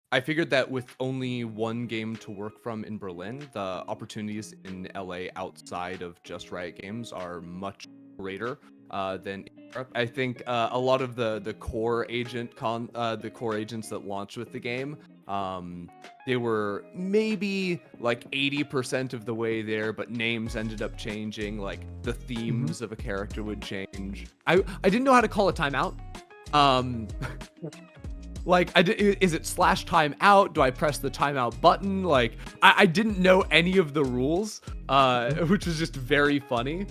I figured that with only one game to work from in Berlin, the opportunities in LA outside of just Riot Games are much greater than in Europe. I think a lot of the core the core agents that launched with the game, they were maybe like 80% of the way there, but names ended up changing. Like the Mm-hmm. themes of a character would change. I didn't know how to call a timeout. Um, like is it slash timeout? Do I press the timeout button? Like I didn't know any of the rules, which was just very funny.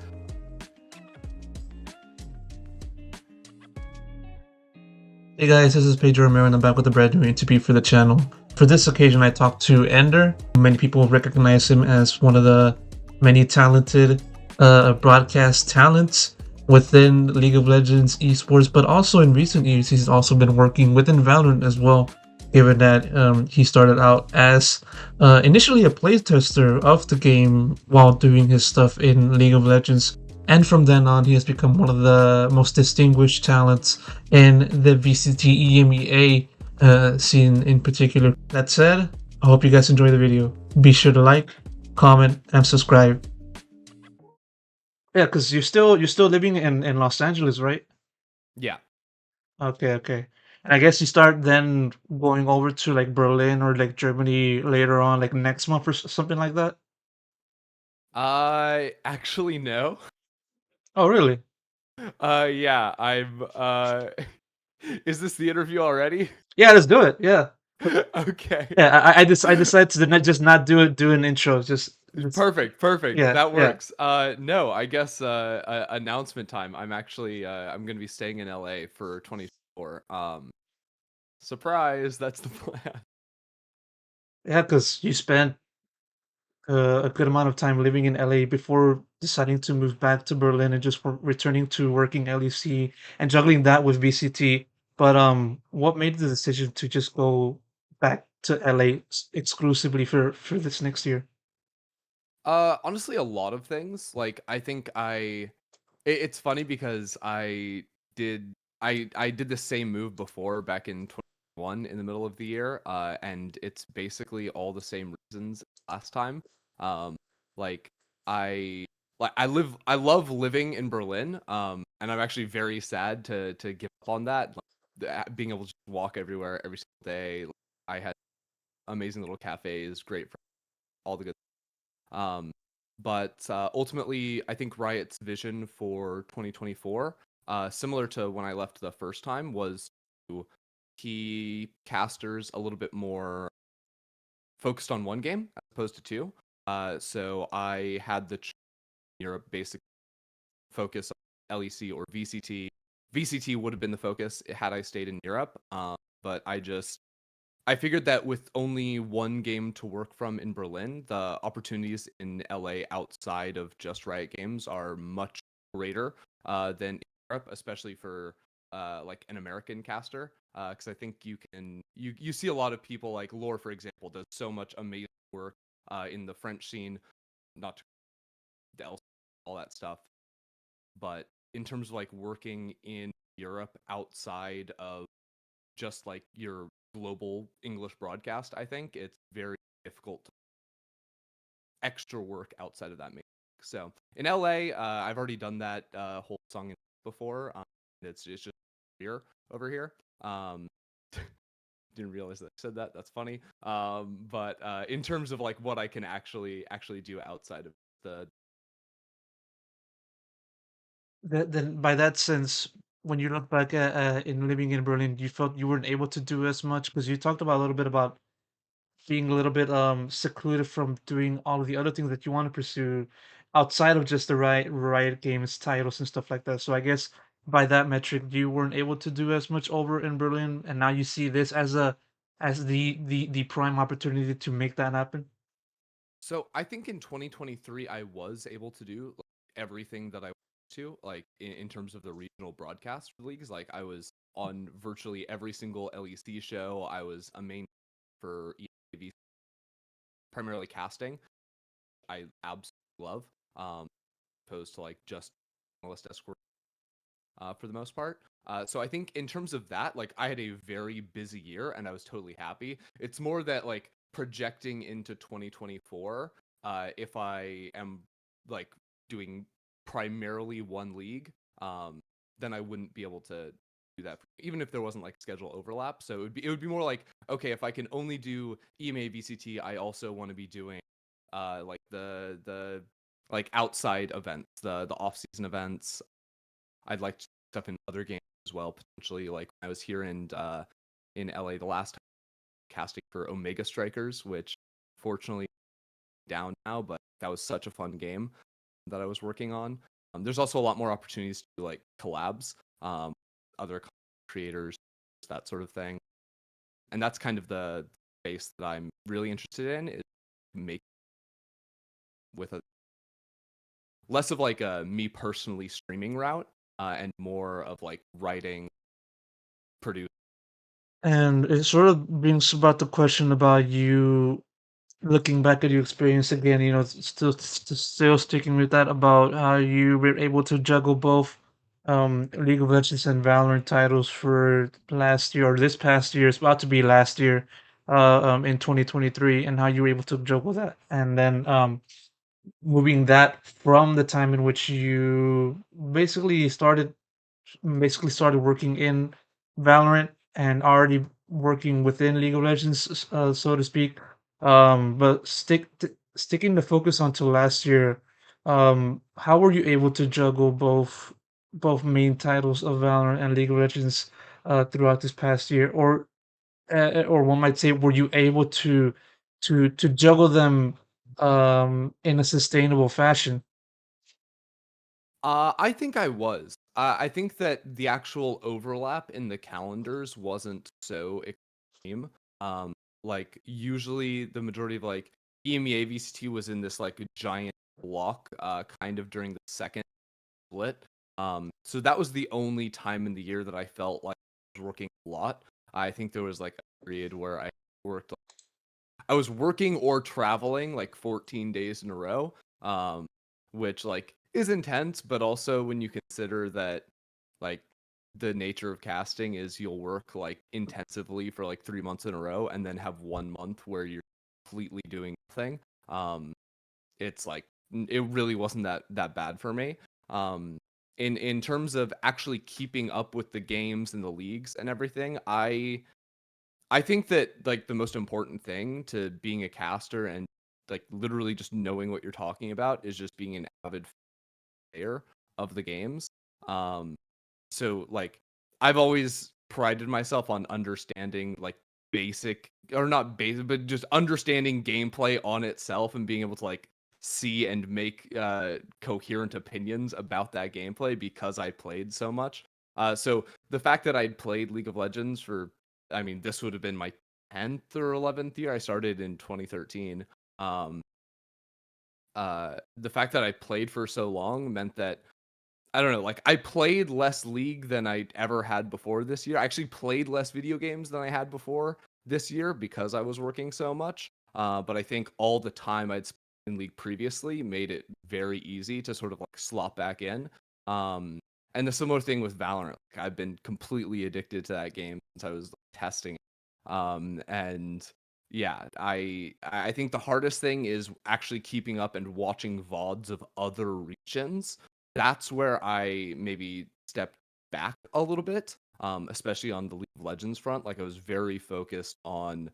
Hey guys, this is Pedro Romero and I'm back with a brand new interview for the channel. For this occasion, I talked to Ender. Many people recognize him as one of the many talented broadcast talents within League of Legends esports, but also in recent years, he's also been working within Valorant as well, given that he started out as initially a playtester of the game while doing his stuff in League of Legends. And from then on, he has become one of the most distinguished talents in the VCT EMEA scene in particular. That said, I hope you guys enjoy the video. Be sure to like, comment, and subscribe. Yeah, because you're still living in Los Angeles, right? Yeah. Okay, okay. And I guess you start then going over to like Berlin or like Germany later on, like next month or something like that. I actually no. Oh, really? Yeah, I'm is this the interview already? Yeah, let's do it. Yeah. Okay. Yeah, I decided to not just not do an intro. Just Perfect. yeah, That yeah. works. No, I guess announcement time. I'm actually I'm going to be staying in LA for 2024. Surprise, that's the plan. Yeah, because you spent a good amount of time living in LA before deciding to move back to Berlin and just returning to working LEC and juggling that with VCT. But what made the decision to just go back to LA exclusively for this next year? Honestly, a lot of things. Like, I think it's funny because did I did the same move before back in 2021 in the middle of the year, and it's basically all the same reasons last time. Um, like I I love living in Berlin, and I'm actually very sad to give up on that. Like, being able to just walk everywhere every single day. Like, I had amazing little cafes, great for all the good. Um, but ultimately, I think Riot's vision for 2024, similar to when I left the first time, was to keep casters a little bit more focused on one game as opposed to two. So I had the Europe basic focus on LEC or VCT. VCT would have been the focus had I stayed in Europe, but I figured that with only one game to work from in Berlin, the opportunities in LA outside of just Riot Games are much greater than in Europe, especially for like an American caster. Because I think you see a lot of people like Lore, for example, does so much amazing work in the French scene, not to Del, all that stuff. But in terms of like working in Europe outside of just like your global English broadcast, I think it's very difficult to extra work outside of that. So in LA, I've already done that whole song before. It's just here over here. Um, didn't realize that I said that. That's funny. But in terms of like what I can actually do outside of the Then by that sense, when you look back at in living in Berlin, you felt you weren't able to do as much because you talked about a little bit about being a little bit secluded from doing all of the other things that you want to pursue outside of just the Riot Games titles and stuff like that. So I guess by that metric, you weren't able to do as much over in Berlin, and now you see this as the prime opportunity to make that happen. So I think in 2023 I was able to do like, everything that I wanted to, like in terms of the regional broadcast leagues. Like I was on virtually every single LEC show. I was a main for EAV, primarily casting. I absolutely love, opposed to like just analyst escort. for the most part. So I think in terms of that, like I had a very busy year and I was totally happy. It's more that like projecting into 2024, if I am like doing primarily one league, then I wouldn't be able to do that, even if there wasn't like schedule overlap. So it would be more like, okay, if I can only do EMEA VCT, I also want to be doing like the like outside events, the off season events. I'd like stuff in other games as well, potentially. Like when I was here in LA the last time, casting for Omega Strikers, which fortunately down now, but that was such a fun game that I was working on. There's also a lot more opportunities to do like collabs, other creators, that sort of thing, and that's kind of the space that I'm really interested in, is make with a less of like a me personally streaming route, and more of like writing, producing. And it sort of brings about the question about you looking back at your experience again, still sticking with that about how you were able to juggle both League of Legends and Valorant titles for last year or this past year. It's about to be last year, in 2023, and how you were able to juggle that, and then moving that from the time in which you basically started working in Valorant and already working within League of Legends, so to speak. But sticking the focus onto last year, how were you able to juggle both main titles of Valorant and League of Legends throughout this past year? Or one might say, were you able to juggle them in a sustainable fashion? I think I was. I think that the actual overlap in the calendars wasn't so extreme. Um, like usually the majority of like EMEA VCT was in this like giant block, kind of during the second split. So that was the only time in the year that I felt like I was working a lot. I think there was like a period where worked I was working or traveling like 14 days in a row, which like is intense, but also when you consider that like the nature of casting is you'll work like intensively for like 3 months in a row and then have 1 month where you're completely doing nothing. Um, it's like it really wasn't that bad for me. Um, in terms of actually keeping up with the games and the leagues and everything, I think that like the most important thing to being a caster and like literally just knowing what you're talking about is just being an avid player of the games. Um, so like I've always prided myself on understanding like basic, or not basic, but just understanding gameplay on itself and being able to like see and make coherent opinions about that gameplay because I played so much. So the fact that I'd played League of Legends for, I mean, this would have been my 10th or 11th year. I started in 2013. Um, the fact that I played for so long meant that I don't know, like I played less League than I ever had before this year. I actually played less video games than I had before this year because I was working so much. But I think all the time I'd spent in League previously made it very easy to sort of like slot back in. Um, and the similar thing with Valorant. Like, I've been completely addicted to that game since I was testing it. And yeah, I think the hardest thing is actually keeping up and watching VODs of other regions. That's where I maybe stepped back a little bit, especially on the League of Legends front. Like I was very focused on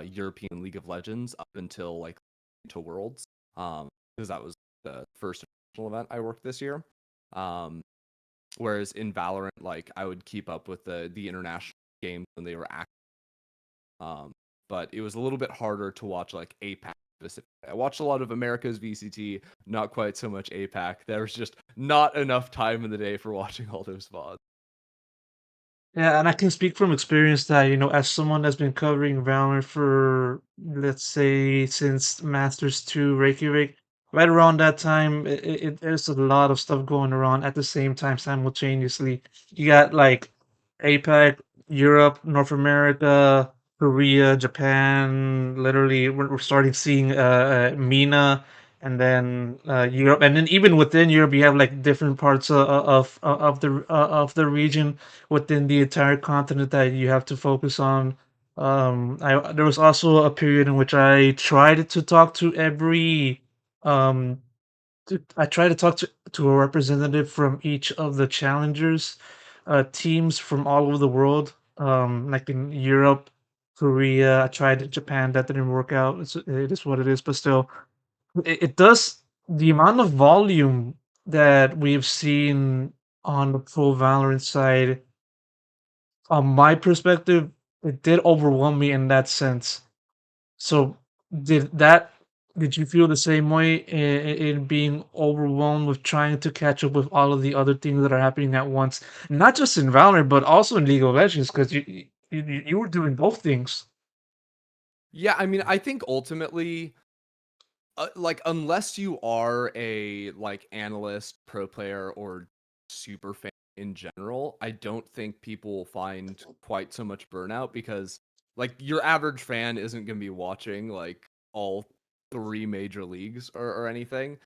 European League of Legends up until like to Worlds, because that was the first international event I worked this year. Um, Whereas in Valorant, like I would keep up with the international games when they were active. Um, but it was a little bit harder to watch like APAC specifically. I watched a lot of America's VCT, not quite so much APAC. There was just not enough time in the day for watching all those VODs. Yeah, and I can speak from experience that, as someone that's been covering Valorant for, let's say, since Masters 2 Reykjavik, right around that time, there's a lot of stuff going around at the same time simultaneously. You got like APAC, Europe, North America, Korea, Japan. Literally, we're starting seeing MENA. and then Europe, and then even within Europe, you have like different parts of the region within the entire continent that you have to focus on. There was also a period in which I tried to talk to every um I try to talk to a representative from each of the challengers teams from all over the world. Like in Europe, Korea. I tried in Japan. That didn't work out. It is what it is. But still, it does. The amount of volume that we've seen on the pro Valorant side, on my perspective, it did overwhelm me in that sense. So did that did you feel the same way in being overwhelmed with trying to catch up with all of the other things that are happening at once? Not just in Valorant, but also in League of Legends, because you were doing both things. Yeah, I mean, I think ultimately, like, unless you are a like analyst, pro player, or super fan in general, I don't think people will find quite so much burnout because like your average fan isn't going to be watching like all three major leagues or anything.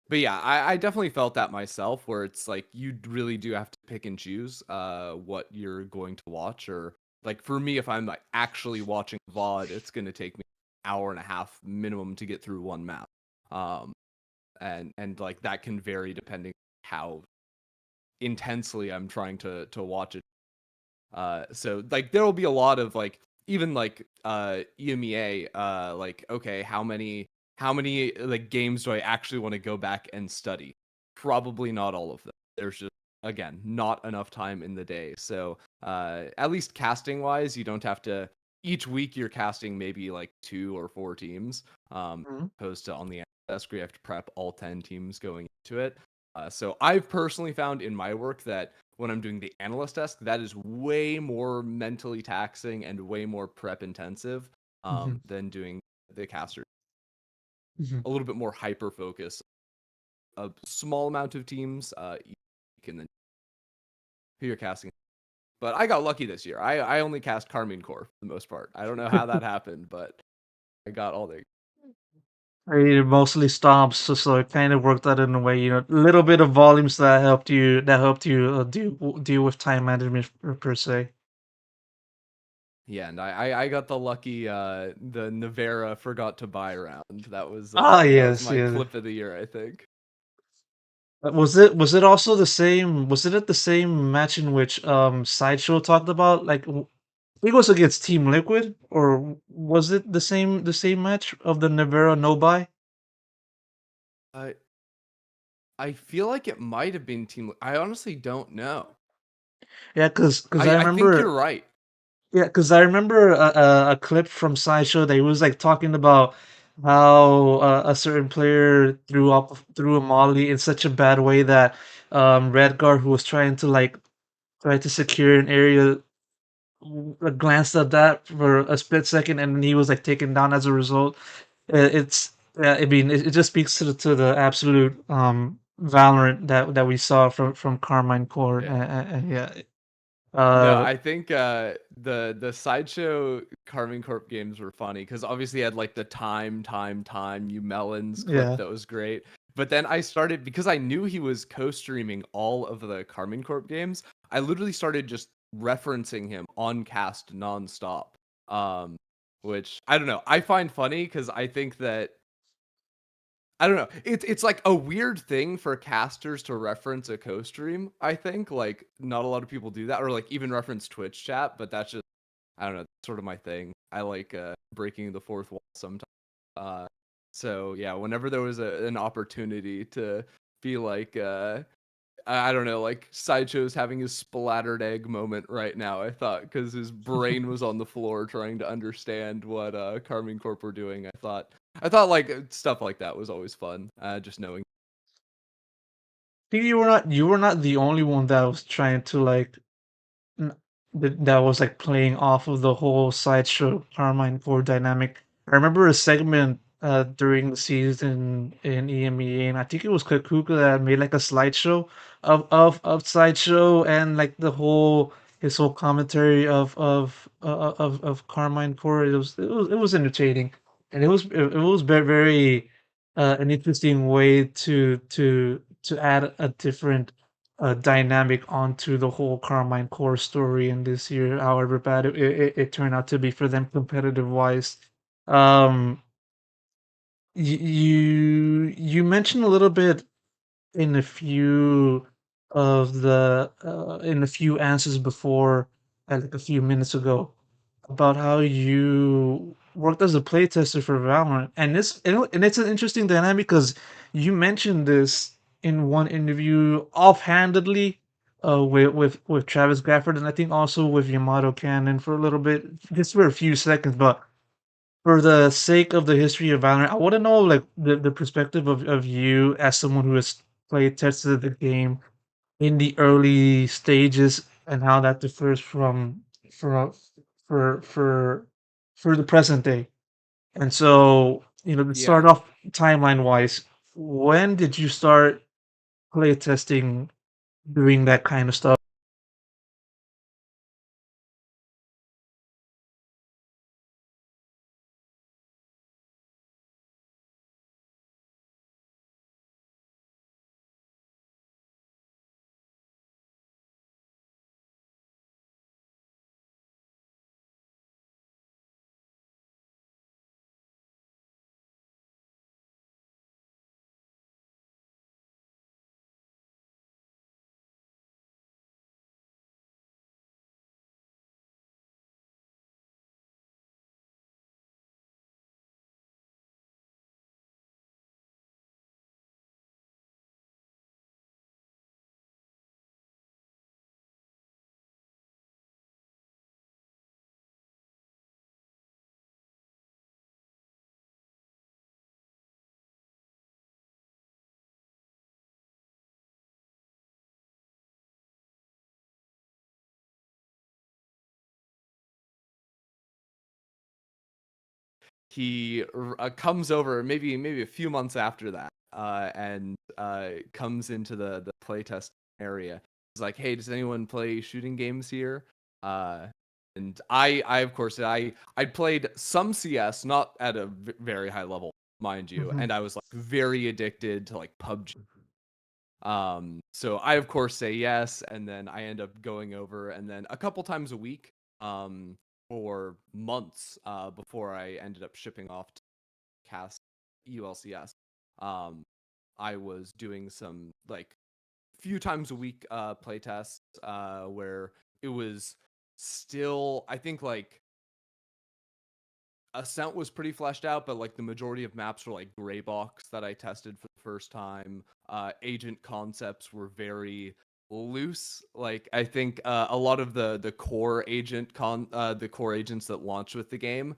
But yeah, I definitely felt that myself, where it's like you really do have to pick and choose what you're going to watch. Or like for me, if I'm like actually watching VOD, it's going to take me hour and a half minimum to get through one map. Um, and like that can vary depending how intensely I'm trying to watch it. So like there will be a lot of like even like EMEA like okay, how many like games do I actually want to go back and study? Probably not all of them. There's just again not enough time in the day. So at least casting wise, you don't have to each week you're casting maybe like 2 or 4 teams Mhm, opposed to on the desk where you have to prep all 10 teams going into it. So I've personally found in my work that when I'm doing the analyst desk, that is way more mentally taxing and way more prep intensive mhm, than doing the caster. mhm. A little bit more hyper focus, a small amount of teams, you can then who you're casting. But I got lucky this year. I only cast Karmine Corp for the most part. I don't know how that happened, but I got all the I mostly stomps, so it kind of worked out in a way, a little bit of volumes that helped you deal with time management per se. yeah, and I got the lucky the Navera forgot to buy round. Ah, That was yes, my yes. clip of the year, I think. Was it also the same? Was it at the same match in which Sideshow talked about? Like, I think it was against Team Liquid, or was it the same match of the Nevera no buy? I I feel like it might have been Team. I honestly don't know. Yeah, because I I think you're remember. right. Yeah, because I remember a clip from Sideshow that he was like talking about how a certain player threw a molly in such a bad way that Redguard, who was try to secure an area, glanced at that for a split second, and then he was like taken down as a result. It's I mean, it just speaks to the absolute Valorant that we saw from Carmine Core, Yeah. and yeah, No, uh, I think the sideshow Carmine Corp games were funny because obviously he had like the time you melons clip yeah. that was great. But then I started because I knew he was co-streaming all of the Carmine Corp games. I literally started just referencing him on cast nonstop. Um, which I don't know. I find funny because I think that I don't know. It's like a weird thing for casters to reference a co-stream. I think like not a lot of people do that, or like even reference Twitch chat. But that's just I don't know. That's sort of my thing. I like breaking the fourth wall sometimes. Uh, so yeah, whenever there was an opportunity to be like I don't know, like Sideshow's having his splattered egg moment right now. I thought because his brain was on the floor trying to understand what Carmine Corp were doing. I thought like stuff like that was always fun. Just knowing. think you were not the only one that was trying to n- that was like playing off of the whole Sideshow Carmine Core dynamic. I remember a segment during the season in EMEA, and I think it was Kakuka that made like a slideshow of Sideshow and like his whole commentary of Carmine Core. It was entertaining, and it was very very an interesting way to add a different dynamic onto the whole Carmine core story in this year. However bad it turned out to be for them competitive wise. Um, you mentioned a little bit in a few in a few answers before, like a few minutes ago, about how you worked as a playtester for Valorant, and it's an interesting dynamic because you mentioned this in one interview offhandedly, with Travis Gafford, and I think also with Yamato Cannon for a little bit, just for a few seconds. But for the sake of the history of Valorant, I want to know like the perspective of you as someone who has played tested the game in the early stages and how that differs from for for for for the present day. And so, to start Yeah. off timeline wise, when did you start play testing doing that kind of stuff? He comes over maybe a few months after that, and comes into the playtest area. He's like, "Hey, does anyone play shooting games here?" Uh, and I of course I'd played some CS, not at a very high level, mind you, Mhm. and I was like very addicted to like PUBG. So I of course say yes, and then I end up going over, and then a couple times a week, for months, before I ended up shipping off to cast ULCS. Um, I was doing some like few times a week playtests, where it was still, I think, like Ascent was pretty fleshed out, but like the majority of maps were like gray box that I tested for the first time. Agent concepts were very loose. Like I think a lot of the core the core agents that launched with the game,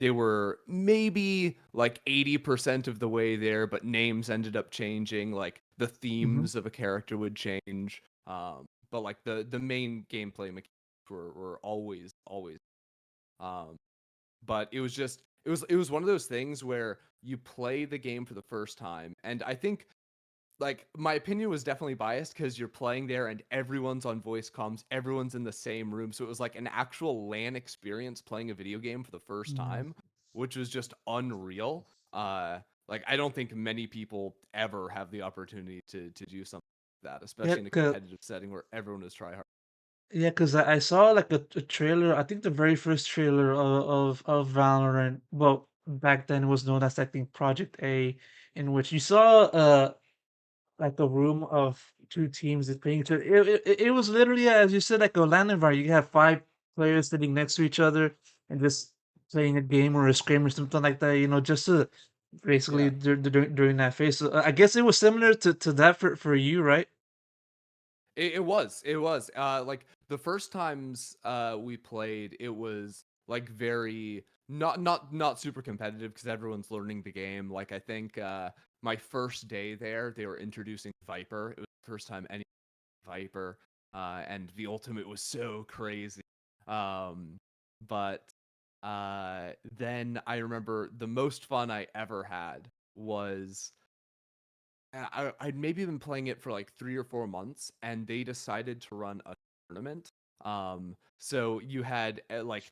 they were maybe like 80% of the way there, but names ended up changing. Like the Mhm. themes of a character would change. But like the main gameplay mechanics were always. Um, but it was one of those things where you play the game for the first time, and I think like my opinion was definitely biased because you're playing there and everyone's on voice comms, everyone's in the same room, so it was like an actual LAN experience playing a video game for the first Mm. time, which was just unreal. Like I don't think many people ever have the opportunity to do something like that, Yeah, especially in a competitive setting where everyone is try hard. yeah, because I saw like a trailer. I think the very first trailer of Valorant. Well, back then it was known as, I think, Project A, in which you saw like a room of two teams that playing each other. It was literally, as you said, like a LAN environment. You have five players sitting next to each other and just playing a game or a scrim or something like that. Just to basically Yeah. during that phase. So, I guess it was similar to that for you, right? It was. Like the first times we played, it was like very not super competitive because everyone's learning the game. Like I think my first day there, they were introducing Viper. It was the first time any Viper, and the ultimate was so crazy. Um, but then I remember the most fun I ever had was I'd maybe been playing it for like 3 or 4 months, and they decided to run a tournament. So you had like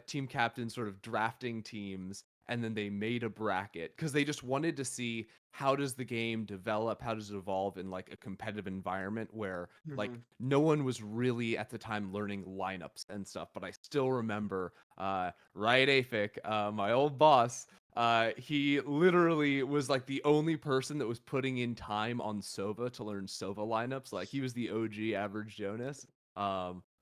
team captains sort of drafting teams, and then they made a bracket because they just wanted to see how does the game develop, how does it evolve in like a competitive environment where like Mhm. no one was really at the time learning lineups and stuff. But I still remember Riot Aphic, my old boss, he literally was like the only person that was putting in time on Sova to learn Sova lineups. Like he was the OG average Jonas.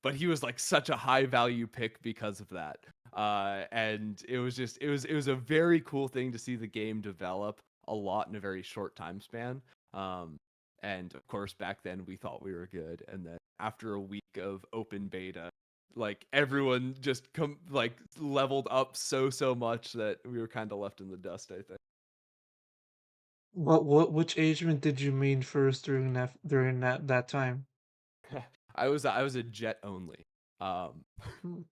But he was like such a high value pick because of that. And it was just it was a very cool thing to see the game develop a lot in a very short time span. Um, and of course back then we thought we were good, and then after a week of open beta, like everyone just like leveled up so much that we were kind of left in the dust, I think. Which age rank did you main first during that time? I was a Jet only. Um, Hmm.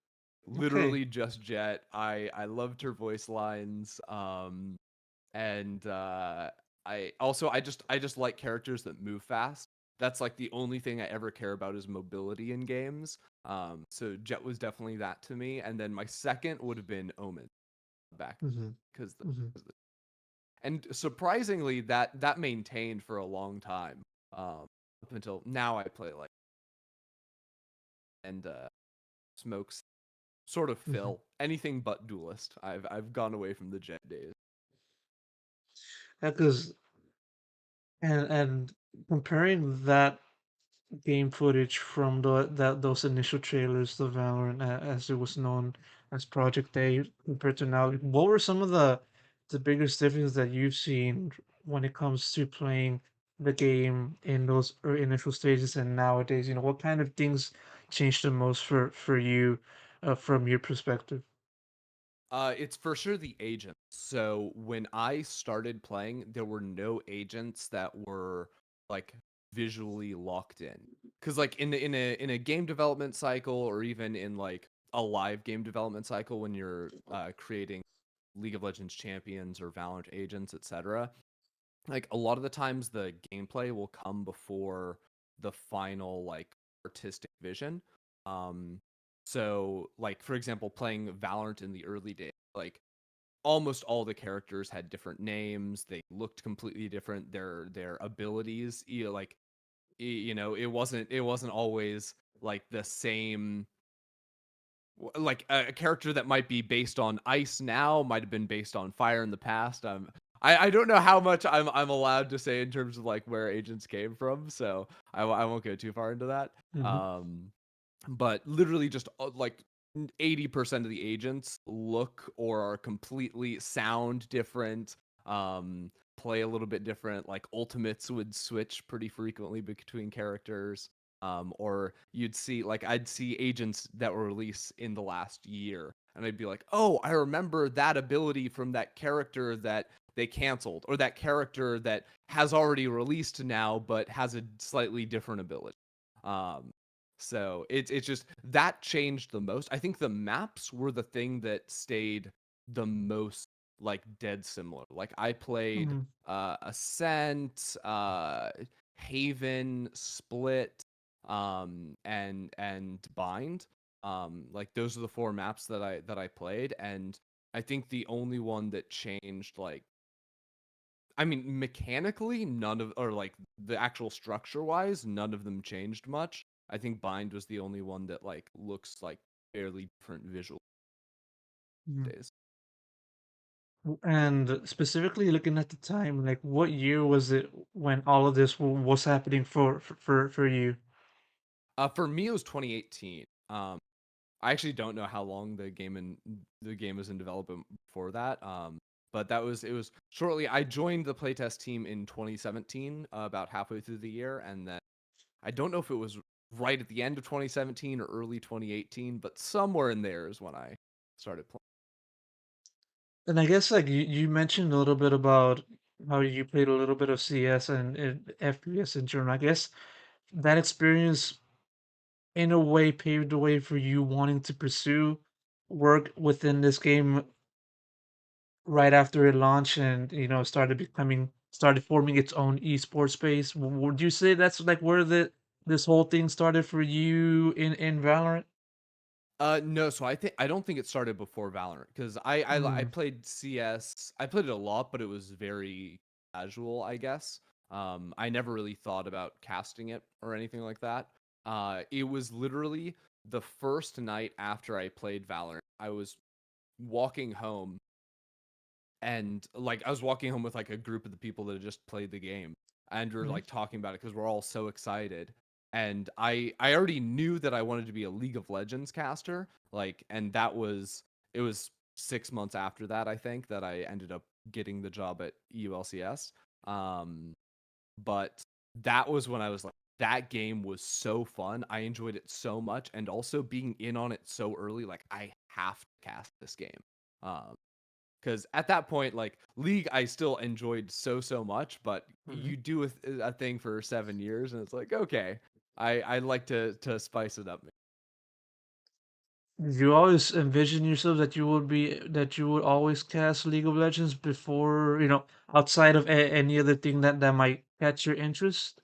Okay. literally just Jet. I loved her voice lines. And I just like characters that move fast. That's like the only thing I ever care about is mobility in games. So Jet was definitely that to me, and then my second would have been Omen back Mhm. because Mhm. and surprisingly that maintained for a long time. Up until now I play like and smokes sort of Mhm. fill anything but duelist. I've gone away from the Jet days. Yeah, because and comparing that game footage from those initial trailers, the Valorant, as it was known as Project A, compared to now, like, what were some of the biggest differences that you've seen when it comes to playing the game in those initial stages and nowadays? What kind of things changed the most for you, from your perspective? It's for sure the agents. So when I started playing, there were no agents that were like visually locked in. Cause like in a game development cycle, or even in like a live game development cycle, when you're creating League of Legends champions or Valorant agents, etc., like a lot of the times the gameplay will come before the final like artistic vision. Um, so like for example, playing Valorant in the early days, like almost all the characters had different names. They looked completely different. Their abilities, like it wasn't always like the same. Like a character that might be based on ice now might have been based on fire in the past. I don't know how much I'm allowed to say in terms of like where agents came from, so I won't go too far into that. Hmm. But literally just like 80% of the agents look or are completely sound different, play a little bit different. Like ultimates would switch pretty frequently between characters. Or you'd see like I'd see agents that were released in the last year, and I'd be like, oh, I remember that ability from that character that they canceled, or that character that has already released now but has a slightly different ability. Um, so it's just that changed the most. I think the maps were the thing that stayed the most like dead similar. Like I played Hmm. Ascent, Haven, Split, and Bind. Like those are the four maps that I played, and I think the only one that changed, like, I mean, mechanically, none of, or like the actual structure wise, none of them changed much. I think Bind was the only one that like looks like fairly different visual days. And specifically looking at the time, like what year was it when all of this was happening for you? For me, it was 2018. I actually don't know how long the game was in development before that. But it was shortly. I joined the playtest team in 2017, about halfway through the year, and then I don't know if it was right at the end of 2017 or early 2018, but somewhere in there is when I started playing. And I guess like you mentioned a little bit about how you played a little bit of CS and FPS in general. I guess that experience in a way paved the way for you wanting to pursue work within this game right after it launched and started forming its own esports space. Would you say that's like where this whole thing started for you in Valorant? No, so I don't think it started before Valorant because I Mm, played CS. I played it a lot, but it was very casual, I guess. I never really thought about casting it or anything like that. It was literally the first night after I played Valorant. I was walking home and like I was walking home with like a group of the people that had just played the game, and we are mm, like talking about it because we're all so excited. And I already knew that I wanted to be a League of Legends caster, like, and that was it was 6 months after that I think that I ended up getting the job at EULCS. Um, but that was when I was like, that game was so fun. I enjoyed it so much, and also being in on it so early, like I have to cast this game. Um, because at that point, like League, I still enjoyed so much, but mm. you do a thing for 7 years, and it's like okay, I like to spice it up. Did you always envision yourself that you would always cast League of Legends before, outside of any other thing that might catch your interest?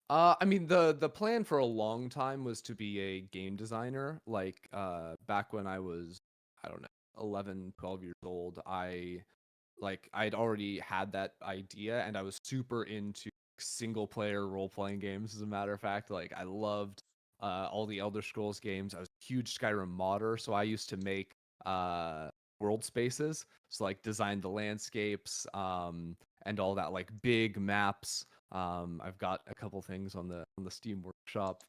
I mean the plan for a long time was to be a game designer. Like back when I was I don't know 11, 12 years old, I'd already had that idea, and I was super into single player role playing games. As a matter of fact, like I loved all the Elder Scrolls games. I was a huge Skyrim modder, so I used to make uh, world spaces, so like design the landscapes and all that, like big maps. I've got a couple things on the Steam Workshop,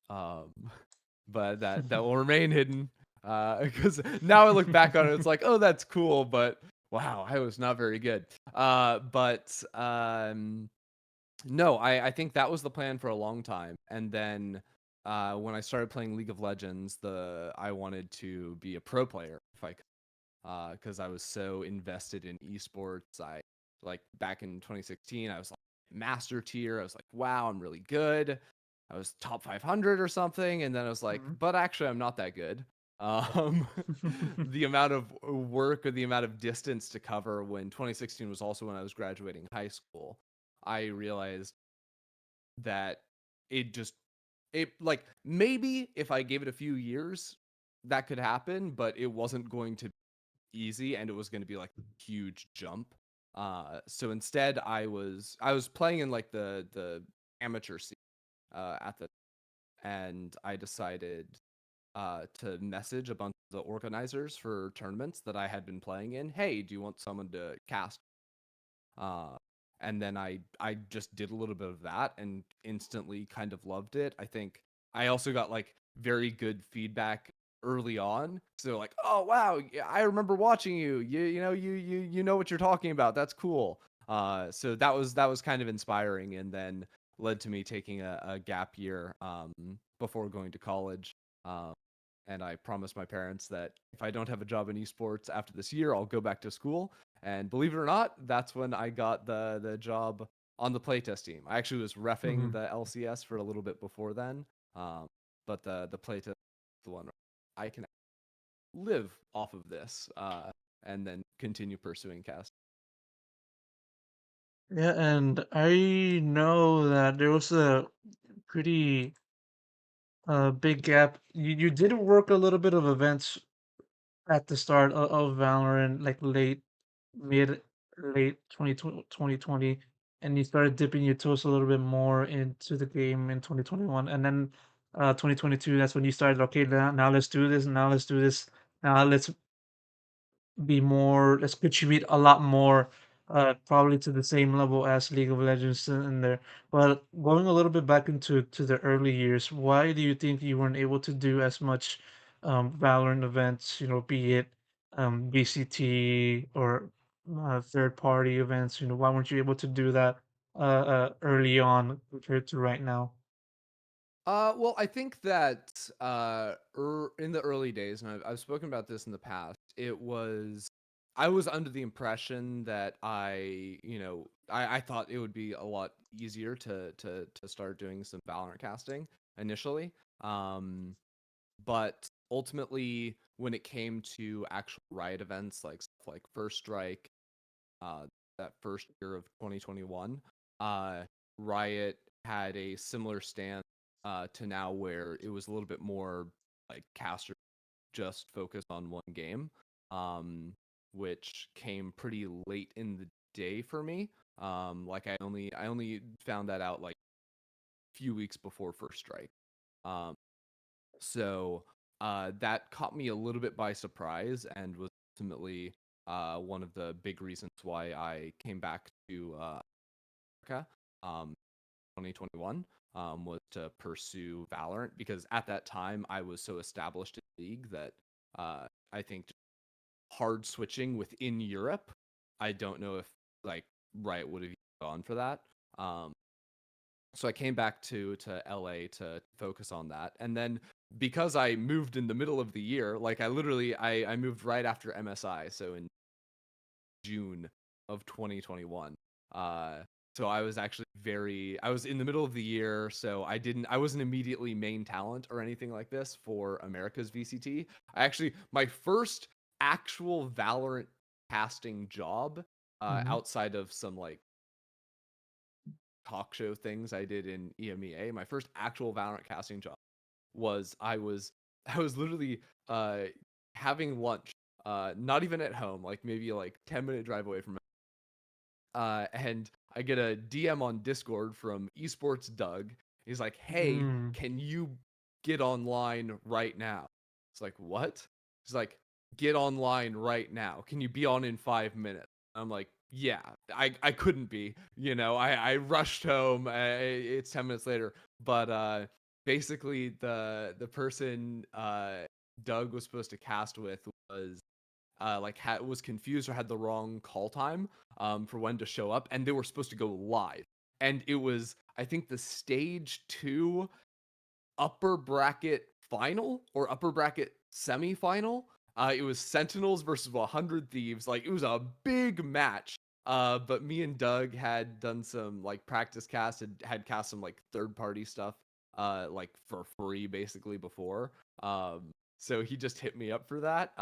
but that will remain hidden because now I look back on it, it's like, oh, that's cool, but wow, I was not very good. But no, I think that was the plan for a long time. And then when I started playing League of Legends, the I wanted to be a pro player if I could, because I was so invested in esports. I like back in 2016, I was like master tier. I was like, wow, I'm really good. I was top 500 or something, and then I was like, Mhm. but actually, I'm not that good. Um, the amount of work or the amount of distance to cover when 2016 was also when I was graduating high school, I realized that it just it like maybe if I gave it a few years, that could happen, but it wasn't going to easy, and it was going to be like a huge jump. So instead I was playing in like the amateur scene at the and I decided to message a bunch of the organizers for tournaments that I had been playing in. Hey, do you want someone to cast? Uh, and then I just did a little bit of that and instantly kind of loved it. I think I also got like very good feedback early on. So like, oh wow, yeah, I remember watching you. You know what you're talking about. That's cool. So that was kind of inspiring, and then led to me taking a gap year before going to college. Um, and I promised my parents that if I don't have a job in esports after this year, I'll go back to school. And believe it or not, that's when I got the job on the playtest team. I actually was refing Mhm. the LCS for a little bit before then, but the playtest the one where I can live off of this and then continue pursuing cast. Yeah, and I know that there was a pretty big gap. You did work a little bit of events at the start of Valorant, like late 2020, and you started dipping your toes a little bit more into the game in 2021, and then 2022. That's when you started. Okay, now let's do this. Now let's do this. Now let's contribute a lot more, probably to the same level as League of Legends in there. But going a little bit back into the early years, why do you think you weren't able to do as much Valorant events, be it VCT or third party events? Why weren't you able to do that early on compared to right now? Well, I think that in the early days, and I've spoken about this in the past, I was under the impression that I thought it would be a lot easier to start doing some Valorant casting initially. Um, but ultimately, when it came to actual Riot events like stuff like First Strike, uh, that first year of 2021, uh, Riot had a similar stance to now, where it was a little bit more like caster. just focus on one game, um, which came pretty late in the day for me. Like I only found that out like a few weeks before first strike. Um, so that caught me a little bit by surprise and was ultimately one of the big reasons why I came back to America. 2021 was to pursue Valorant because at that time I was so established in the league that I think hard switching within Europe, I don't know if like Riot would have gone for that. Um, so I came back to LA to focus on that, and then because I moved in the middle of the year, like I moved right after MSI, so in June of 2021. Uh, so I was actually I was in the middle of the year, so I wasn't immediately main talent or anything like this for America's VCT. My first actual Valorant casting job, Mhm. outside of some like talk show things I did in EMEA, my first actual Valorant casting job was I was literally uh having lunch, not even at home, like maybe like 10-minute drive away from and I get a DM on Discord from esports Doug. He's like, "Hey, Mm. can you get online right now?" It's like, "What?" He's like, "Get online right now. Can you be on in 5 minutes?" I'm like, "Yeah." I couldn't be. I rushed home. It's 10 minutes later, but basically the person Doug was supposed to cast with was was confused or had the wrong call time for when to show up, and they were supposed to go live. And it was, I think, the stage 2 upper bracket final or upper bracket semifinal. It was Sentinels versus 100 Thieves. Like, it was a big match. But me and Doug had done some like practice casts, had cast some like third party stuff, like for free basically before. So he just hit me up for that,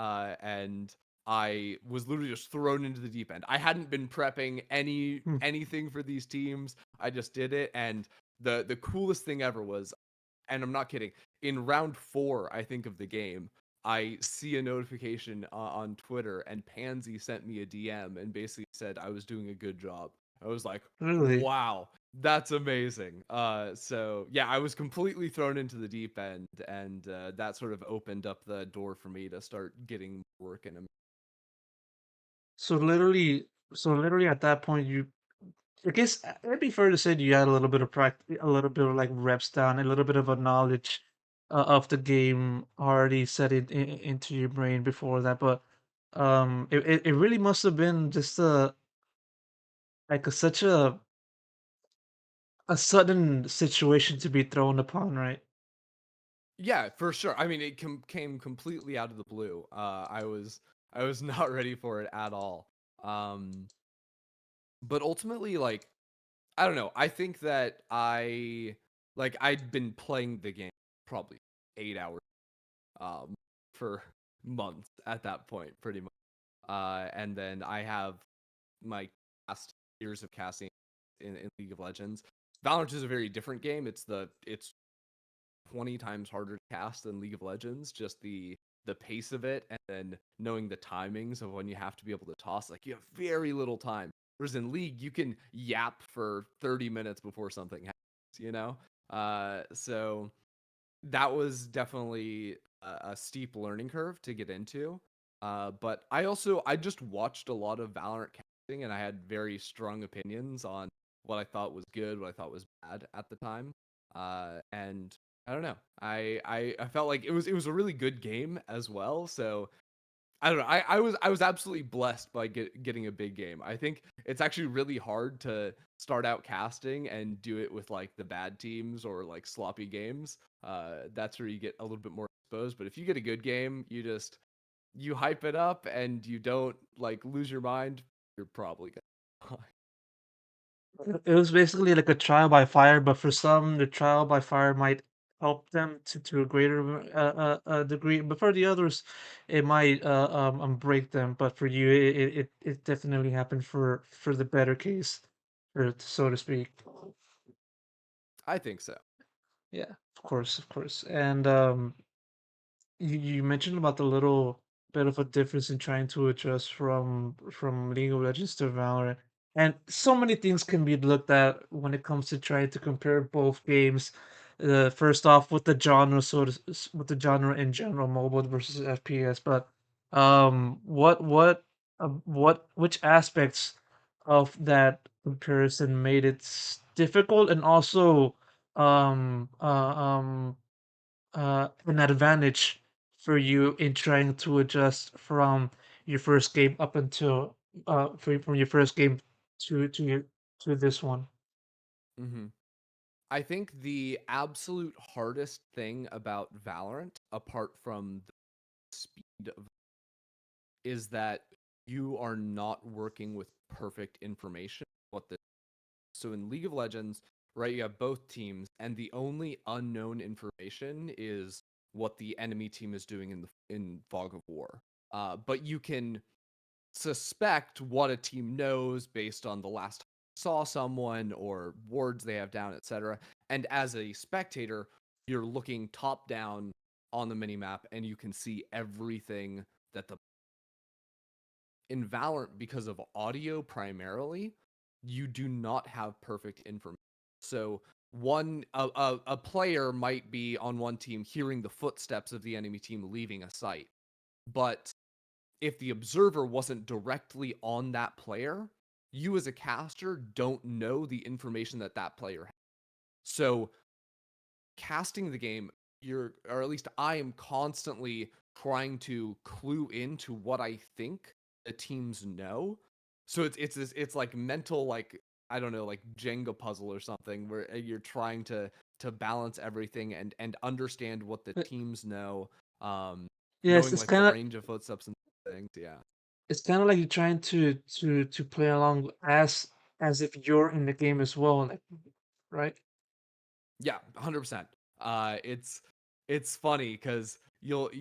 and I was literally just thrown into the deep end. I hadn't been prepping Mm. anything for these teams. I just did it, and the coolest thing ever was, and I'm not kidding, in round 4, I think, of the game, I see a notification on Twitter, and Pansy sent me a DM and basically said I was doing a good job. I was like, Really? wow, that's amazing. So yeah, I was completely thrown into the deep end, and that sort of opened up the door for me to start getting work in. So literally, so literally at that point, I guess it'd be fair to say that you had a little bit of practice, a little bit of like reps down, a little bit of a knowledge of the game already set into your brain before that. But it really must have been just such a sudden situation to be thrown upon, right? Yeah, for sure. I mean, it came completely out of the blue. I was not ready for it at all. Um, but ultimately, like, I don't know. I think that I'd been playing the game probably 8 hours um for months at that point, pretty much. And then I have my past years of casting in League of Legends. Valorant is a very different game. It's 20 times harder to cast than League of Legends. Just the pace of it, and then knowing the timings of when you have to be able to toss. Like, you have very little time. Whereas in League, you can yap for 30 minutes before something happens. So that was definitely a steep learning curve to get into. But I just watched a lot of Valorant casting, and I had very strong opinions on what I thought was good, what I thought was bad at the time. And I don't know. I felt like it was a really good game as well. So I don't know. I was absolutely blessed by getting a big game. I think it's actually really hard to start out casting and do it with like the bad teams or like sloppy games. That's where you get a little bit more exposed. But if you get a good game, you hype it up and you don't like lose your mind, you're probably gonna. It was basically like a trial by fire, but for some, the trial by fire might help them to a greater degree, but for the others, it might break them. But for you, it definitely happened for the better case, so to speak. I think so. Yeah, of course, and You mentioned about the little bit of a difference in trying to adjust from League of Legends to Valorant, and so many things can be looked at when it comes to trying to compare both games. First off, with the genre, with the genre in general, mobile versus FPS. But which aspects of that comparison made it difficult and also um uh, um an advantage for you in trying to adjust from your first game up until from your first game to this one. Hmm. I think the absolute hardest thing about Valorant, apart from the speed of, is that you are not working with perfect information. What the So in League of Legends, right, you have both teams, and the only unknown information is what the enemy team is doing in Fog of War. But you can suspect what a team knows based on the last time you saw someone or wards they have down, etc. And as a spectator, you're looking top down on the minimap and you can see everything that the in Valorant, because of audio primarily, you do not have perfect information. So a player might be on one team hearing the footsteps of the enemy team leaving a site, but if the observer wasn't directly on that player, you as a caster don't know the information that that player has. So casting the game, or at least I am constantly trying to clue into what I think the teams know. So it's like mental, like, I don't know, like Jenga puzzle or something, where you're trying to balance everything and understand what the But teams know, yes, knowing like the range of footsteps and things. Yeah. it's kind of like you're trying to play along as if you're in the game as well, like, right? Yeah, 100%. It's funny because you'll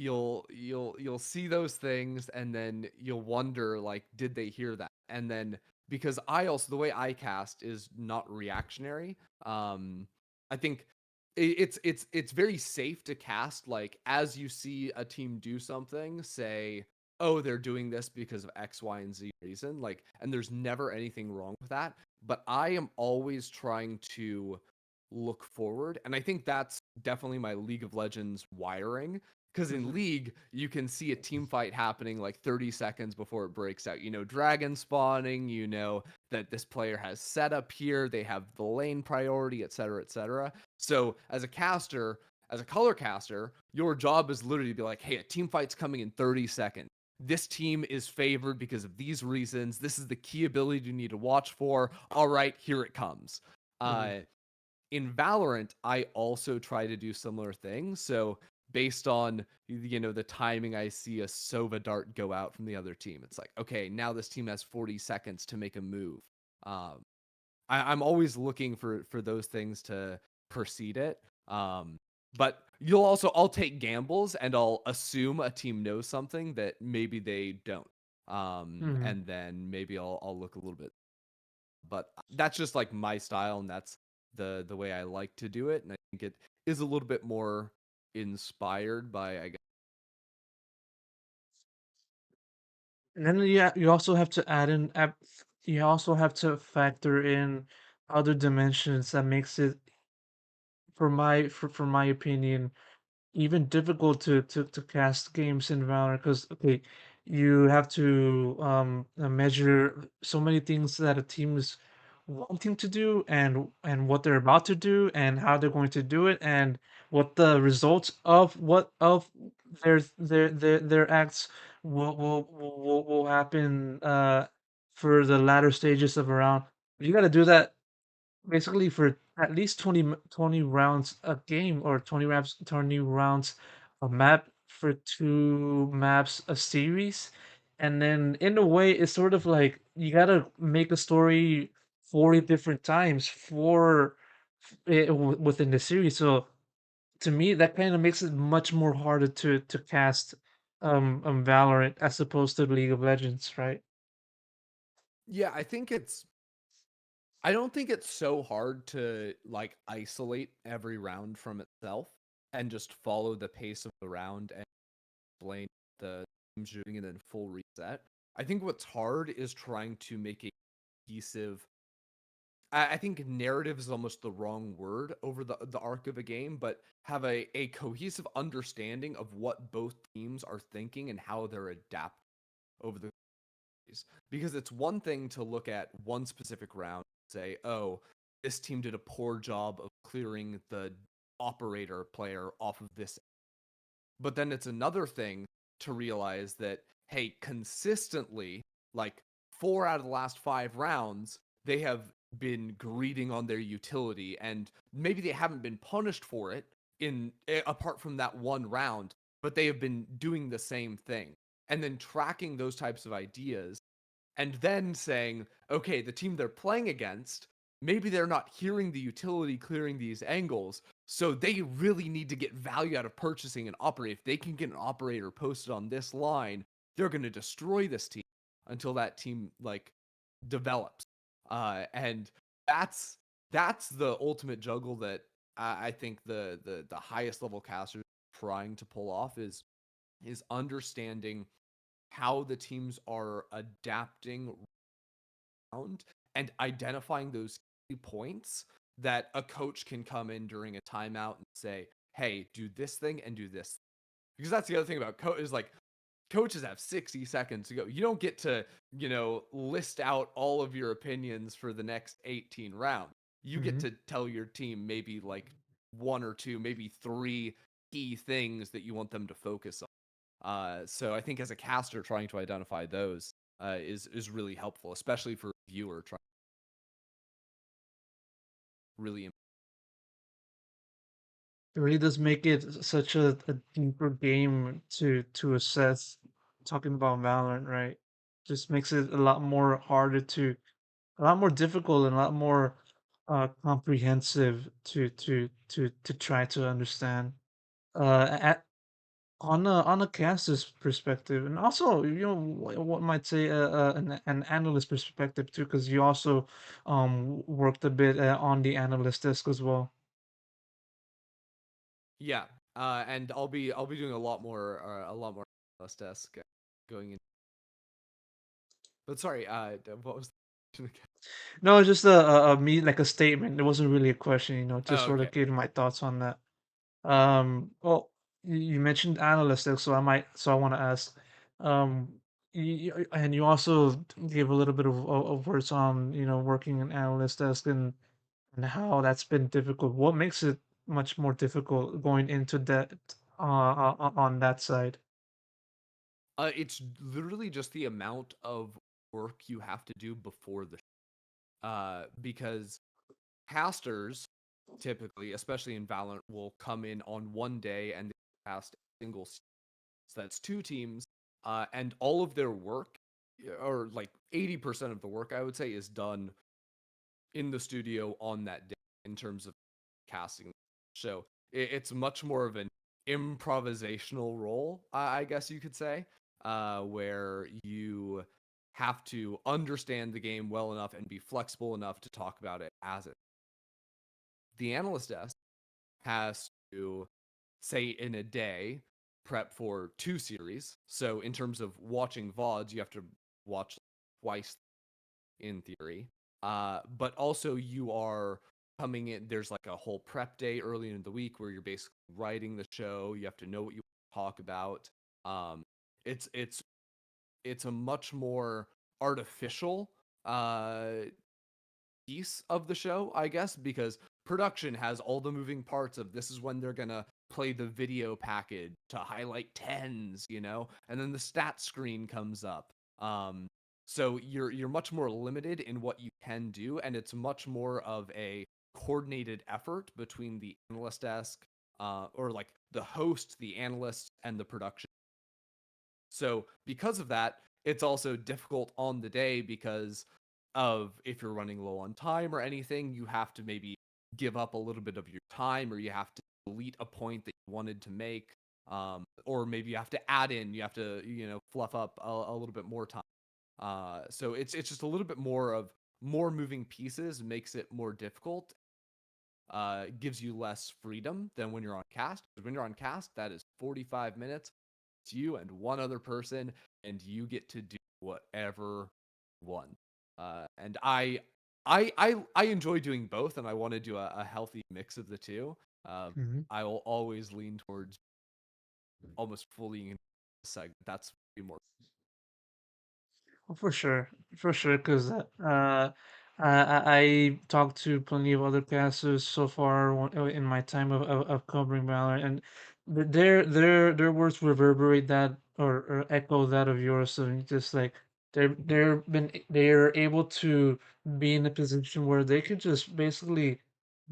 see those things and then you'll wonder, like, did they hear that? And then, because I also, the way I cast is not reactionary. I think it's very safe to cast, like, as you see a team do something, say, oh, they're doing this because of X, Y, and Z reason, like, and there's never anything wrong with that. But I am always trying to look forward. And I think that's definitely my League of Legends wiring. Because in Mhm. League, you can see a team fight happening like 30 seconds before it breaks out. You know, dragon spawning, you know that this player has setup here, they have the lane priority, etc., etc. So as a caster, as a color caster, your job is literally to be like, hey, a team fight's coming in 30 seconds. This team is favored because of these reasons. This is the key ability you need to watch for. All right, here it comes. Mhm. Uh, in Valorant, I also try to do similar things. So based on, the timing, I see a Sova dart go out from the other team. It's like, okay, now this team has 40 seconds to make a move. Um, I'm always looking for those things to precede it. But I'll take gambles and I'll assume a team knows something that maybe they don't. Mhm. And then maybe I'll look a little bit, but that's just like my style, and that's the way I like to do it. And I think it is a little bit more inspired by, I guess. And then you also have to add in you also have to factor in other dimensions that makes it, for my opinion, even difficult to cast games in Valorant. Because okay, you have to measure so many things that a team is wanting to do, and what they're about to do, and how they're going to do it, and what the results of their acts will happen for the latter stages of a round. You got to do that basically for at least 20 rounds a game, or 20 rounds a map, for two maps a series. And then in a way it's sort of like you gotta make a story 40 different times within the series. So to me that kind of makes it much more harder to cast Valorant as opposed to League of Legends, right? Yeah, I don't think it's so hard to, like, isolate every round from itself and just follow the pace of the round. explain the teams doing and then full reset. I think what's hard is trying to make a cohesive. I think narrative is almost the wrong word over the arc of a game, but have a cohesive understanding of what both teams are thinking and how they're adapting over the series. Because it's one thing to look at one specific round and say, oh, this team did a poor job of clearing the operator player off of this. But then it's another thing to realize that, hey, consistently, like 4 out of the last 5 rounds, they have been greeting on their utility, and maybe they haven't been punished for it in apart from that one round, but they have been doing the same thing. And then tracking those types of ideas and then saying, okay, the team they're playing against, maybe they're not hearing the utility clearing these angles, so they really need to get value out of purchasing an operator. If they can get an operator posted on this line, they're going to destroy this team until that team like develops. And that's the ultimate juggle that I think the highest level casters are trying to pull off is understanding how the teams are adapting around and identifying those key points that a coach can come in during a timeout and say, hey, do this thing and do this. Because that's the other thing about coach is like coaches have 60 seconds to go. You don't get to, list out all of your opinions for the next 18 rounds. You get to tell your team maybe like one or two, maybe three key things that you want them to focus on. So I think as a caster, trying to identify those is really helpful, especially for a viewer trying really. It really does make it such a deeper game to assess. Talking about Valorant, right? Just makes it a lot more harder to, a lot more difficult, and a lot more comprehensive to try to understand. At on a caster's perspective, and also what might say an analyst perspective too, because you also worked a bit on the analyst desk as well. Yeah, and I'll be doing a lot more less desk going in. But sorry, what was the question again? No, it's just a me like a statement. It wasn't really a question, just Oh, sort okay. of giving my thoughts on that. Well, you mentioned analytics, so I want to ask, and you also gave a little bit of words on, working in analyst desk, and how that's been difficult. What makes it much more difficult going into that on that side? It's literally just the amount of work you have to do before the because casters typically, especially in Valorant, will come in on one day and they cast a single. So that's two teams, and all of their work, or like 80% of the work, I would say, is done in the studio on that day in terms of casting. So it's much more of an improvisational role, I guess you could say, where you have to understand the game well enough and be flexible enough to talk about it as it. The analyst desk has to, say, in a day, prep for 2 series. So in terms of watching VODs, you have to watch twice in theory. But also you are coming in, there's like a whole prep day early in the week where you're basically writing the show. You have to know what you talk about. Um, it's a much more artificial piece of the show, I guess, because production has all the moving parts of this is when they're gonna play the video package to highlight tens, and then the stat screen comes up. So you're much more limited in what you can do, and it's much more of a coordinated effort between the analyst desk, or like the host, the analyst, and the production. So because of that, it's also difficult on the day because of if you're running low on time or anything, you have to maybe give up a little bit of your time, or you have to delete a point that you wanted to make, or maybe you have to add in, you have to fluff up a little bit more time. So it's just a little bit more of more moving pieces, makes it more difficult. Gives you less freedom than when you're on cast. Because when you're on cast, that is 45 minutes It's you and one other person, and you get to do whatever you want. And I enjoy doing both, and I want to do a healthy mix of the two. Mhm. I will always lean towards almost fully in the segment. That's more. Well, for sure, because I talked to plenty of other casters so far in my time of covering Valorant, and their words reverberate that or echo that of yours. And just like they're able to be in a position where they could just basically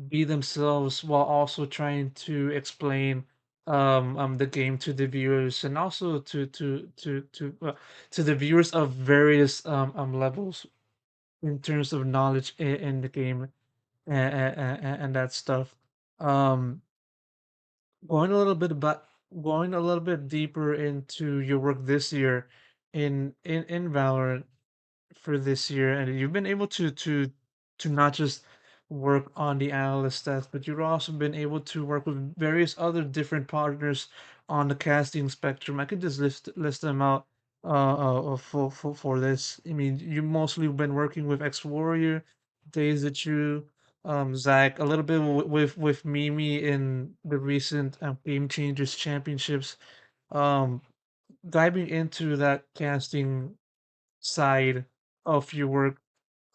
be themselves while also trying to explain the game to the viewers and also to the viewers of various levels in terms of knowledge in the game and that stuff. Um, going a little bit about going a little bit deeper into your work this year in Valorant for this year, and you've been able to not just work on the analyst stats, but you've also been able to work with various other different partners on the casting spectrum. I could just list them out for this. I mean, you mostly been working with X Warrior, Days that you Zach, a little bit with Mimi in the recent Game Changers Championships. Um, diving into that casting side of your work,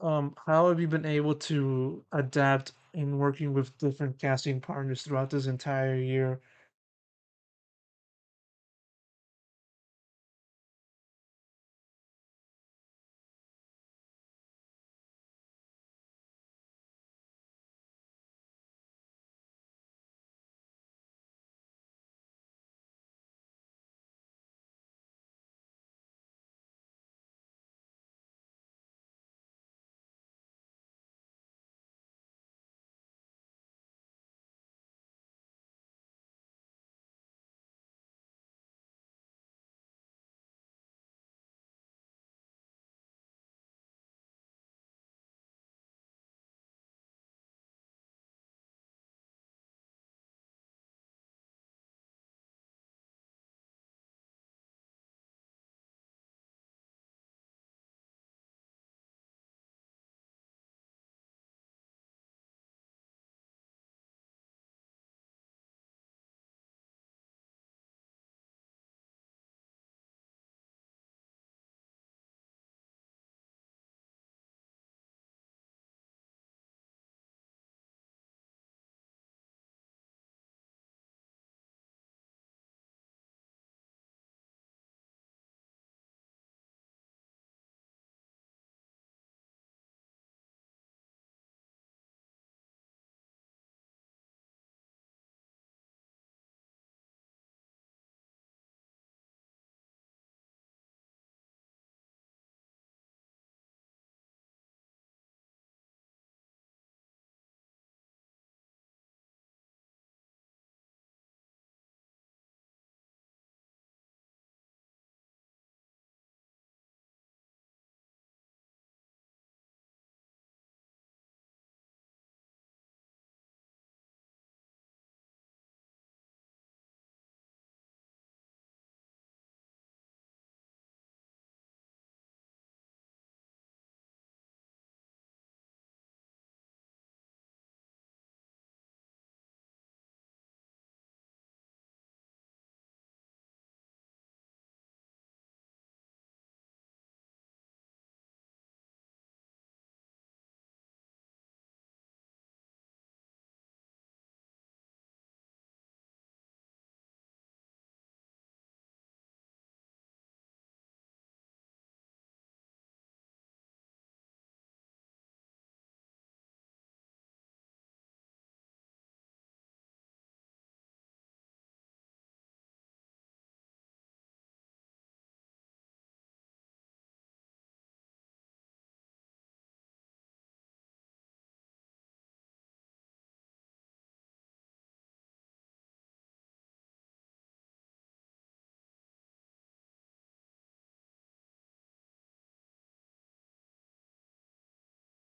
how have you been able to adapt in working with different casting partners throughout this entire year?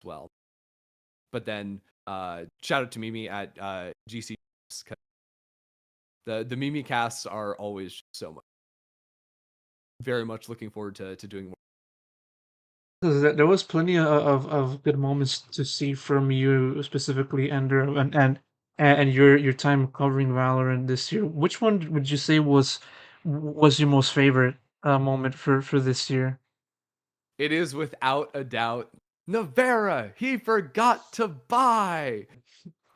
Well. But then shout out to Mimi at GC. The Mimi casts are always so much. very much looking forward to doing more. 'Cause there was plenty of good moments to see from you, specifically Ender, and your time covering Valorant this year. Which one would you say was your most favorite moment for this year? It is without a doubt Navera. He forgot to buy.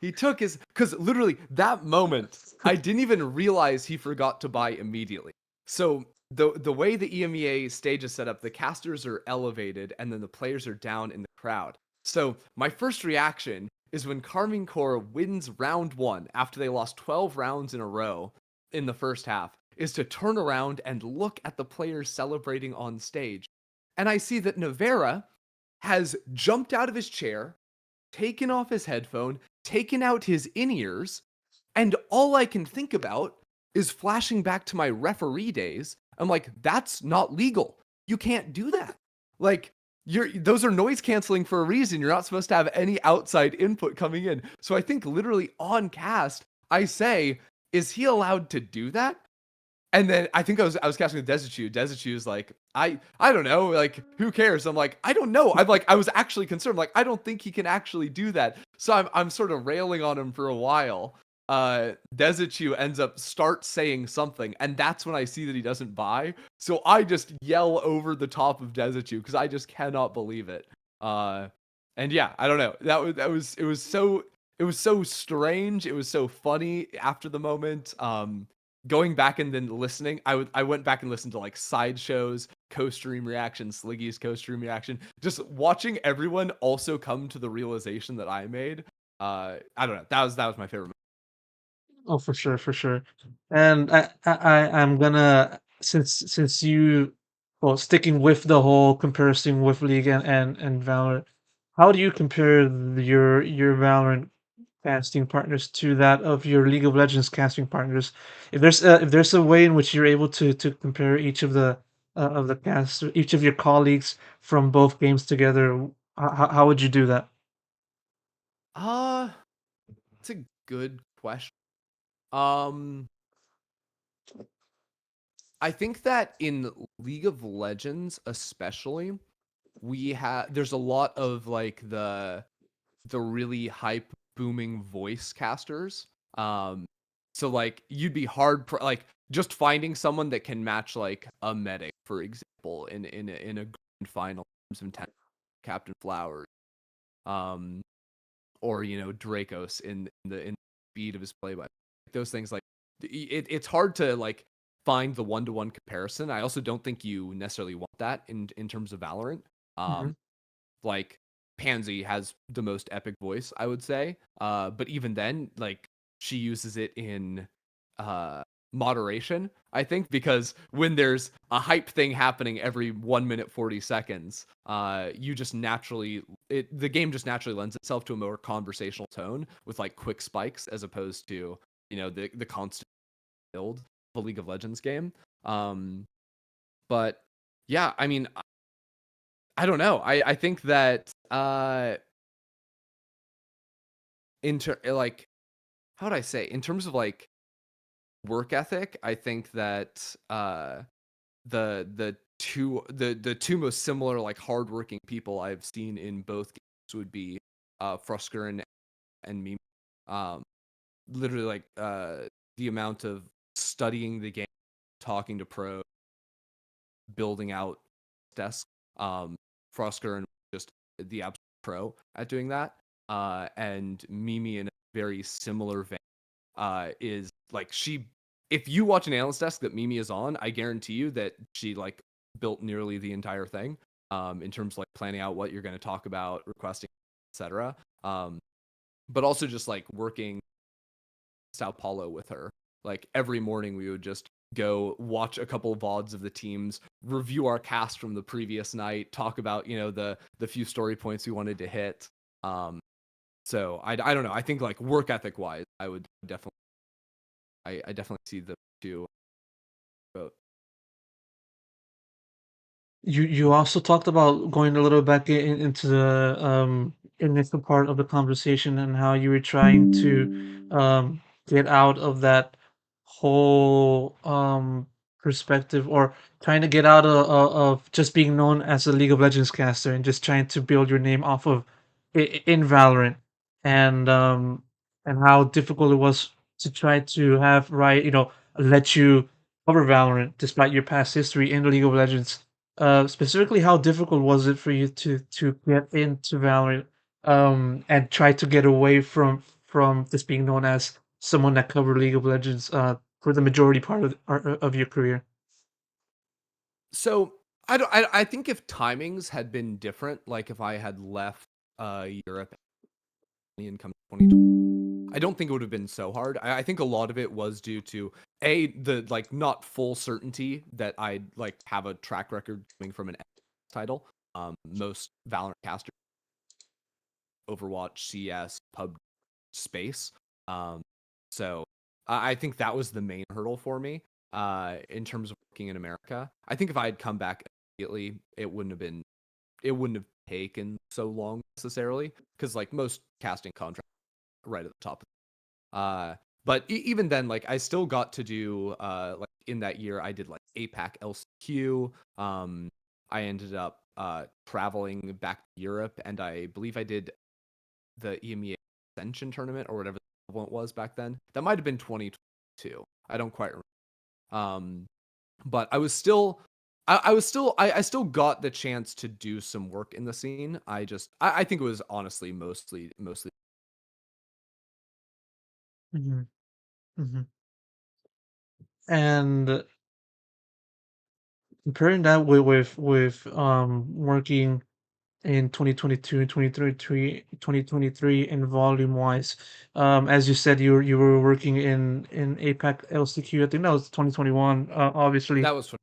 He took his, because literally that moment, I didn't even realize he forgot to buy immediately. So the way the EMEA stage is set up, the casters are elevated and then the players are down in the crowd. So my first reaction is when Karmine Corp wins round one after they lost 12 rounds in a row in the first half, is to turn around and look at the players celebrating on stage. And I see that Navera has jumped out of his chair, taken off his headphone, taken out his in-ears, and all I can think about is flashing back to my referee days. I'm like, that's not legal. You can't do that. Like, those are noise canceling for a reason. You're not supposed to have any outside input coming in. So I think literally on cast, I say, is he allowed to do that? And then I think I was casting with Dezichu. Dezichu is like, I don't know, like who cares? I'm like, I don't know. I was actually concerned. Like, I don't think he can actually do that. So I'm sort of railing on him for a while. Dezichu ends up saying something, and that's when I see that he doesn't buy. So I just yell over the top of Dezichu because I just cannot believe it. And yeah, I don't know. It was so strange. It was so funny after the moment. Going back and then listening, I went back and listened to like Sideshow's co-stream reaction, Sliggy's co-stream reaction, just watching everyone also come to the realization that I made. I don't know. That was my favorite. Oh, for sure, for sure. And I'm gonna, since you, well, sticking with the whole comparison with League and Valorant, how do you compare your Valorant casting partners to that of your League of Legends casting partners? If there's a way in which you're able to compare each of the cast, each of your colleagues from both games together, how would you do that? Uh, it's a good question. Um, I think that in League of Legends, especially, there's a lot of like the really hype booming voice casters. So like you'd be like just finding someone that can match like a medic, for example, in a grand final, some Captain Flowers, um, or Dracos in the speed of his play by those things. Like it's hard to like find the one-to-one comparison. I also don't think you necessarily want that in terms of Valorant. Hmm. Um, like Pansy has the most epic voice, I would say. But even then, like she uses it in uh moderation, I think, because when there's a hype thing happening every 1 minute 40 seconds, you just naturally the game just naturally lends itself to a more conversational tone with like quick spikes as opposed to, the constant build of a League of Legends game. But yeah, I mean, I don't know. I think that like how would I say, in terms of like work ethic, I think that the two most similar like hardworking people I've seen in both games would be Frusker and me. Um Literally like the amount of studying the game, talking to pros, building out desk. Frosker and just the absolute pro at doing that. And Mimi in a very similar vein is like if you watch an analyst desk that Mimi is on, I guarantee you that she like built nearly the entire thing in terms of like planning out what you're going to talk about, requesting, etc. But also just like working Sao Paulo with her. Like every morning we would just go watch a couple of VODs of the teams, review our cast from the previous night, talk about, the few story points we wanted to hit. So I don't know. I think like work ethic wise, I would definitely I definitely see the two both. You also talked about going a little back into the initial part of the conversation and how you were trying to get out of that whole perspective, or trying to get out of just being known as a League of Legends caster and just trying to build your name off of in Valorant, and and how difficult it was to try to have Riot, let you cover Valorant despite your past history in League of Legends. Specifically, how difficult was it for you to get into Valorant, and try to get away from just being known as someone that covered League of Legends for the majority part of your career? So I think if timings had been different, like if I had left Europe and come 2020, I don't think it would have been so hard. I think a lot of it was due to the like not full certainty that I'd like have a track record coming from an title. Most Valorant casters, Overwatch, CS, pub space. Um, so I think that was the main hurdle for me in terms of working in America. I think if I had come back immediately, it wouldn't have taken so long necessarily because like most casting contracts right at the top. Uh, but even then, like I still got to do like in that year I did like APAC LCQ. I ended up traveling back to Europe, and I believe I did the EMEA Ascension tournament or whatever the one was back then. That might have been 2022. I don't quite remember. Um, but I still got the chance to do some work in the scene. I think it was honestly mostly. Mhm, mhm. And comparing that with working in 2022 and 2023 in volume wise, as you said, you were working in APAC LCQ. I think that was 2021. Obviously, That was fun.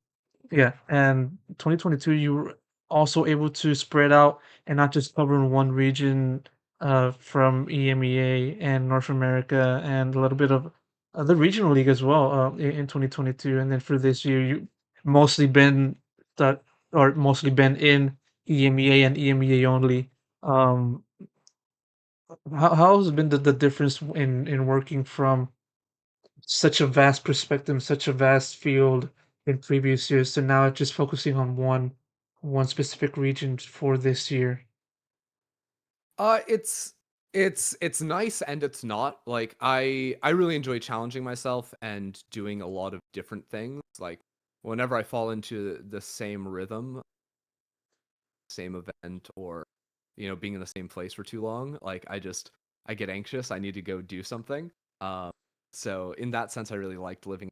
yeah, and 2022, you were also able to spread out and not just cover in one region, from EMEA and North America, and a little bit of the regional league as well, in 2022. And then for this year, you mostly been that or mostly been in EMEA and EMEA only. Um, how has been the difference in working from such a vast perspective, such a vast field in previous years, so now just focusing on one specific region for this year? It's it's nice and it's not. Like I really enjoy challenging myself and doing a lot of different things. Like whenever I fall into the same rhythm, same event, or being in the same place for too long, like I get anxious. I need to go do something. Um, so in that sense, I really liked living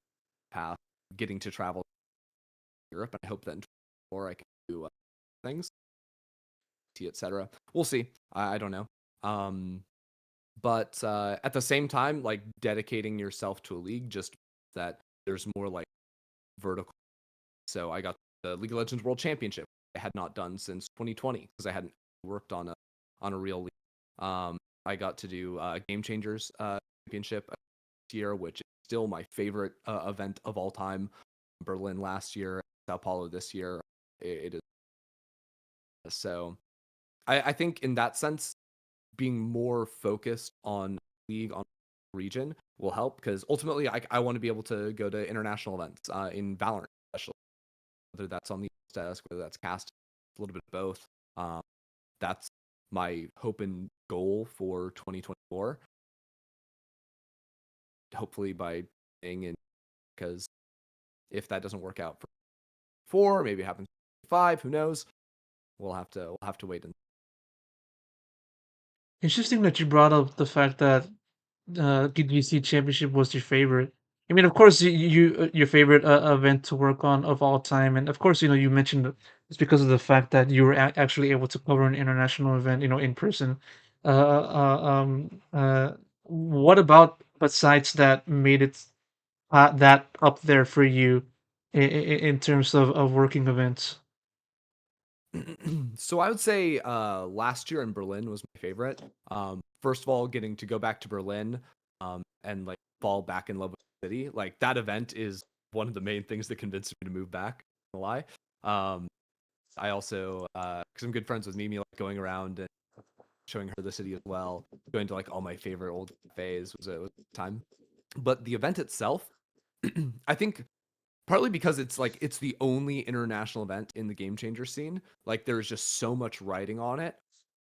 path, getting to travel to Europe, and I hope that in 2024 I can do things, etc. We'll see. I don't know. Um, but at the same time, like dedicating yourself to a league, just that there's more like vertical. So I got the League of Legends World Championship. I had not done since 2020 because I hadn't worked on a real league. I got to do Game Changers Championship this year, which is still my favorite event of all time. Berlin last year, Sao Paulo this year. It is so. I think in that sense, being more focused on league on region will help because ultimately I want to be able to go to international events in Valorant, especially whether that's on the desk, whether that's cast, a little bit of both. Um, that's my hope and goal for 2024. Hopefully by being in, because if that doesn't work out for 4, maybe it happens 5, who knows? We'll have to wait. Interesting that you brought up the fact that GDC Championship was your favorite. I mean, of course, your favorite event to work on of all time, and of course, you mentioned that it's because of the fact that you were actually able to cover an international event, in person. What about besides that made it that up there for you in terms of working events? So I would say last year in Berlin was my favorite. First of all, getting to go back to Berlin and like fall back in love with the city. Like that event is one of the main things that convinced me to move back. Not gonna lie. I also because I'm good friends with Mimi, like going around and showing her the city as well. Going to like all my favorite old cafes was a time. But the event itself, I think partly because it's like it's the only international event in the Game Changer scene. Like there's just so much writing on it.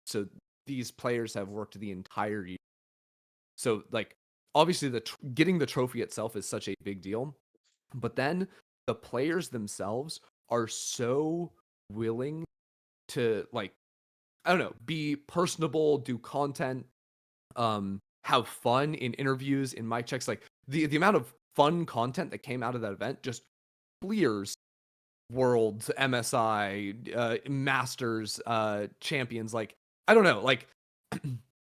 So these players have worked the entire year. So like obviously getting the trophy itself is such a big deal, but then the players themselves are so willing to like I don't know, be personable, do content, have fun in interviews, in mic checks. Like the amount of fun content that came out of that event just clears worlds, MSI, masters, champions. Like I don't know, like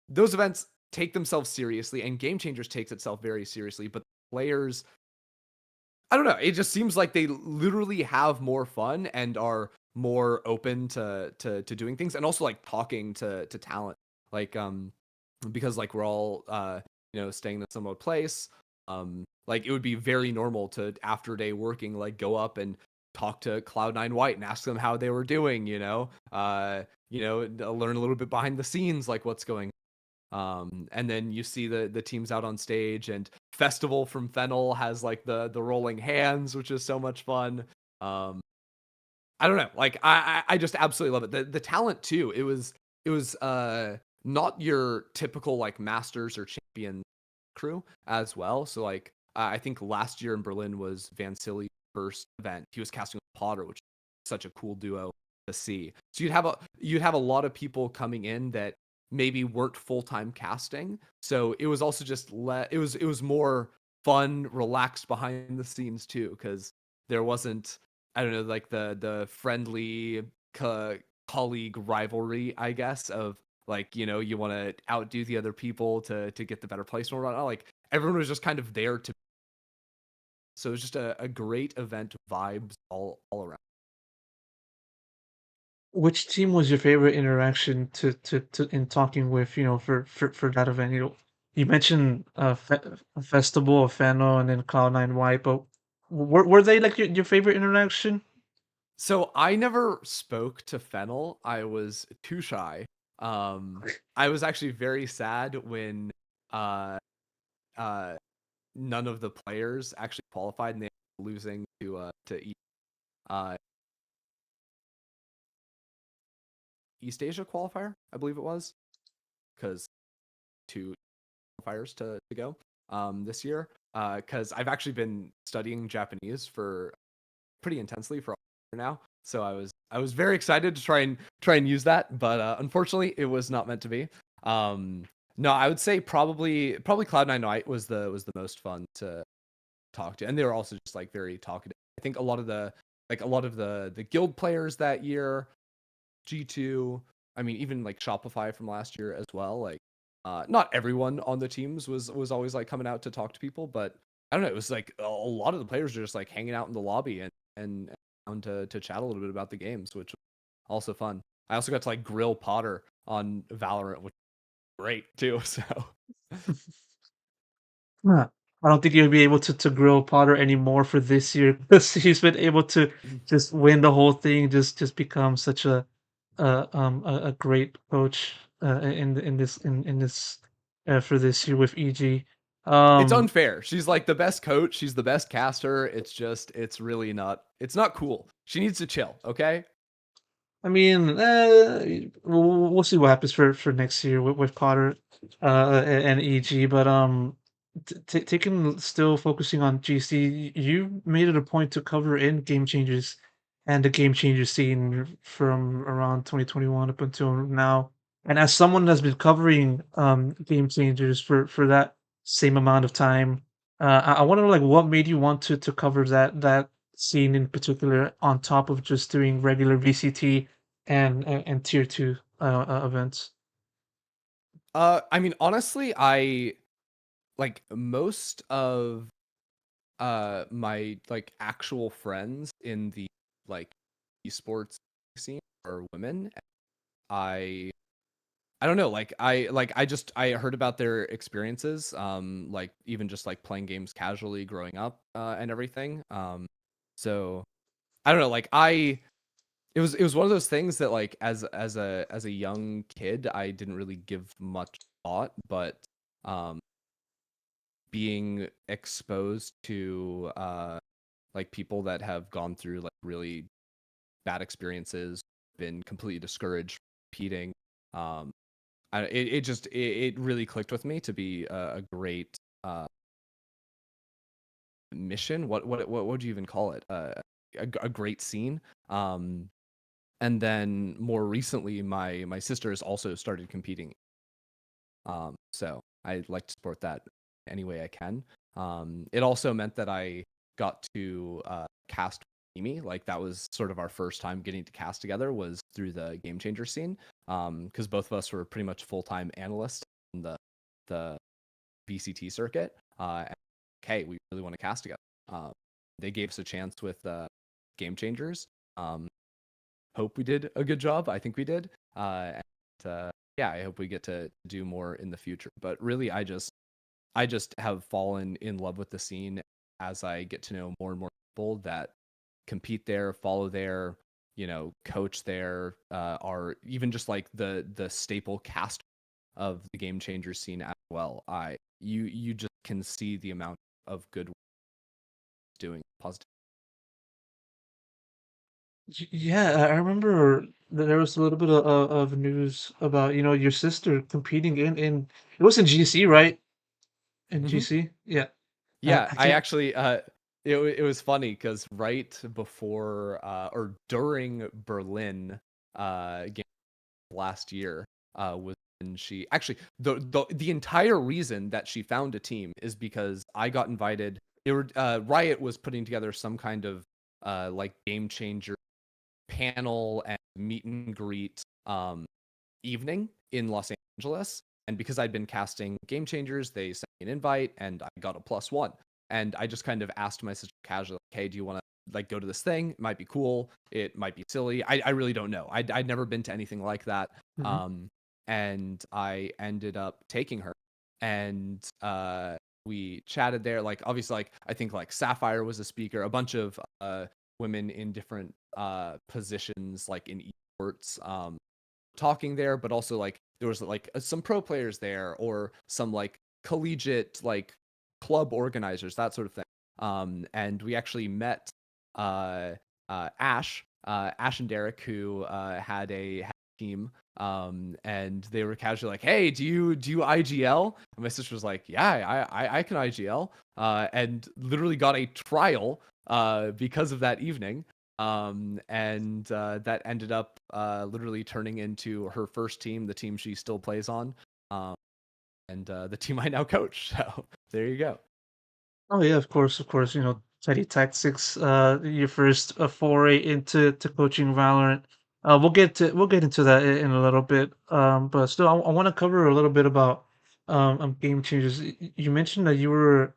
those events take themselves seriously, and Game Changers takes itself very seriously. But players, I don't know, it just seems like they literally have more fun and are more open to doing things, and also like talking to talent. Like because like we're all staying in a similar place, like it would be very normal to after a day working like go up and talk to Cloud9 White and ask them how they were doing, learn a little bit behind the scenes, like what's going on. And then you see the teams out on stage, and Festival from Fennel has like the rolling hands, which is so much fun. I don't know. Like I just absolutely love it. The talent too. It was not your typical like masters or champion crew as well. So like I think last year in Berlin was Van Silly's first event. He was casting with Potter, which is such a cool duo to see. So you'd have a lot of people coming in that maybe weren't full-time casting. So it was also just it was more fun, relaxed behind the scenes too, because there wasn't I don't know, like the friendly colleague rivalry, I guess, of like you want to outdo the other people to get the better placement or whatnot. Like everyone was just kind of there to. So it was just a great event, vibes all around. Which team was your favorite interaction to in talking with, for that event? You mentioned Festival of Fano and then Cloud9 White, but were they like your favorite interaction? So I never spoke to Fennel. I was too shy. Um, I was actually very sad when uh uh none of the players actually qualified, and they were losing to uh East Asia qualifier, I believe it was, because two qualifiers to go this year. Because I've actually been studying Japanese for pretty intensely for a year now, so I was very excited to try and use that, but unfortunately it was not meant to be. Um, no, I would say probably Cloud9 Night was the most fun to talk to, and they were also just like very talkative. I think a lot of the guild players that year, G2, I mean even like Shopify from last year as well, like not everyone on the teams was always like coming out to talk to people, but I don't know, it was like a lot of the players are just like hanging out in the lobby and down to chat a little bit about the games, which was also fun. I also got to like grill Potter on Valorant, which was great too. So Huh. I don't think you'll be able to grill Potter anymore for this year because he's been able to just win the whole thing, just become such a great coach in this for this year with EG. it's Um, unfair. She's like the best coach, she's the best caster. It's really not cool. She needs to chill, okay? I mean, we'll see what happens for next year with Potter and EG. But taking still focusing on GC, you made it a point to cover in Game Changers and the Game Changer scene from around 2021 up until now. And as someone that's been covering Game Changers for that same amount of time, I want to know like what made you want to cover that scene in particular on top of just doing regular VCT and tier two events. I mean honestly, I like most of my like actual friends in the like esports scene are women. I don't know, like I heard about their experiences, like even just like playing games casually growing up, and everything. So I don't know, like it was one of those things that like as a young kid I didn't really give much thought, but um being exposed to like people that have gone through like really bad experiences, been completely discouraged from competing. It really clicked with me to be a great mission. What would you even call it? A great scene. And then more recently, my sister has also started competing. So I like to support that any way I can. It also meant that I got to cast EMEA. Like that was sort of our first time getting to cast together was through the Game Changer scene. Because both of us were pretty much full-time analysts in the VCT circuit. Okay, we really want to cast together. They gave us a chance with Game Changers. Hope we did a good job. I think we did. Yeah, I hope we get to do more in the future. But really, I just have fallen in love with the scene as I get to know more and more people that compete there, follow there, coach there, are even just like the staple cast of the Game Changer scene as well. You just can see the amount of good work doing positive. Yeah, I remember that there was a little bit of news about, your sister competing in it was in GC, right? In Mm-hmm. GC? Yeah. Yeah, I I can't. actually it was funny because right before or during Berlin game last year was when she actually the entire reason that she found a team is because I got invited. They were Riot was putting together some kind of like game changer panel and meet and greet evening in Los Angeles. And because I'd been casting Game Changers, they sent me an invite and I got a +1. And I just kind of asked my sister casually, like, hey, do you want to like go to this thing? It might be cool. It might be silly. I really don't know. I'd never been to anything like that. Mhm. And I ended up taking her and we chatted there. Like obviously like I think like Sapphire was a speaker, a bunch of women in different positions like in esports talking there, but also like there was like some pro players there or some like collegiate like club organizers, that sort of thing. And we actually met uh, Ash and Derek, who had a team. And they were casually like, "Hey, do you IGL?" And my sister was like, "Yeah, I can IGL." And literally got a trial because of that evening. And that ended up literally turning into her first team, the team she still plays on, um, and the team I now coach. So there you go. Oh yeah, of course. Teddy Tactics, your first foray into coaching Valorant. We'll get into that in a little bit. But still, I want to cover a little bit about game changers. You mentioned that you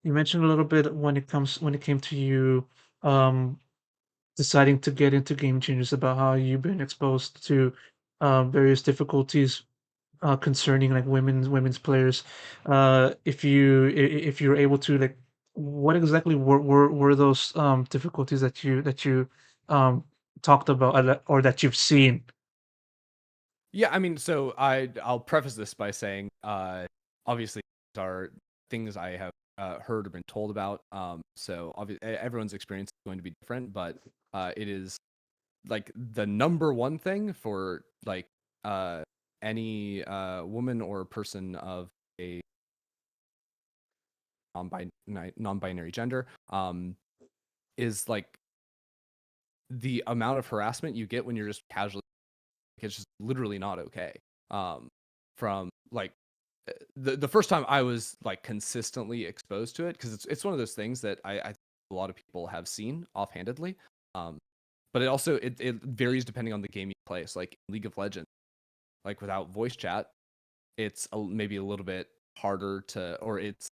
mentioned a little bit when it came to you um deciding to get into game changers about how you've been exposed to various difficulties concerning like women's players. If you're able to like, what exactly were those difficulties that you um talked about or that you've seen? Yeah, I mean, so I'll preface this by saying, obviously, these are things I have heard or been told about. So obviously, everyone's experience is going to be different, but it is like the number one thing for like uh any woman or person of a non-binary gender is like the amount of harassment you get when you're just casually, it's just literally not okay. From like the first time I was like consistently exposed to it, because it's one of those things that I think a lot of people have seen offhandedly. But it varies depending on the game you play. So like League of Legends, like without voice chat, it's maybe a little bit harder to, or it's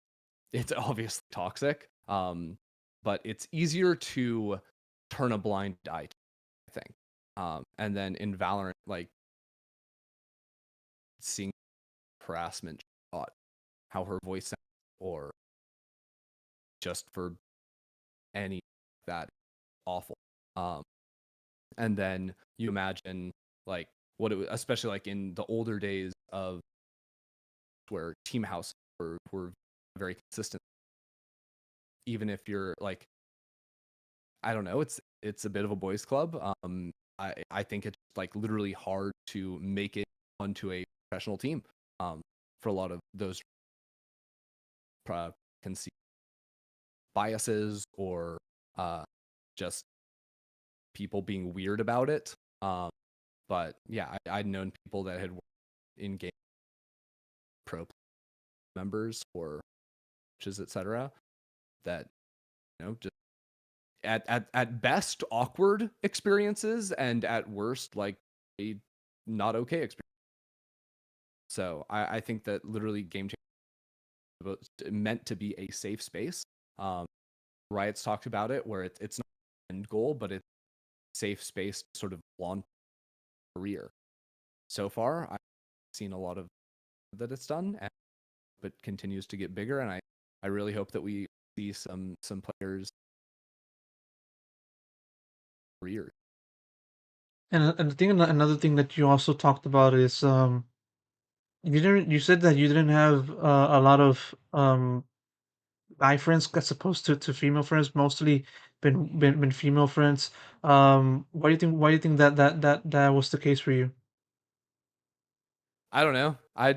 obviously toxic. But it's easier to turn a blind eye to, I think. And then in Valorant, like seeing harassment, how her voice sounds, or just for any that awful. Um, and then you imagine like what it was, especially like in the older days of where team house were very consistent. Even if you're like I don't know. It's a bit of a boys' club. I think it's like literally hard to make it onto a professional team. For a lot of those conceived biases or just people being weird about it. But yeah, I'd known people that had worked in game pro members or coaches, etc. That just at best awkward experiences and at worst like a not okay experience. So I think that literally game Changer meant to be a safe space. Riot's talked about it where it's not an end goal, but it's a safe space to sort of launch a career. So far, I've seen a lot of that it's done, and it continues to get bigger. And I really hope that we see some players careers. And I think another thing that you also talked about is you said that you didn't have a lot of guy friends as opposed to female friends, mostly been female friends. Why do you think that was the case for you? I don't know. I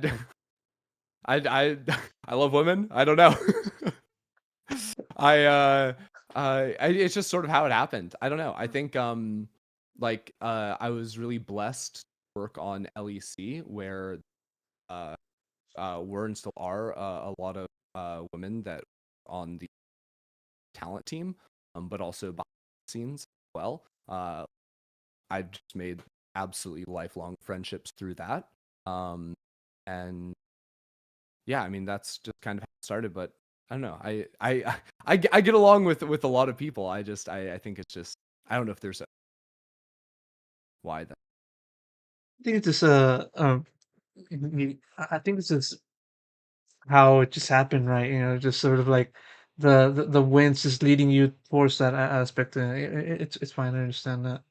I love women. I don't know. I it's just sort of how it happened. I don't know. I think I was really blessed to work on LEC where uh were and still are a lot of women that on the talent team, but also behind the scenes as well. I've just made absolutely lifelong friendships through that. And yeah, I mean that's just kind of how it started. But I don't know. I get along with a lot of people. I think it's just I don't know if there's a why that. I think it's just I think this is how it just happened, right? Just sort of like the winds is leading you towards that aspect. It's fine. I understand that.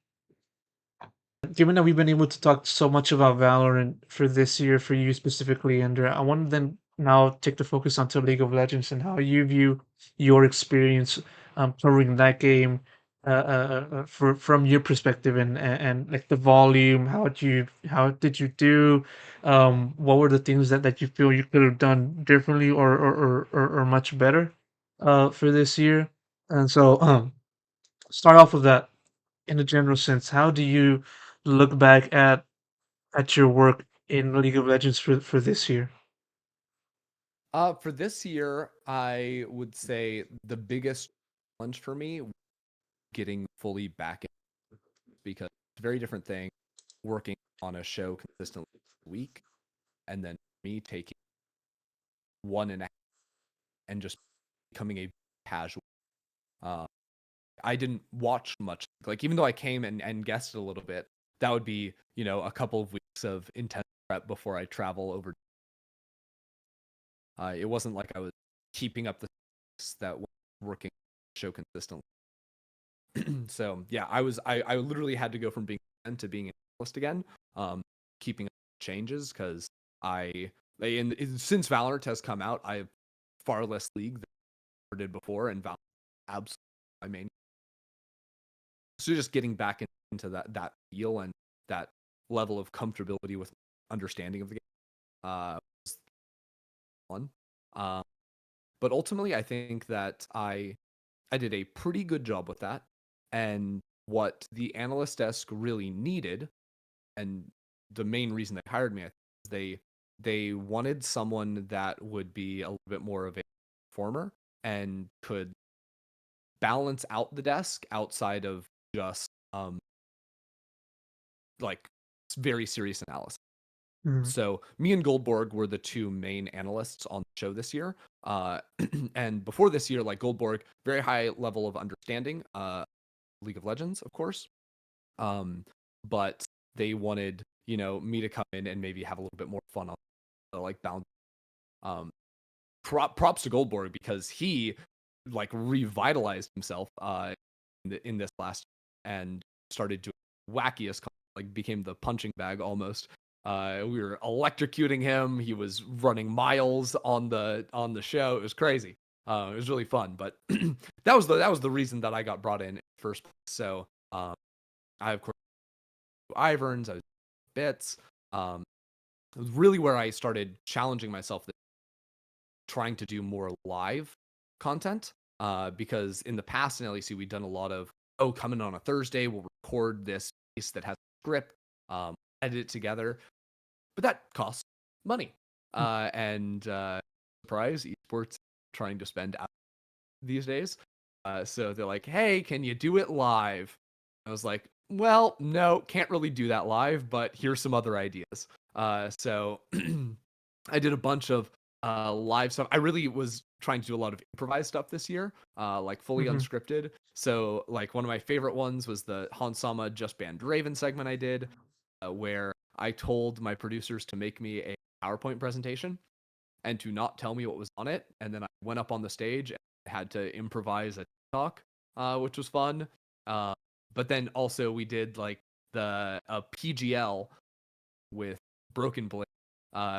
Given that we've been able to talk so much about Valorant for this year, for you specifically, Ender, I want to then now take the focus onto League of Legends and how you view your experience covering that game from your perspective and like the volume. How did you do? What were the things that you feel you could have done differently or much better for this year? And so start off with that in a general sense, how do you look back at your work in League of Legends for this year? For this year, I would say the biggest challenge for me getting fully back in because it's a very different thing working on a show consistently a week and then me taking 1.5 and just becoming a casual. Uh, I didn't watch much. Like even though I came and guessed a little bit, that would be a couple of weeks of intense prep before I travel over. It wasn't like I was keeping up the that working show consistently. So yeah, I literally had to go from being to being an analyst again, keeping up changes because since Valorant has come out, I have far less league than I did before, and Valorant absolutely my main. So just getting back into that feel and that level of comfortability with understanding of the game was fun. Um, but ultimately, I think that I did a pretty good job with that. And what the analyst desk really needed, and the main reason they hired me, I think, is they wanted someone that would be a little bit more of a performer and could balance out the desk outside of just like very serious analysis. Mhm. So me and Goldborg were the two main analysts on the show this year. And before this year, like Goldborg, very high level of understanding, League of Legends, of course. But they wanted, me to come in and maybe have a little bit more fun on like balance. Um, props to Goldborg because he like revitalized himself in this last and started doing wackiest like became the punching bag almost. We were electrocuting him. He was running miles on the show. It was crazy. It was really fun, but that was the reason that I got brought in first place. So I of course Iverns, I was bits. It was really where I started challenging myself, trying to do more live content. Because in the past in LEC we'd done a lot of coming on a Thursday, we'll record this piece that has a script, edit it together, but that costs money. And surprise, esports trying to spend out these days. So they're like, hey, can you do it live? I was like, well, no, can't really do that live, but here's some other ideas. So I did a bunch of live stuff. I really was trying to do a lot of improvised stuff this year, like fully Mhm. unscripted. So like one of my favorite ones was the Hansama Just Banned Raven segment I did, where I told my producers to make me a PowerPoint presentation and to not tell me what was on it. And then I went up on the stage and had to improvise a talk, which was fun. But then also we did like the PGL with Broken Blade,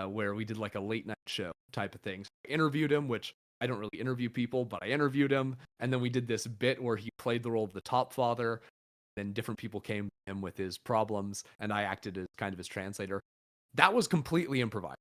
where we did like a late night show type of thing. So I interviewed him, which I don't really interview people, but I interviewed him. And then we did this bit where he played the role of the top father. Then different people came to him with his problems, and I acted as kind of his translator. That was completely improvised.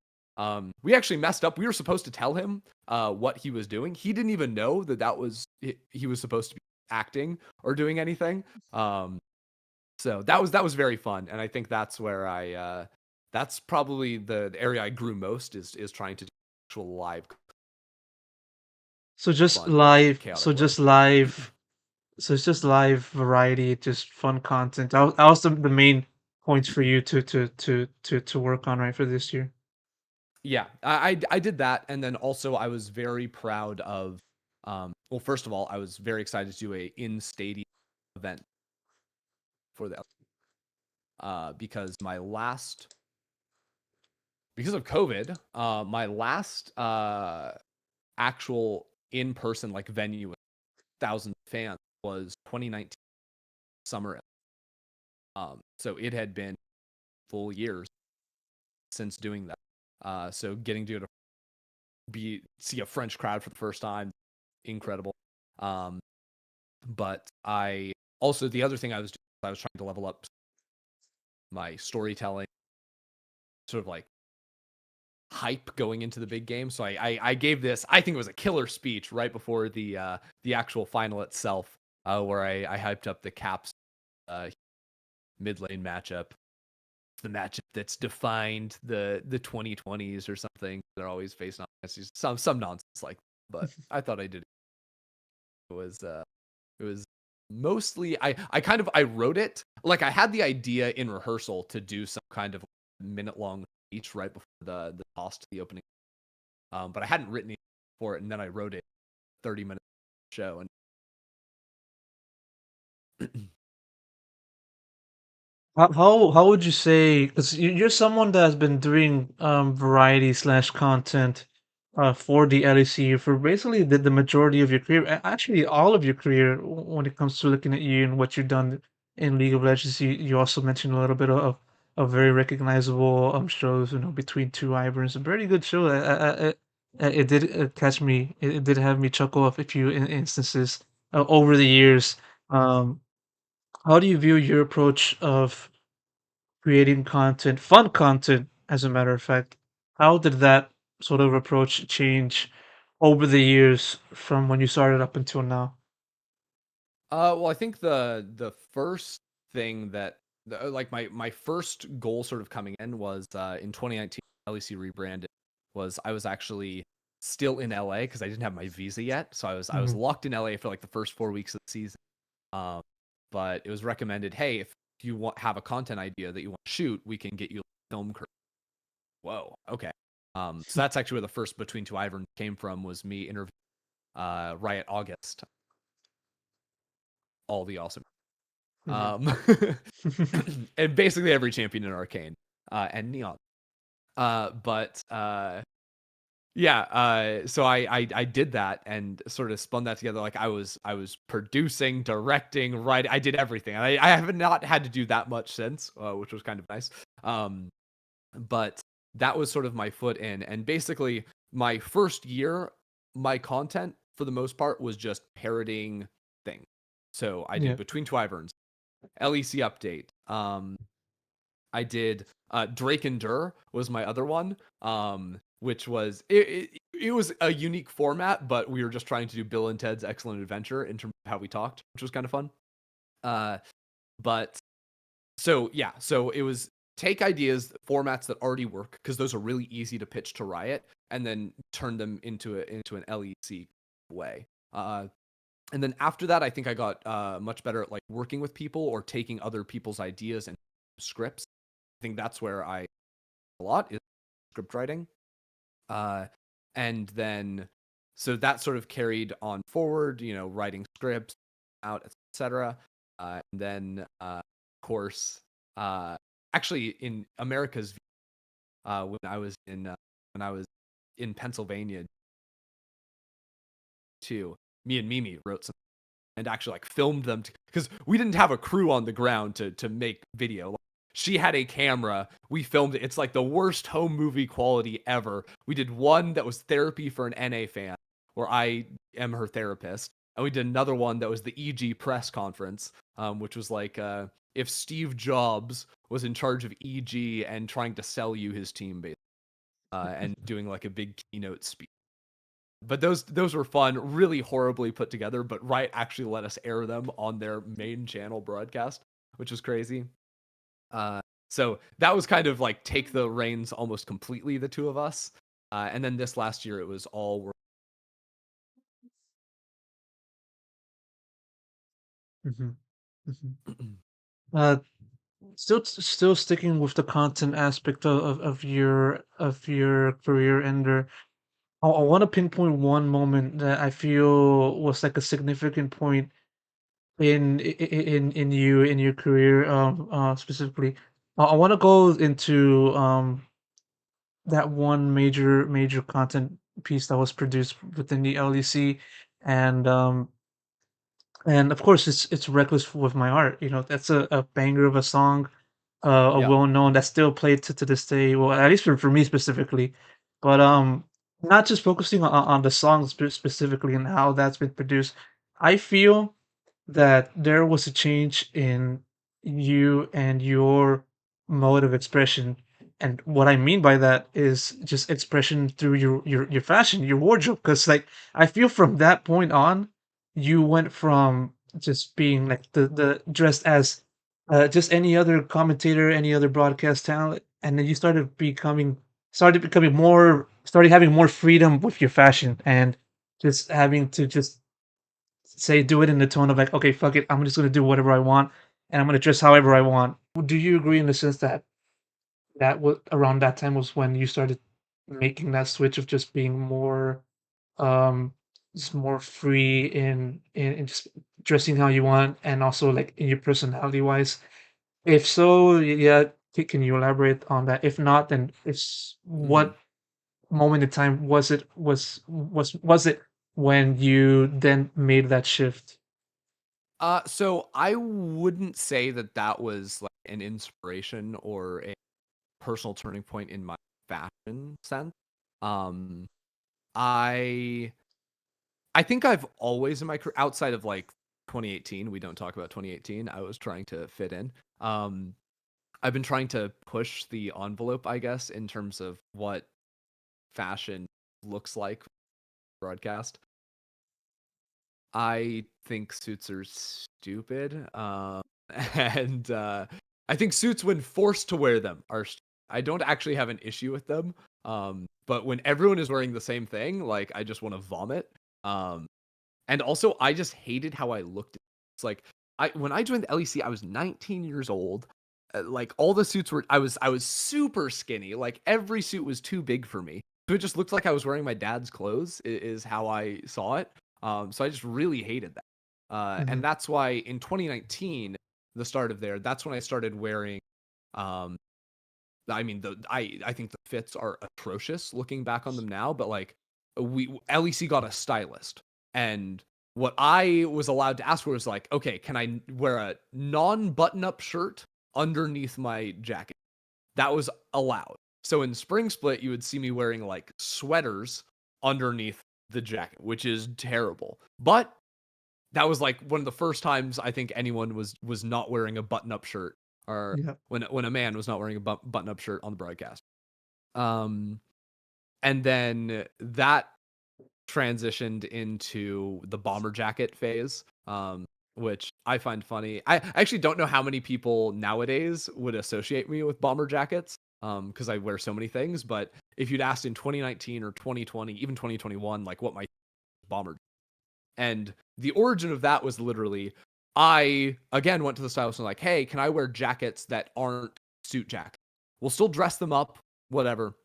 We actually messed up. We were supposed to tell him what he was doing. He didn't even know that was he was supposed to be acting or doing anything. So that was very fun, and I think that's where that's probably the area I grew most is trying to do actual live So just fun live, chaotic so work. just live, so it's just live variety, just fun content. That was the main points for you to work on, right, for this year. Yeah, I did that, and then also I was very proud of. Well, first of all, I was very excited to do a in stadium event for the because because of COVID, my last actual in person like venue with 1,000 fans was 2019 summer. So it had been full years since doing that. So getting to see a French crowd for the first time, incredible. But I also the other thing I was doing, I was trying to level up my storytelling, sort of like hype going into the big game. So I gave this, I think it was a killer speech right before the actual final itself, where I hyped up the Caps mid lane matchup, the matchup that's defined the 2020s or something. They're always facing off some nonsense like that. But I thought I did it was mostly I wrote it like I had the idea in rehearsal to do some kind of minute long speech right before the toss to the opening, but I hadn't written it for it, and then I wrote it 30 minutes show and How would you say? Because you're someone that has been doing variety slash content for the LEC for basically the majority of your career, actually all of your career. When it comes to looking at you and what you've done in League of Legends, you also mentioned a little bit of very recognizable shows. You know, between two Iverns, a very good show. It did catch me. It did have me chuckle a few instances over the years. Um, how do you view your approach of creating content, fun content, as a matter of fact? How did that sort of approach change over the years from when you started up until now? well, I think the first thing that like my first goal sort of coming in was in 2019 LEC rebranded was I was actually still in LA because I didn't have my visa yet, so I was Mhm. locked in LA for like the first 4 weeks of the season. Um, but it was recommended, hey, if you have a content idea that you want to shoot, we can get you a film crew. Whoa, okay. So that's actually where the first Between Two Iverns came from, was me interviewing Riot August, all the awesome, Mhm. um, and basically every champion in Arcane and Neon. But yeah, so I did that and sort of spun that together. Like I was producing, directing, writing. I did everything. I have not had to do that much since, which was kind of nice. Um, but that was sort of my foot in, and basically my first year, my content for the most part was just parroting things. So I did Between Two Wyverns, LEC update. I did Drake and Dur was my other one, which was it was a unique format, but we were just trying to do Bill and Ted's Excellent Adventure in terms of how we talked, which was kind of fun. But so yeah, so it was take ideas, formats that already work, because those are really easy to pitch to Riot, and then turn them into an LEC way. And then after that, I think I got much better at like working with people or taking other people's ideas and scripts. I think that's where I a lot is script writing. And then so that sort of carried on forward, writing scripts out, etc. And then of course, actually in America's when I was in Pennsylvania too, me and Mimi wrote some and actually like filmed them because we didn't have a crew on the ground to make video. Like, she had a camera. We filmed it. It's like the worst home movie quality ever. We did one that was therapy for an NA fan, where I am her therapist, and we did another one that was the EG press conference, which was like if Steve Jobs was in charge of EG and trying to sell you his team, basically, and doing like a big keynote speech. But those were fun, really horribly put together, but Riot actually let us air them on their main channel broadcast, which was crazy. So that was kind of like take the reins almost completely, the two of us. And then this last year, it was all Mhm. Mhm. Still sticking with the content aspect of your career, Ender. I want to pinpoint one moment that I feel was like a significant point in your career, specifically. I want to go into that one major content piece that was produced within the LEC, and and of course it's Reckless with My Heart. That's a banger of a song, a yeah, well known that's still played to this day. Well, at least for me specifically, but not just focusing on the songs specifically and how that's been produced. I feel that there was a change in you and your mode of expression. And what I mean by that is just expression through your fashion, your wardrobe. Because like I feel from that point on, you went from just being like the dressed as just any other commentator, any other broadcast talent, and then you started having more freedom with your fashion and just having to just do it in the tone of like, okay, fuck it, I'm just gonna do whatever I want, and I'm gonna dress however I want. Do you agree in the sense that that was around that time was when you started making that switch of just being more, um, just more free in just dressing how you want, and also like in your personality wise? If so, yeah, can you elaborate on that? If not, then it's hmm what moment in time was it when you then made that shift? So I wouldn't say that was like an inspiration or a personal turning point in my fashion sense. Um, I I think I've always in my career, outside of like 2018, we don't talk about 2018. I was trying to fit in. Um, I've been trying to push the envelope, I guess, in terms of what fashion looks like broadcast. I think suits are stupid. And I think suits, when forced to wear them, I don't actually have an issue with them. But when everyone is wearing the same thing, like I just want to vomit. Um, and also, I just hated how I looked. It's like when I joined the LEC, I was 19 years old. Like all the suits were, I was super skinny. Like every suit was too big for me. So it just looked like I was wearing my dad's clothes. Is how I saw it. So I just really hated that. And Mhm. that's why in 2019, the start of there, that's when I started wearing. Um, I mean, I think the fits are atrocious looking back on them now, but like we LEC got a stylist, and what I was allowed to ask for was like, okay, can I wear a non-button-up shirt underneath my jacket? That was allowed. So in spring split, you would see me wearing like sweaters underneath the jacket, which is terrible. But that was like one of the first times I think anyone was not wearing a button-up shirt, or Yeah. when a man was not wearing a button-up shirt on the broadcast. And then that transitioned into the bomber jacket phase, which I find funny. I actually don't know how many people nowadays would associate me with bomber jackets, because I wear so many things. But if you'd asked in 2019 or 2020, even 2021, like what my bomber, and the origin of that was literally, I again went to the stylist and like, hey, can I wear jackets that aren't suit jackets? We'll still dress them up, whatever.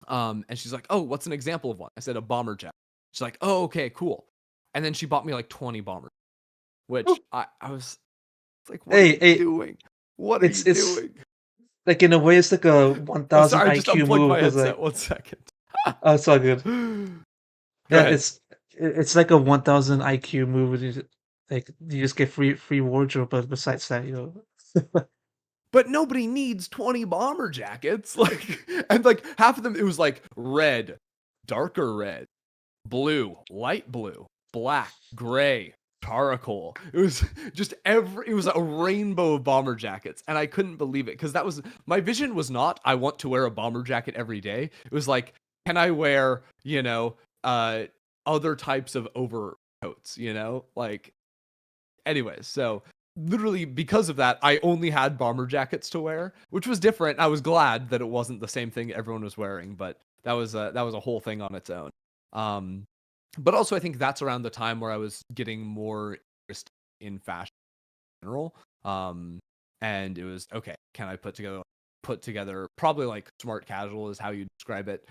And she's like, oh, what's an example of one? I said a bomber jacket. She's like, oh, okay, cool. And then she bought me like 20 bombers, which I was like, what are Hey, you hey, doing? What are you it's doing? like in a way it's like a Oh, 1000 sorry, I just IQ unplugged move my because headset. like 1 second. oh, it's all good. Go Yeah, ahead. it's like a 1000 IQ move. Like you just get free wardrobe, but besides that, But nobody needs 20 bomber jackets. Like, and like half of them, it was like red, darker red, blue, light blue, black, gray, charcoal. It was just it was a rainbow of bomber jackets. And I couldn't believe it because that was my vision was not, I want to wear a bomber jacket every day. It was like, can I wear, other types of overcoats, like, anyways. So literally because of that, I only had bomber jackets to wear, which was different. I was glad that it wasn't the same thing everyone was wearing, but that was a whole thing on its own. Um, but also I think that's around the time where I was getting more interest in fashion in general. And it was okay. Can I put together probably like smart casual is how you describe it,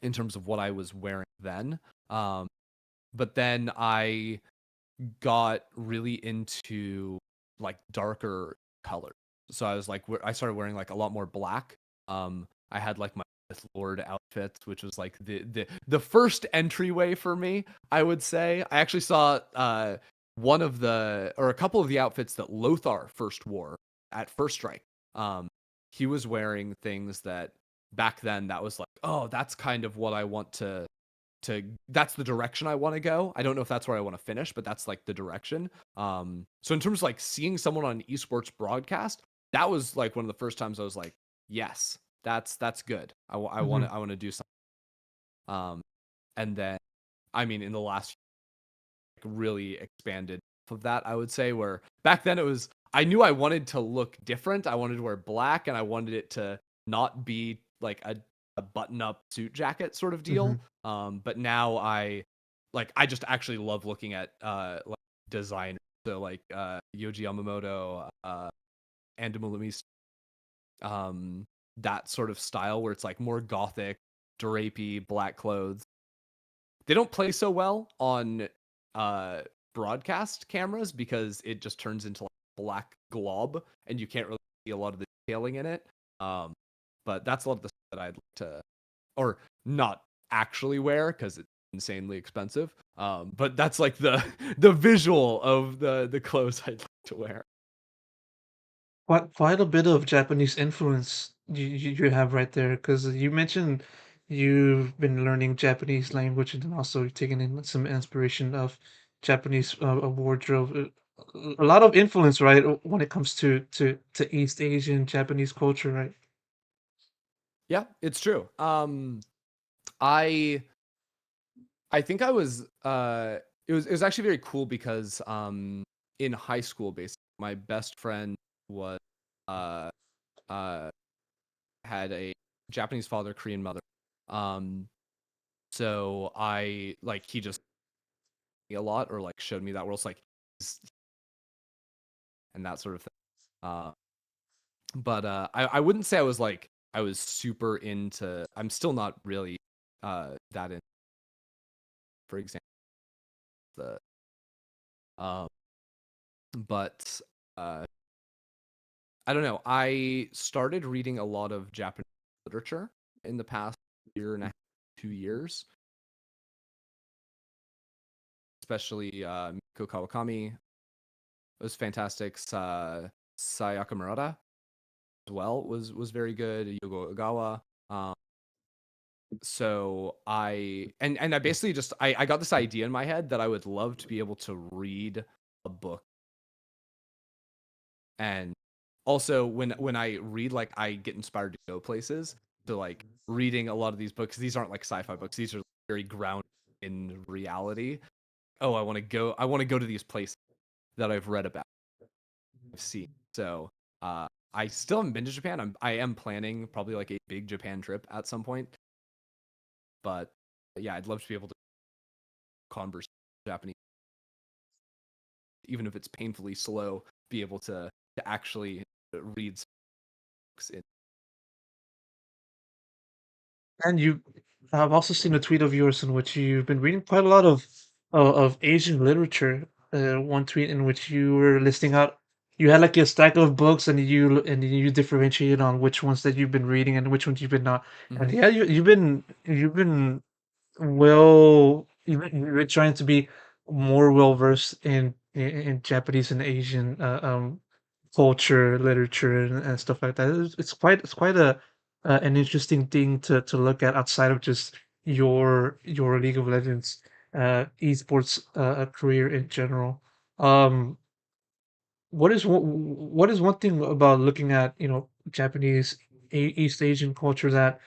in terms of what I was wearing then. But then I got really into like darker colors. So I was like, I started wearing like a lot more black. I had like my Sith Lord outfits, which was like the first entryway for me, I would say. I actually saw one of the or a couple of the outfits that Lothar first wore at First Strike. He was wearing things that back then that was like, oh, that's kind of what I want to that's the direction I want to go. I don't know if that's where I want to finish, but that's like the direction. So in terms of like seeing someone on an esports broadcast, that was like one of the first times I was like, yes, that's good. I want Mhm. to do something. And then I mean in the last really expanded of that, I would say, where back then it was I knew I wanted to look different. I wanted to wear black and I wanted it to not be like a button up suit jacket sort of deal. Mhm. But now I just actually love looking at like design. So like Yoji Yamamoto, and Mulumi, that sort of style where it's like more gothic, drapey, black clothes. They don't play so well on uh broadcast cameras because it just turns into like black glob and you can't really see a lot of the detailing in it. Um, but that's a lot of the stuff that I'd like to, or not actually wear because it's insanely expensive. But that's like the the visual of the clothes I'd like to wear. Quite a bit of Japanese influence you have right there, because you mentioned you've been learning Japanese language and then also taking in some inspiration of Japanese wardrobe. A lot of influence, right, when it comes to East Asian Japanese culture, right? Yeah, it's true. I I think I was it was actually very cool because in high school basically my best friend was uh uh had a Japanese father, Korean mother. Um so I like he just a lot or like showed me that world like and that sort of thing. Uh but I wouldn't say I was like I was super into I'm still not really that in for example the um but uh I don't know. I started reading a lot of Japanese literature in the past year and a half, 2 years, especially Miko Kawakami. It was fantastic. Sayaka Murata as well was very good. Yogo Ogawa. Um, So I basically just I got this idea in my head that I would love to be able to read a book. And also when I read, like, I get inspired to go places. So like reading a lot of these books, these aren't like sci-fi books. These are very grounded in reality. Oh, I want to go to these places that I've read about, I've seen. So I still haven't been to Japan. I am planning probably like a big Japan trip at some point. But yeah, I'd love to be able to converse Japanese, even if it's painfully slow, be able to actually read books in. And I've also seen a tweet of yours in which you've been reading quite a lot of Asian literature. One tweet in which you were listing out, you had like a stack of books, and you differentiated on which ones that you've been reading and which ones you've been not. And Mhm. yeah, you've been well, you've been trying to be more well versed in Japanese and Asian culture, literature, and stuff like that. It's quite a an interesting thing to look at outside of just your League of Legends esports career in general. Um, what is one thing about looking at Japanese East Asian culture that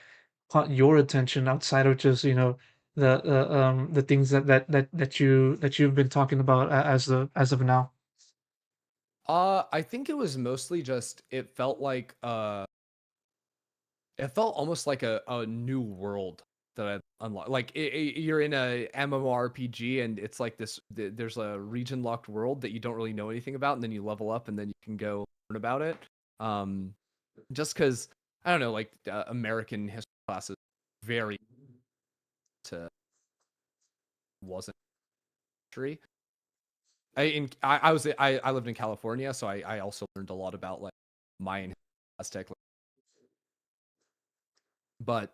caught your attention outside of just the things that you've been talking about as of now? I think it was mostly just it felt almost like a new world that I unlocked. Like you're in a MMORPG and it's like there's a region locked world that you don't really know anything about, and then you level up and then you can go learn about it. Um, just because I don't know, like American history classes very to wasn't history. I lived in California, so I also learned a lot about like Mayan, Aztec, but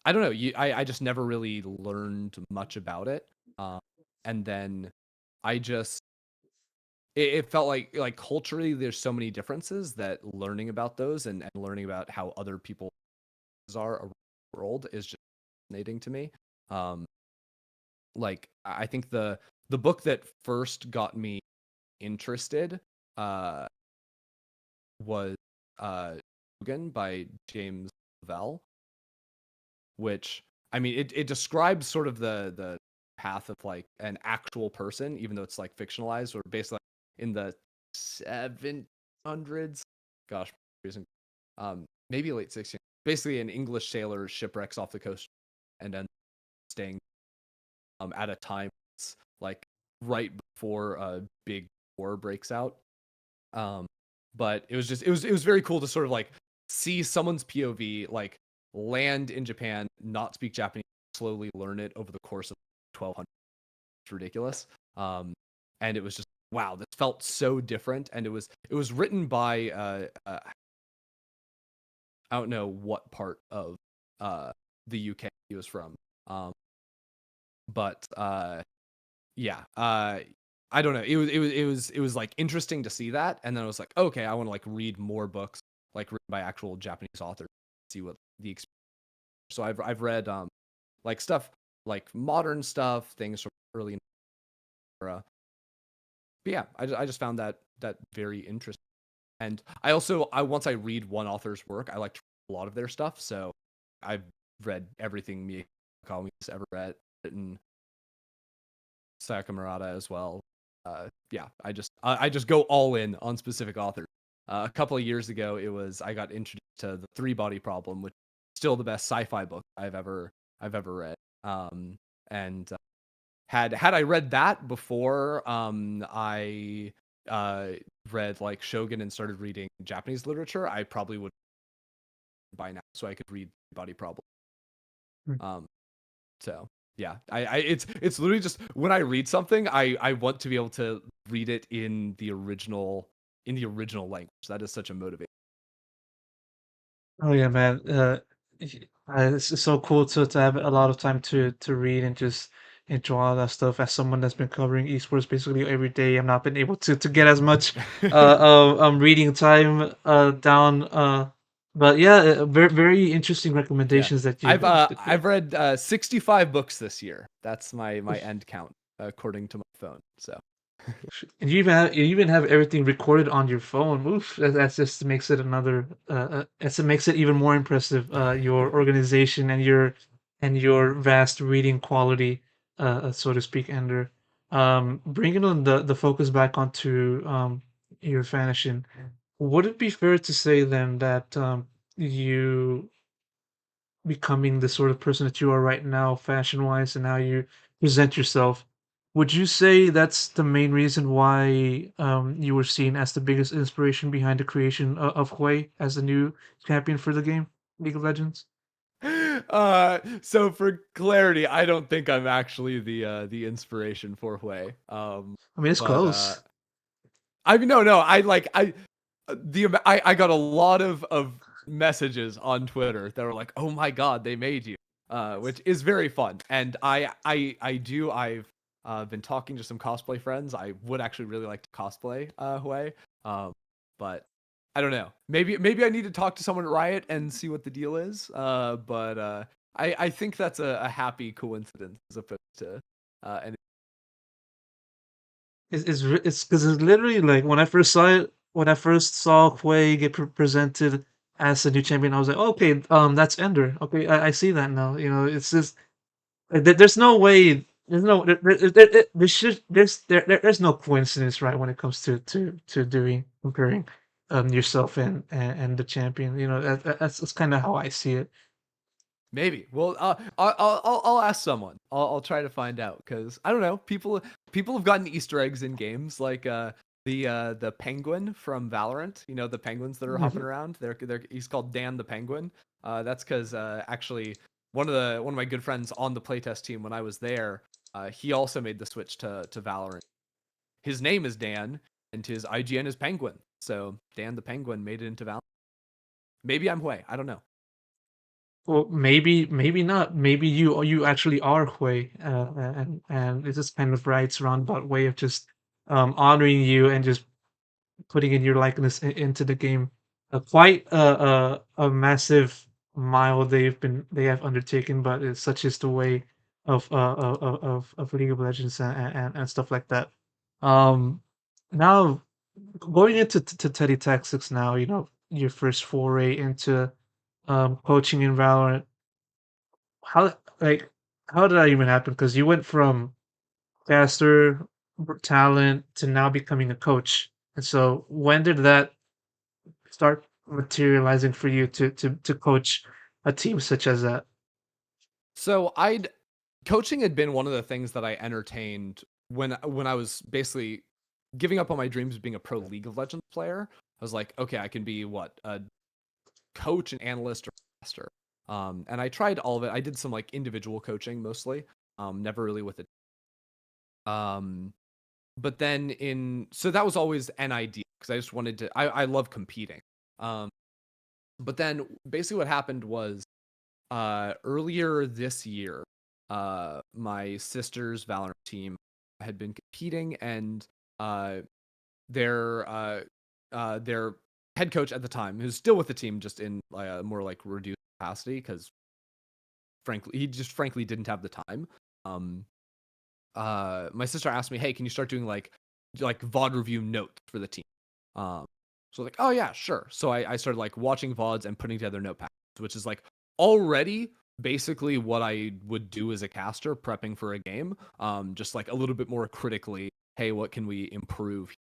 I don't know. I just never really learned much about it. Um, and then I just it felt like culturally there's so many differences that learning about those and learning about how other people are around the world is just fascinating to me. Um, like I think the book that first got me interested uh was Logan by James Lavelle, which I mean it describes sort of the path of like an actual person, even though it's like fictionalized or based like in the 700s. Gosh, maybe late 1600s. Basically, an English sailor shipwrecks off the coast and then staying at a time it's like right before a big war breaks out. Um, but it was very cool to sort of like see someone's POV, like land in Japan, not speak Japanese, slowly learn it over the course of 1200. It's ridiculous. And it was just wow, this felt so different, and it was written by I don't know what part of uh the UK he was from. Um, but yeah, I don't know. It was like interesting to see that, and then I was like, okay, I want to like read more books like written by actual Japanese authors, see what the experience. So I've read like stuff like modern stuff, things from early era. But yeah, I just found that very interesting. And I once I read one author's work, I like to read a lot of their stuff. So I've read everything Miyakawa's ever written, Sayaka Murata as well. Yeah, I just go all in on specific authors. A couple of years ago, I got introduced to the Three Body Problem, which is still the best sci-fi book I've ever read. And had I read that before, I uh read like Shogun and started reading Japanese literature, I probably would by now, so I could read Three Body Problem. Um, So yeah, it's literally just when I read something, I want to be able to read it in the original language. That is such a motivator. Oh yeah, man. It's so cool to have a lot of time to read and just enjoy all that stuff. As someone that's been covering esports basically every day, I've not been able to get as much reading time down. But yeah, very very interesting Yeah. recommendations that you've interested there. I've read 65 books this year. That's my end count according to my phone. So And you even have everything recorded on your phone. Oof, that just makes it another. It makes it even more impressive. Your organization and your vast reading quality, so to speak, Ender. Bringing on the focus back onto your fashion. Would it be fair to say then that you becoming the sort of person that you are right now, fashion wise, and how you present yourself, would you say that's the main reason why you were seen as the biggest inspiration behind the creation of Hwei as the new champion for the game, League of Legends? so for clarity, I don't think I'm actually the inspiration for Hwei. I mean, it's But close. I mean, no, I got a lot of messages on Twitter that were like, "Oh my god, they made you," which is very fun. And I've been talking to some cosplay friends. I would actually really like to cosplay Hwei, but I don't know. Maybe I need to talk to someone at Riot and see what the deal is. But I think that's a happy coincidence as opposed to any. It's because it's literally like when I first saw it, when I first saw Hwei get presented as the new champion, I was like, okay, that's Ender. Okay, I see that now. You know, it's just there's no way. There's no there should there's no coincidence, right, when it comes to doing comparing yourself and the champion. You know, that's kind of how I see it. Maybe. Well, I'll ask someone. I'll try to find out because I don't know. People have gotten Easter eggs in games like the penguin from Valorant. You know the penguins that are hopping Mhm. around. He's called Dan the Penguin. That's because actually one of my good friends on the playtest team when I was there, he also made the switch to Valorant. His name is Dan, and his IGN is Penguin. So Dan the Penguin made it into Valorant. Maybe I'm Hwei. I don't know. Well, maybe not. Maybe you actually are Hui, and it's just kind of Riot's roundabout way of just honoring you and just putting in your likeness into the game. Quite a massive mile they have undertaken, but it's such is the way of League of Legends and stuff like that. Um, Now going into Teddy Tactics now, you know, your first foray into coaching in Valorant. How like how did that even happen? Because you went from caster talent to now becoming a coach. And so when did that start materializing for you to coach a team such as that? So I'd coaching had been one of the things that I entertained when I was basically giving up on my dreams of being a pro League of Legends player. I was like, okay, I can be what a coach, an analyst, or master. And I tried all of it. I did some like individual coaching mostly, never really with it. Um, but then so that was always an idea because I just wanted to. I love competing. Um, but then basically what happened was earlier this year, my sister's Valorant team had been competing, and uh, their their head coach at the time, who's still with the team, just in a more like reduced capacity, because frankly, he just frankly didn't have the time. Um, my sister asked me, "Hey, can you start doing like VOD review notes for the team?" Um, so like, oh yeah, sure. So I started like watching VODs and putting together notepads, which is like already basically what I would do as a caster prepping for a game. Just like a little bit more critically, hey, what can we improve?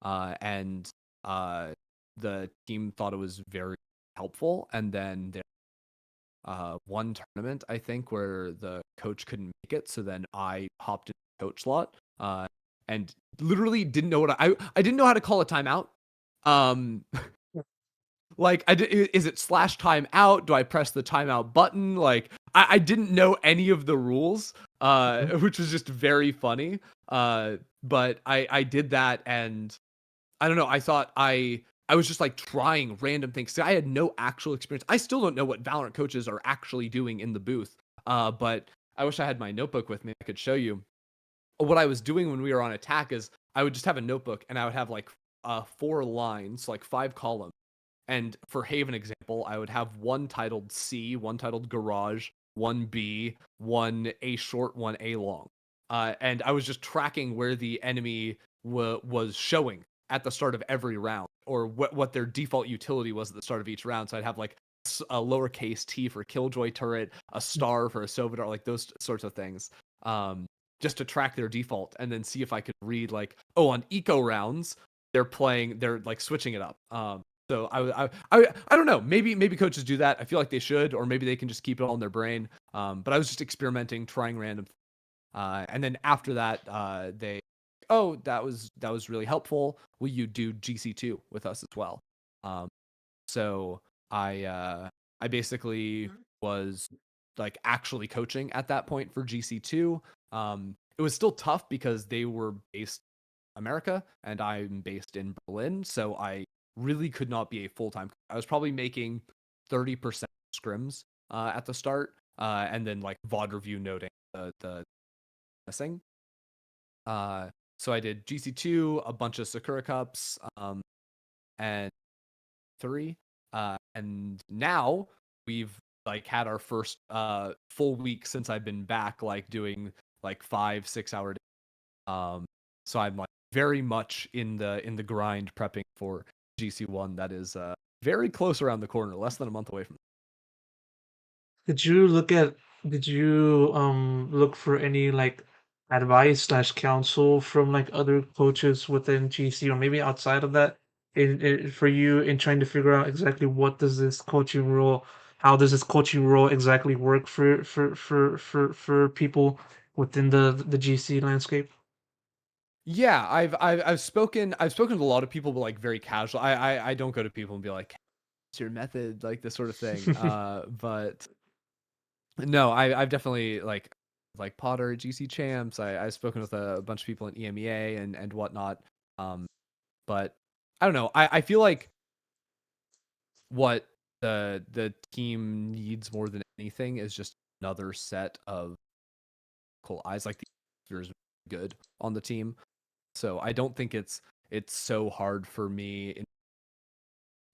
And uh, the team thought it was very helpful. And then there one tournament, I think, where the coach couldn't make it. So then I hopped in the coach slot and literally didn't know I didn't know how to call a timeout. Um, like is it slash timeout? Do I press the timeout button? Like I didn't know any of the rules, Mhm. which was just very funny. But I did that, and I don't know. I was just like trying random things. I had no actual experience. I still don't know what Valorant coaches are actually doing in the booth. But I wish I had my notebook with me. I could show you. What I was doing when we were on attack is I would just have a notebook and I would have like 4 lines, like 5 columns, And for Haven example, I would have one titled C, one titled Garage, one B, one A short, one A long. And I was just tracking where the enemy was showing at the start of every round, or what their default utility was at the start of each round. So I'd have like a lowercase t for Killjoy turret, a star for a Sovadar, like those sorts of things. Um, just to track their default and then see if I could read like, oh, on eco rounds, they're like switching it up. So I don't know. Maybe coaches do that. I feel like they should, or maybe they can just keep it all in their brain. But I was just experimenting, trying random. And then after that, they, oh, that was really helpful. Will you do GC2 with us as well? So I basically was like actually coaching at that point for GC2. It was still tough because they were based in America and I'm based in Berlin, so I really could not be a full-time. I was probably making 30% scrims at the start, and then like VOD review noting the missing. So I did GC2, a bunch of Sakura Cups, and 3. And now we've like had our first full week since I've been back, like doing like 5-6 hour days. So I'm like very much in the grind prepping for GC1 that is very close around the corner, less than a month away from. Did you look for any like advice slash counsel from like other coaches within GC or maybe outside of that for you in trying to figure out exactly how does this coaching role exactly work for people within the GC landscape? Yeah, I've spoken to a lot of people, but like very casual. I don't go to people and be like, "What's your method?" like this sort of thing. But no, I've definitely like Potter, GC champs. I've spoken with a bunch of people in EMEA and whatnot. Um, but I don't know. I feel like what the team needs more than anything is just another set of cool eyes. Like the is good on the team, so I don't think it's so hard for me.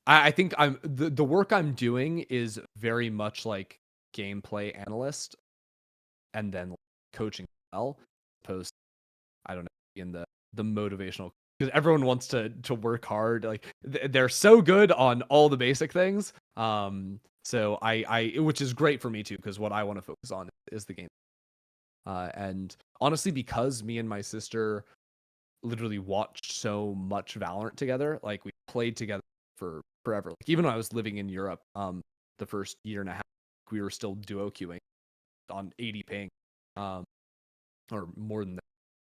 I think the work I'm doing is very much like gameplay analyst and then coaching well, opposed, I don't know, in the motivational, because everyone wants to work hard. Like they're so good on all the basic things. So I which is great for me too, because what I want to focus on is the game. And honestly, because me and my sister literally watched so much Valorant together, like we played together for forever. Like even when I was living in Europe, the first year and a half, we were still duo queuing on 80 ping, um, or more than that,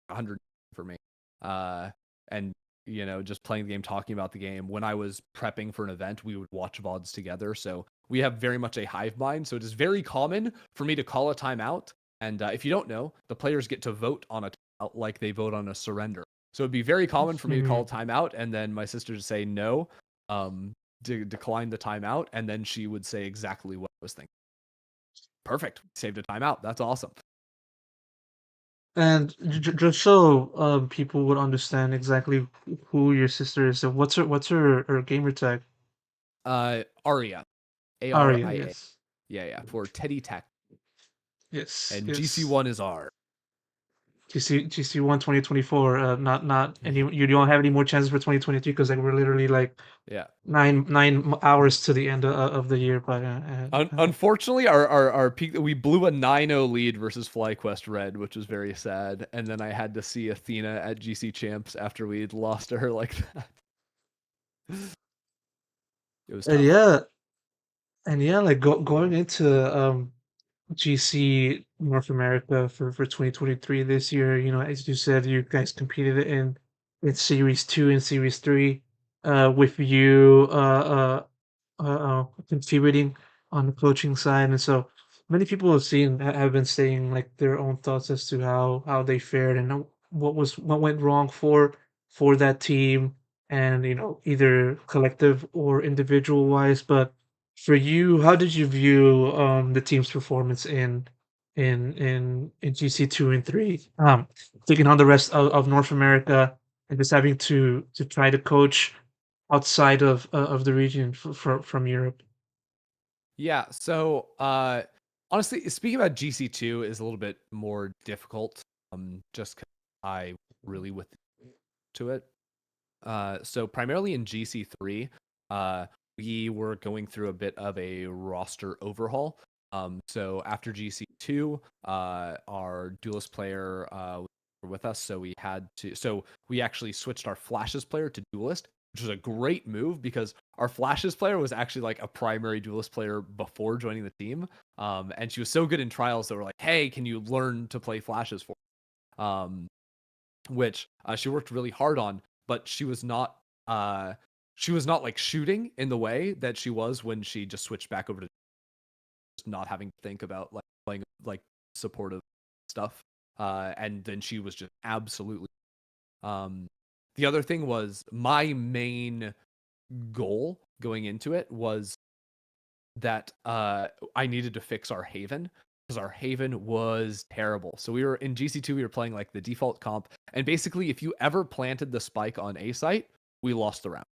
100 for me. And just playing the game, talking about the game. When I was prepping for an event, we would watch VODs together. So we have very much a hive mind. So it is very common for me to call a timeout. And if you don't know, the players get to vote on a timeout like they vote on a surrender. So it'd be very common for me to call a timeout and then my sister to say no, to decline the timeout. And then she would say exactly what I was thinking. Perfect. Saved a timeout. That's awesome. And just so people would understand exactly who your sister is, so what's her gamer tag? Aria. Aria, ARIA. yes. Yeah, for Teddy Tech. Yes, And yes. GC1 is R. GC1 2024. Not any. You don't have any more chances for 2023 because like we're literally like Yeah. nine hours to the end of the year. But Unfortunately, our peak, we blew a 9-0 lead versus FlyQuest Red, which was very sad. And then I had to see Athena at GC Champs after we'd lost to her like that. It was and tough. yeah, and yeah, like going into GC North America for 2023 this year. You know, as you said, you guys competed in Series 2 and Series 3, with you contributing on the coaching side, and so many people have been saying like their own thoughts as to how they fared and what went wrong for that team, and either collective or individual wise. But for you, how did you view the team's performance in GC 2 and 3, taking on the rest of North America and just having to try to coach outside of the region from Europe? Yeah. So honestly, speaking about GC2 is a little bit more difficult. Just 'cause I really with to it. So primarily in GC3, uh, we were going through a bit of a roster overhaul. So after GC2, our duelist player were with us, so we actually switched our flashes player to duelist, which was a great move because our flashes player was actually like a primary duelist player before joining the team. And she was so good in trials that we're like, hey, can you learn to play flashes for? Um, which she worked really hard on, but uh she was not like shooting in the way that she was when she just switched back over to not having to think about like playing like supportive stuff. And then she was just absolutely um the other thing was my main goal going into it was that I needed to fix our Haven because our Haven was terrible. So we were in GC2, we were playing like the default comp, and basically, if you ever planted the spike on A site, we lost the round.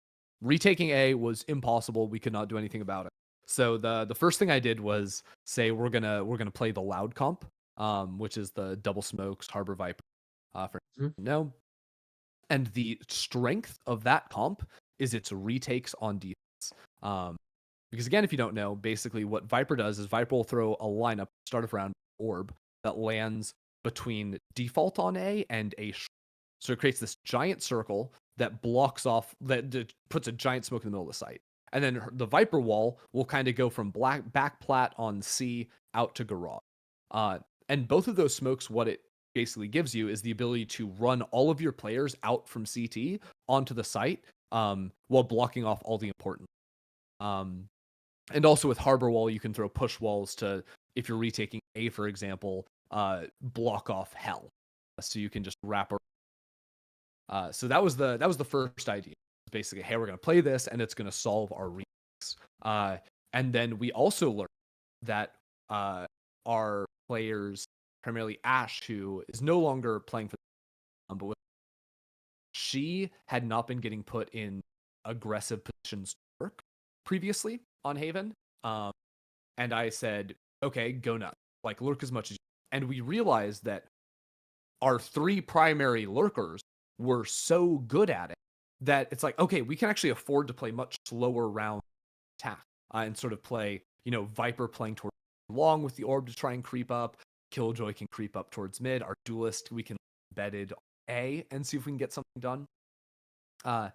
Retaking A was impossible. We could not do anything about it. So the first thing I did was say we're gonna play the loud comp, which is the double smokes Harbor Viper. For Mhm. no, and the strength of that comp is its retakes on defense. Because again, if you don't know, basically what Viper does is Viper will throw a lineup start of round orb that lands between default on A and A. So it creates this giant circle that blocks off that puts a giant smoke in the middle of the site. And then the Viper wall will kind of go from back plat on C out to garage. Uh, and both of those smokes, what it basically gives you is the ability to run all of your players out from CT onto the site while blocking off all the important. Um, and also with Harbor Wall, you can throw push walls to, if you're retaking A, for example, block off hell. So you can just wrap around. So that was the first idea. Basically, hey, we're gonna play this, and it's gonna solve our retakes. And then we also learned that our players, primarily Ash, who is no longer playing for the but she had not been getting put in aggressive positions to work previously on Haven. Um, and I said, okay, go nuts. Like, lurk as much as you. And we realized that our three primary lurkers were so good at it that it's like, okay, we can actually afford to play much slower round attack and sort of play, Viper playing towards long with the orb to try and creep up. Killjoy can creep up towards mid. Our duelist, we can embedded A and see if we can get something done. And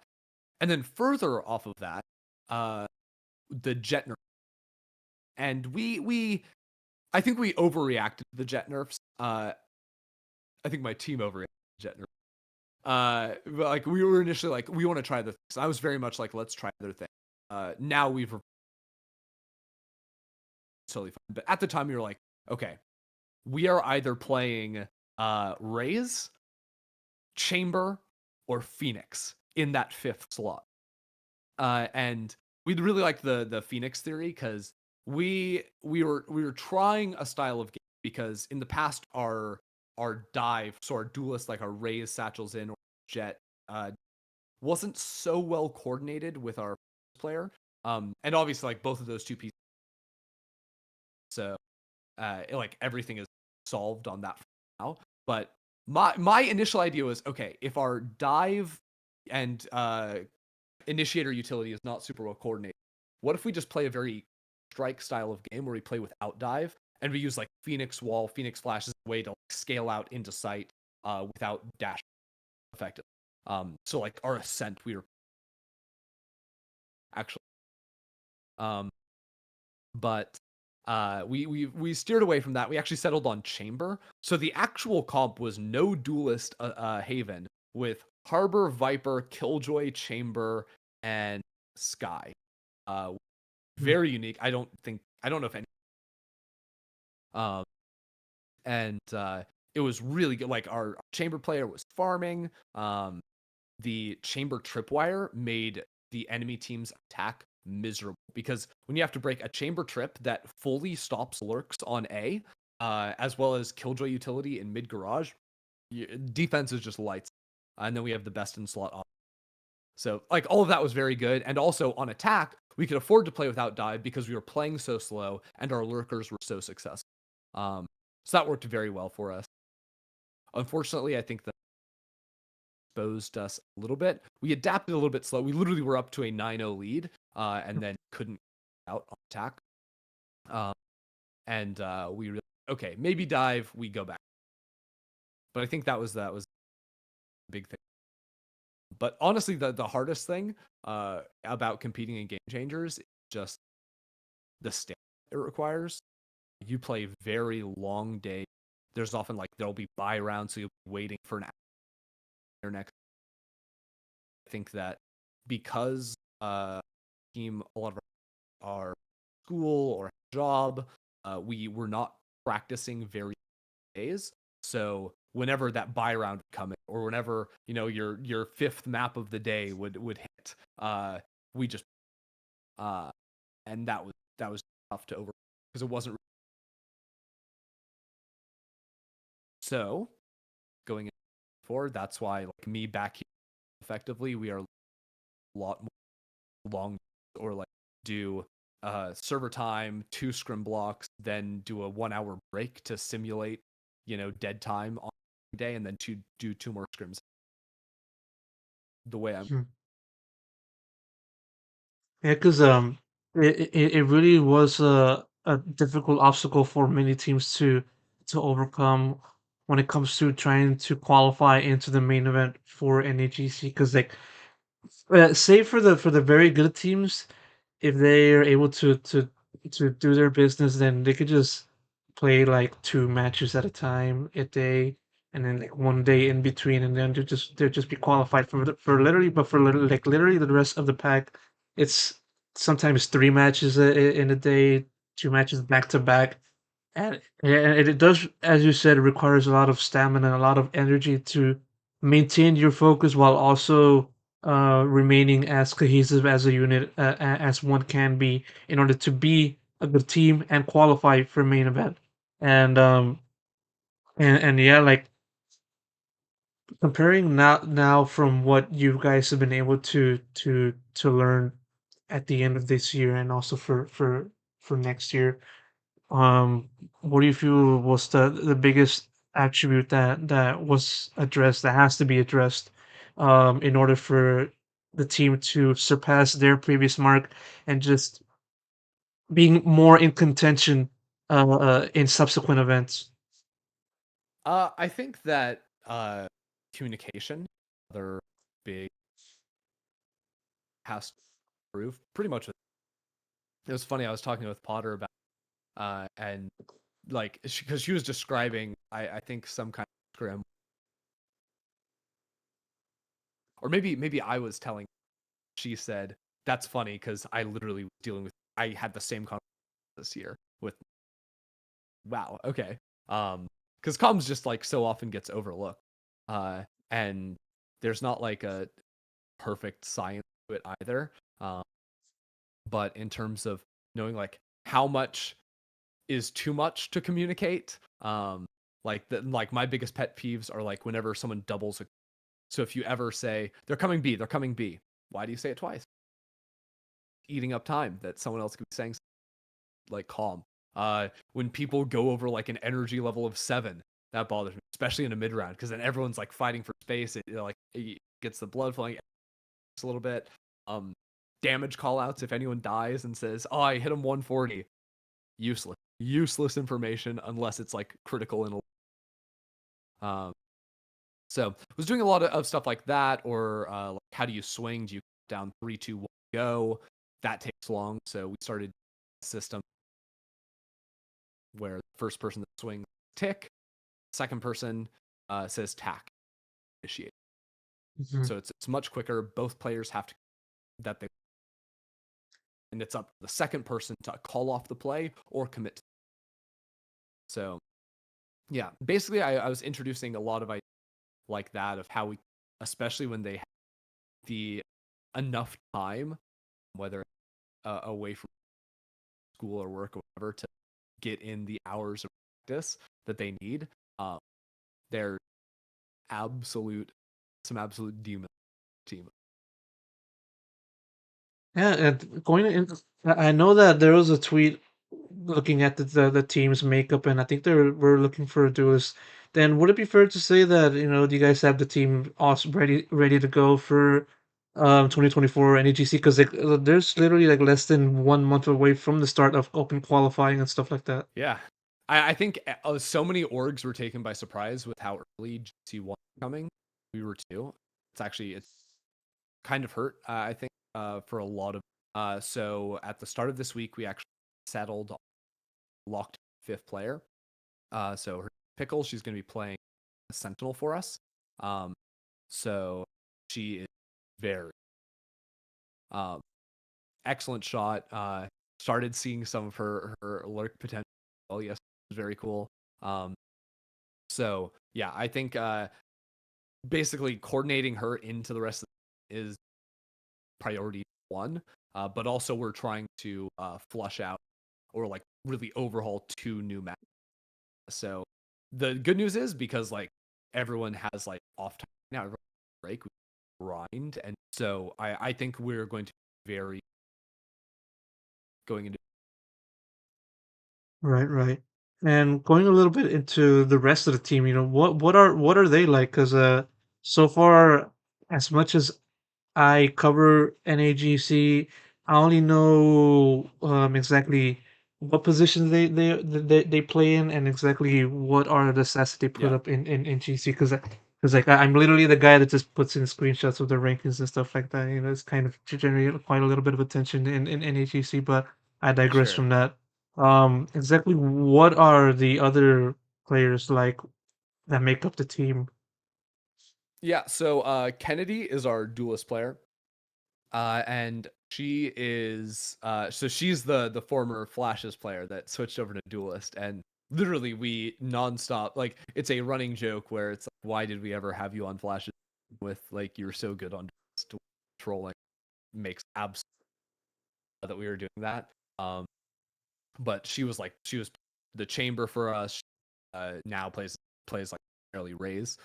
then further off of that, the jet nerf. And I think we overreacted to the jet nerfs. I think my team overreacted to jet nerfs. But like we were initially like, we want to try the things. I was very much like, let's try other things. Now we've totally fine. But at the time, we were like, okay, we are either playing Raze, Chamber, or Phoenix in that fifth slot. And we'd really like the Phoenix theory because we were trying a style of game because in the past our dive, so our duelist, like our Raze satchels in or jet, wasn't so well coordinated with our player. And obviously like both of those two pieces, so like everything is solved on that now. But my initial idea was, okay, if our dive and initiator utility is not super well coordinated, what if we just play a very strike style of game where we play without dive and we use like Phoenix wall, Phoenix flash as a way to like, scale out into sight without dash effective. So like our ascent, we were actually um but we steered away from that. We actually settled on chamber. So the actual comp was no duelist Haven with Harbor, Viper, Killjoy, Chamber, and Sky. Very unique. I don't know if any. Um, and it was really good. Like our chamber player was farming. The chamber tripwire made the enemy team's attack miserable because when you have to break a chamber trip that fully stops lurks on A, as well as Killjoy utility in mid garage, defense is just lights. And then we have the best in slot. So like all of that was very good. And also on attack, we could afford to play without dive because we were playing so slow and our lurkers were so successful. So that worked very well for us. Unfortunately, I think that exposed us a little bit. We adapted a little bit slow. We literally were up to a 9-0 lead and then couldn't out on attack. We really, okay, maybe dive, we go back. But I think that was a big thing. But honestly, the hardest thing about competing in game changers is just the stamina it requires. You play very long days. There's often like there'll be buy rounds, so you'll be waiting for an hour next. I think that because team a lot of our school or job, we were not practicing very days. So whenever that buy round would come in, or whenever your fifth map of the day would hit, we just and that was tough to over because it wasn't. So going forward, that's why like me back here effectively, we are a lot more long or like do server time, 2 scrim blocks, then do a 1 hour break to simulate dead time on the day, and then do 2 more scrims. The way I'm Yeah, because it really was a difficult obstacle for many teams to overcome when it comes to trying to qualify into the main event for NAGC. Because like, say for the very good teams, if they are able to do their business, then they could just play like 2 matches at a time a day, and then like 1 day in between, and then they'll just be qualified for literally, but for like literally the rest of the pack, it's sometimes 3 matches in a day, 2 matches back to back, and it does, as you said, it requires a lot of stamina and a lot of energy to maintain your focus while also remaining as cohesive as a unit as one can be in order to be a good team and qualify for main event. And and yeah, like comparing now from what you guys have been able to learn at the end of this year and also for next year, what do you feel was the biggest attribute that was addressed, that has to be addressed, in order for the team to surpass their previous mark and just being more in contention in subsequent events? I think that communication, other big has to improve pretty much. It was funny. I was talking with Potter about and like because she was describing I think some kind of scrim, or maybe I was telling. She said that's funny because I literally was dealing with. I had the same conversation this year with. Wow. Okay. Because comms just like so often gets overlooked, and there's not like a perfect science to it either. But in terms of knowing like how much is too much to communicate, like my biggest pet peeves are like whenever someone doubles a. So if you ever say they're coming B, why do you say it twice? Eating up time that someone else could be saying like calm. When people go over like an energy level of 7, that bothers me, especially in a mid round, because then everyone's like fighting for space. It gets the blood flowing a little bit. Damage callouts if anyone dies and says, "Oh, I hit him 140," useless information unless it's like critical in. So was doing a lot of stuff like that, or like how do you swing? Do you down 3, 2, 1, go? That takes long, so we started a system where the first person that swings tick, second person says tack, initiate. Mhm. So it's much quicker. Both players have to that they, and it's up to the second person to call off the play or commit. So yeah, basically I was introducing a lot of ideas like that of how we, especially when they have the enough time, whether away from school or work or whatever, to get in the hours of practice that they need. They're absolute, some absolute demon team. Yeah, and going in, I know that there was a tweet looking at the team's makeup, and I think they were looking for a duelist. Then would it be fair to say that do you guys have the team also ready to go for 2024 NEGC? Because there's literally like less than 1 month away from the start of open qualifying and stuff like that. Yeah. I think so many orgs were taken by surprise with how early GC1 coming. We were too. It's kind of hurt, I think, for a lot of. So at the start of this week, we actually settled locked fifth player. So her Pickle, she's going to be playing Sentinel for us. So she is very excellent shot. Started seeing some of her lurk potential. Oh yes, very cool. So yeah, I think basically coordinating her into the rest of is priority one. But also we're trying to flush out or like really overhaul 2 new maps. So the good news is because like everyone has like off time now, everyone break, we grind, and so I think we're going to be very going into. Right, right. And going a little bit into the rest of the team, what are they like? Because so far, as much as I cover NAGC. I only know exactly what positions they play in and exactly what are the stats that they put Yeah, up in GC because like I'm literally the guy that just puts in screenshots of the rankings and stuff like that. It's kind of to generate quite a little bit of attention in NAGC, but I digress sure. from that. Exactly what are the other players like that make up the team? Yeah, so Kennedy is our duelist player. And she is so she's the former Flashes player that switched over to Duelist, and literally we nonstop like it's a running joke where it's like, why did we ever have you on Flashes with like you're so good on Duelist? Trolling makes absolute that we were doing that. But she was the chamber for us. Now plays like fairly Rays.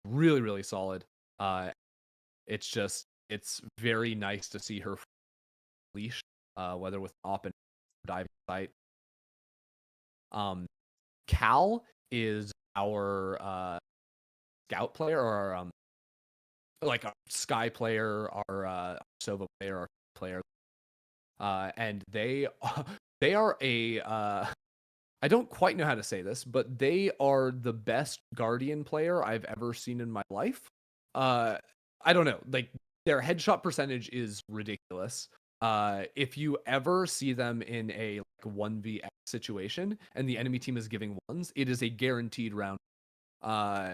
Really really solid. It's just it's very nice to see her leash, whether with op and diving site. Um, Cal is our scout player or our, like our sky player, our Sova player, our player, and they are a I don't quite know how to say this, but they are the best Guardian player I've ever seen in my life. Uh, I don't know, like their headshot percentage is ridiculous. If you ever see them in a like 1v situation and the enemy team is giving ones, it is a guaranteed round. Uh,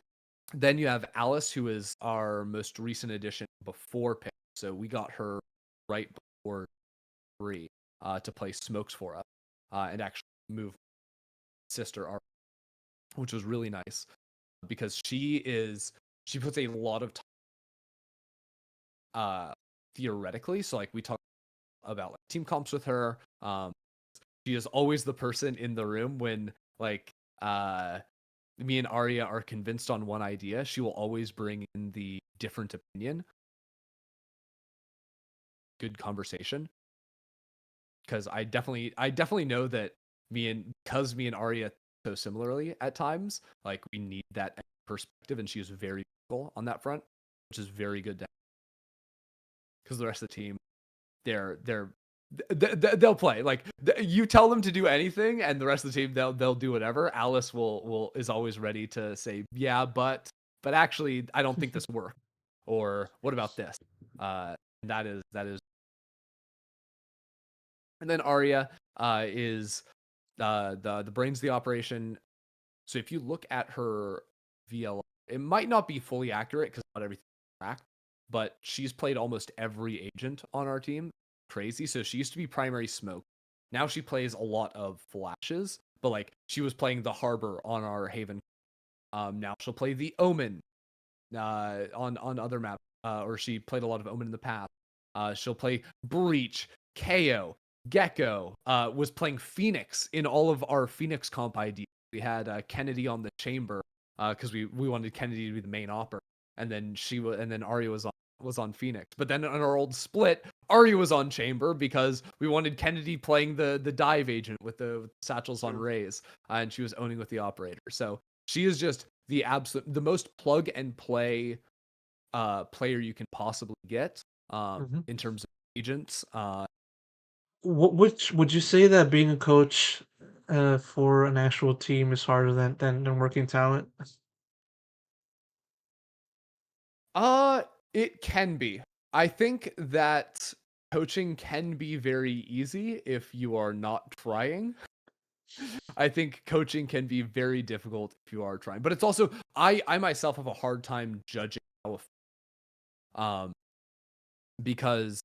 then you have Alice, who is our most recent addition before pick. So we got her right before 3 to play smokes for us and actually move sister art, which was really nice because she puts a lot of time theoretically. So like we talk about like team comps with her. She is always the person in the room when like me and Arya are convinced on one idea. She will always bring in the different opinion. Good conversation because I definitely know that me and Arya so similarly at times. Like we need that perspective, and she is very vocal on that front, which is very good to because the rest of the team they're they'll play like you tell them to do anything and the rest of the team they'll do whatever. Alice will is always ready to say yeah but actually I don't think this worked or what about this. That is and then Arya is the brains of the operation. So if you look at her VL, it might not be fully accurate because not everything is tracked, but she's played almost every agent on our team. Crazy. So she used to be primary smoke. Now she plays a lot of flashes, but like she was playing the harbor on our Haven. Now she'll play the Omen on other maps, or she played a lot of Omen in the past. She'll play Breach, KO, Gecko. Was playing Phoenix in all of our Phoenix comp IDs. We had Kennedy on the chamber because we wanted Kennedy to be the main opper, and then Arya was on was on Phoenix. But then on our old split, Ari was on Chamber because we wanted Kennedy playing the dive agent with the satchels on Rays, and she was owning with the operator. So she is just the most plug and play player you can possibly get in terms of agents. Which would you say that being a coach for an actual team is harder than working talent? It can be. I think that coaching can be very easy if you are not trying. I think coaching can be very difficult if you are trying. But it's also I myself have a hard time judging um because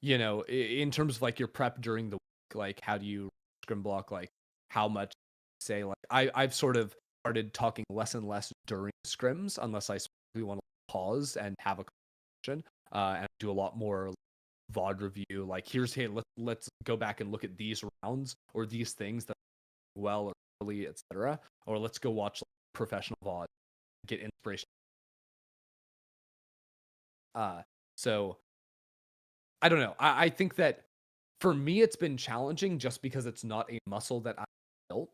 in terms of like your prep during the week, like how do you scrim block, like how much say, like I've sort of started talking less and less during scrims unless I really want to pause and have a conversation, and do a lot more VOD review. Like hey, let's go back and look at these rounds or these things that are well or early, etc. Or let's go watch like, professional VOD, get inspiration. So I don't know. I think that for me, it's been challenging just because it's not a muscle that I built,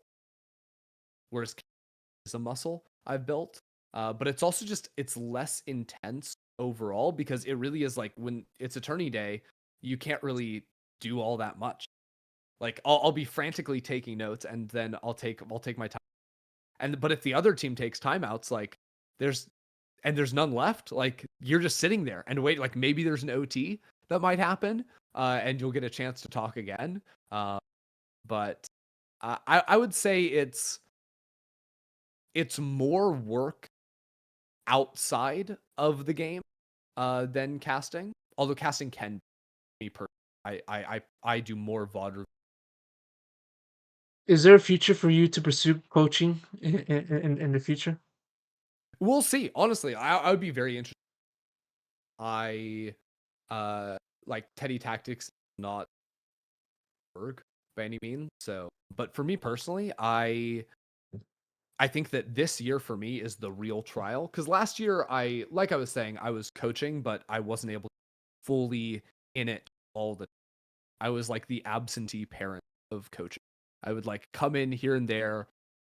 whereas is a muscle I've built. But it's also just it's less intense overall because it really is like when it's attorney day, you can't really do all that much. Like I'll be frantically taking notes and then I'll take my time. But if the other team takes timeouts, like there's none left, like you're just sitting there and wait. Like maybe there's an OT that might happen, and you'll get a chance to talk again. But I would say it's more work outside of the game than casting. Although casting can be per. I do more VOD. Is there a future for you to pursue coaching in the future? We'll see. Honestly, I would be very interested. I like Teddy Tactics, not work by any means. So, but for me personally, I think that this year for me is the real trial because last year like I was saying, I was coaching, but I wasn't able to fully in it all the. I was like the absentee parent of coaching. I would like come in here and there,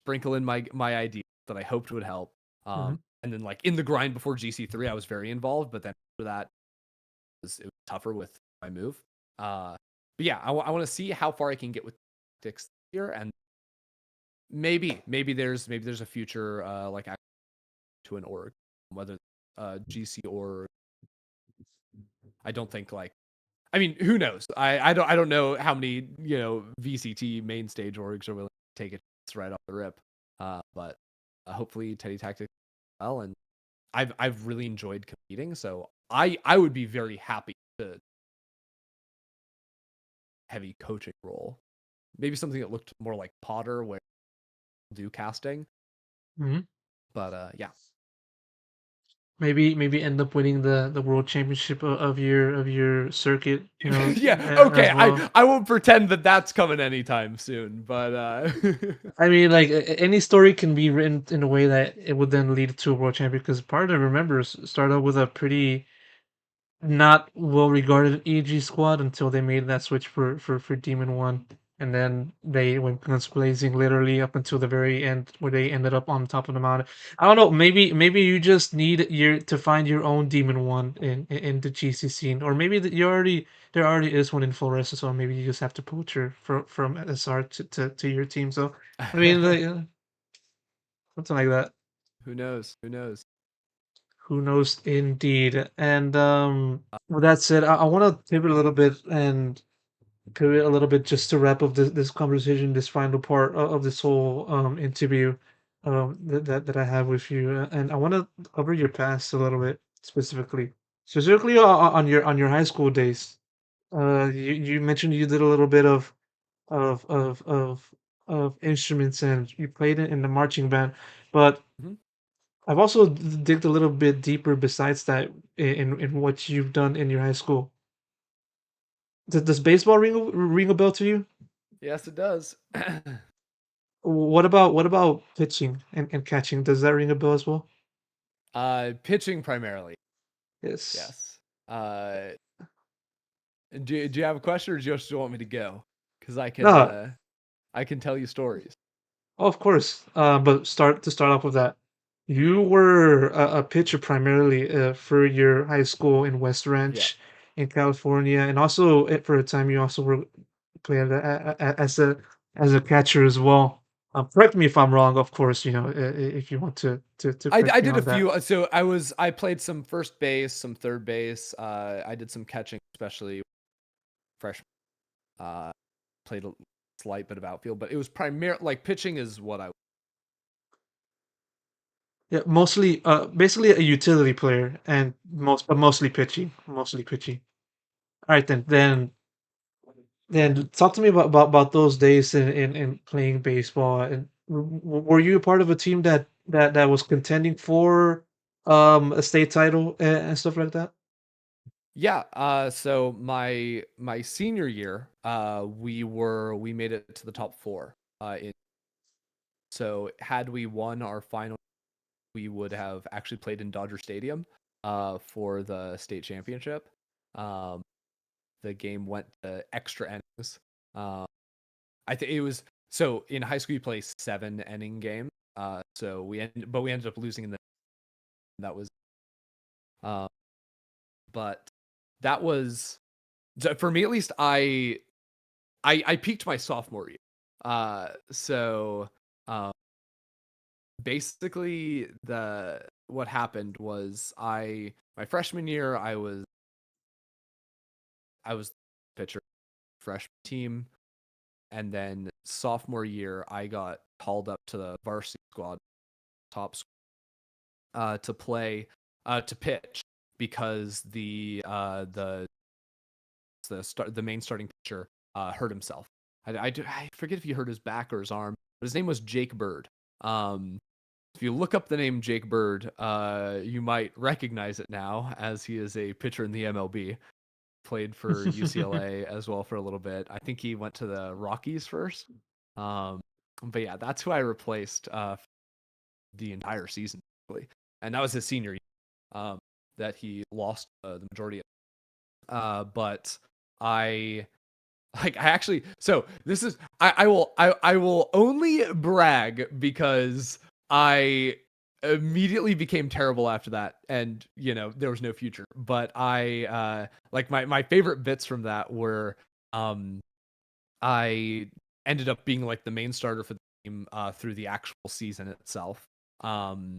sprinkle in my ideas that I hoped would help, and then like in the grind before GC3, I was very involved. But then after that, it was tougher with my move. But yeah, I want to see how far I can get with tactics here, and maybe there's a future like to an org, whether GC or I don't think like I mean who knows, I don't know how many VCT main stage orgs are willing to take it right off the rip, but hopefully Teddy Tactics well, and I've really enjoyed competing, so I would be very happy to heavy coaching role, maybe something that looked more like Potter where do casting, but yeah. Maybe end up winning the world championship of your circuit, Yeah, okay, as well. I won't pretend that that's coming anytime soon, but I mean, like any story can be written in a way that it would then lead to a world champion. Because part of remember started out with a pretty not well regarded EG squad until they made that switch for Demon One, and then they went guns blazing literally up until the very end, where they ended up on top of the mountain. I don't know. Maybe you just need your to find your own Demon One in the GC scene, or maybe that you already there already is one in Floresta, so maybe you just have to poach her from SR to your team. So I mean, like, something like that. who knows? Who knows? Who knows, indeed. And with that said, I want to pivot a little bit and pivot a little bit just to wrap up this conversation, this final part of this whole interview that I have with you. And I want to cover your past a little bit specifically on your high school days. You mentioned you did a little bit of of of of instruments and you played it in the marching band, but Mhm. I've also digged a little bit deeper besides that in what you've done in your high school. Does baseball ring a bell to you? Yes, it does. What about pitching and catching? Does that ring a bell as well? Pitching primarily. Yes. Yes. Uh, do you have a question, or do you just want me to go? Because No, I can tell you stories. oh, of course. But start off with that. You were a pitcher primarily for your high school in West Yeah. Ranch in California, and also for a time you also were playing as a catcher as well. Correct me if I'm wrong, of course. If you want to I correct me did a on that. few. So I played some first base, some third base. I did some catching, especially freshman. Uh, played a slight bit of outfield, but it was primarily like pitching is what I. Yeah, mostly, basically a utility player, and mostly pitching, mostly pitching. All right, then talk to me about those days in playing baseball. And were you a part of a team that was contending for a state title and stuff like that? Yeah. So my senior year, we made it to the top four. So had we won our final, we would have actually played in Dodger Stadium, for the state championship. Um, the game went to extra innings. Um, I think it was so in high school you play 7 inning game. So we ended up losing in the that was uh, but that was for me at least. I peaked my sophomore year. So um, basically the what happened was my freshman year I was pitcher freshman team, and then sophomore year I got called up to the varsity squad, top to play to pitch because the main starting pitcher hurt himself. I forget if he hurt his back or his arm, but his name was Jake Bird. Um, if you look up the name Jake Bird, you might recognize it now, as he is a pitcher in the MLB. Played for UCLA as well for a little bit. I think he went to the Rockies first. Um, but yeah, that's who I replaced the entire season, basically. And that was his senior year, that he lost the majority of. But I I actually, so this is I will only brag because I immediately became terrible after that, and there was no future. But I like my favorite bits from that were um I ended up being like the main starter for the team through the actual season itself. um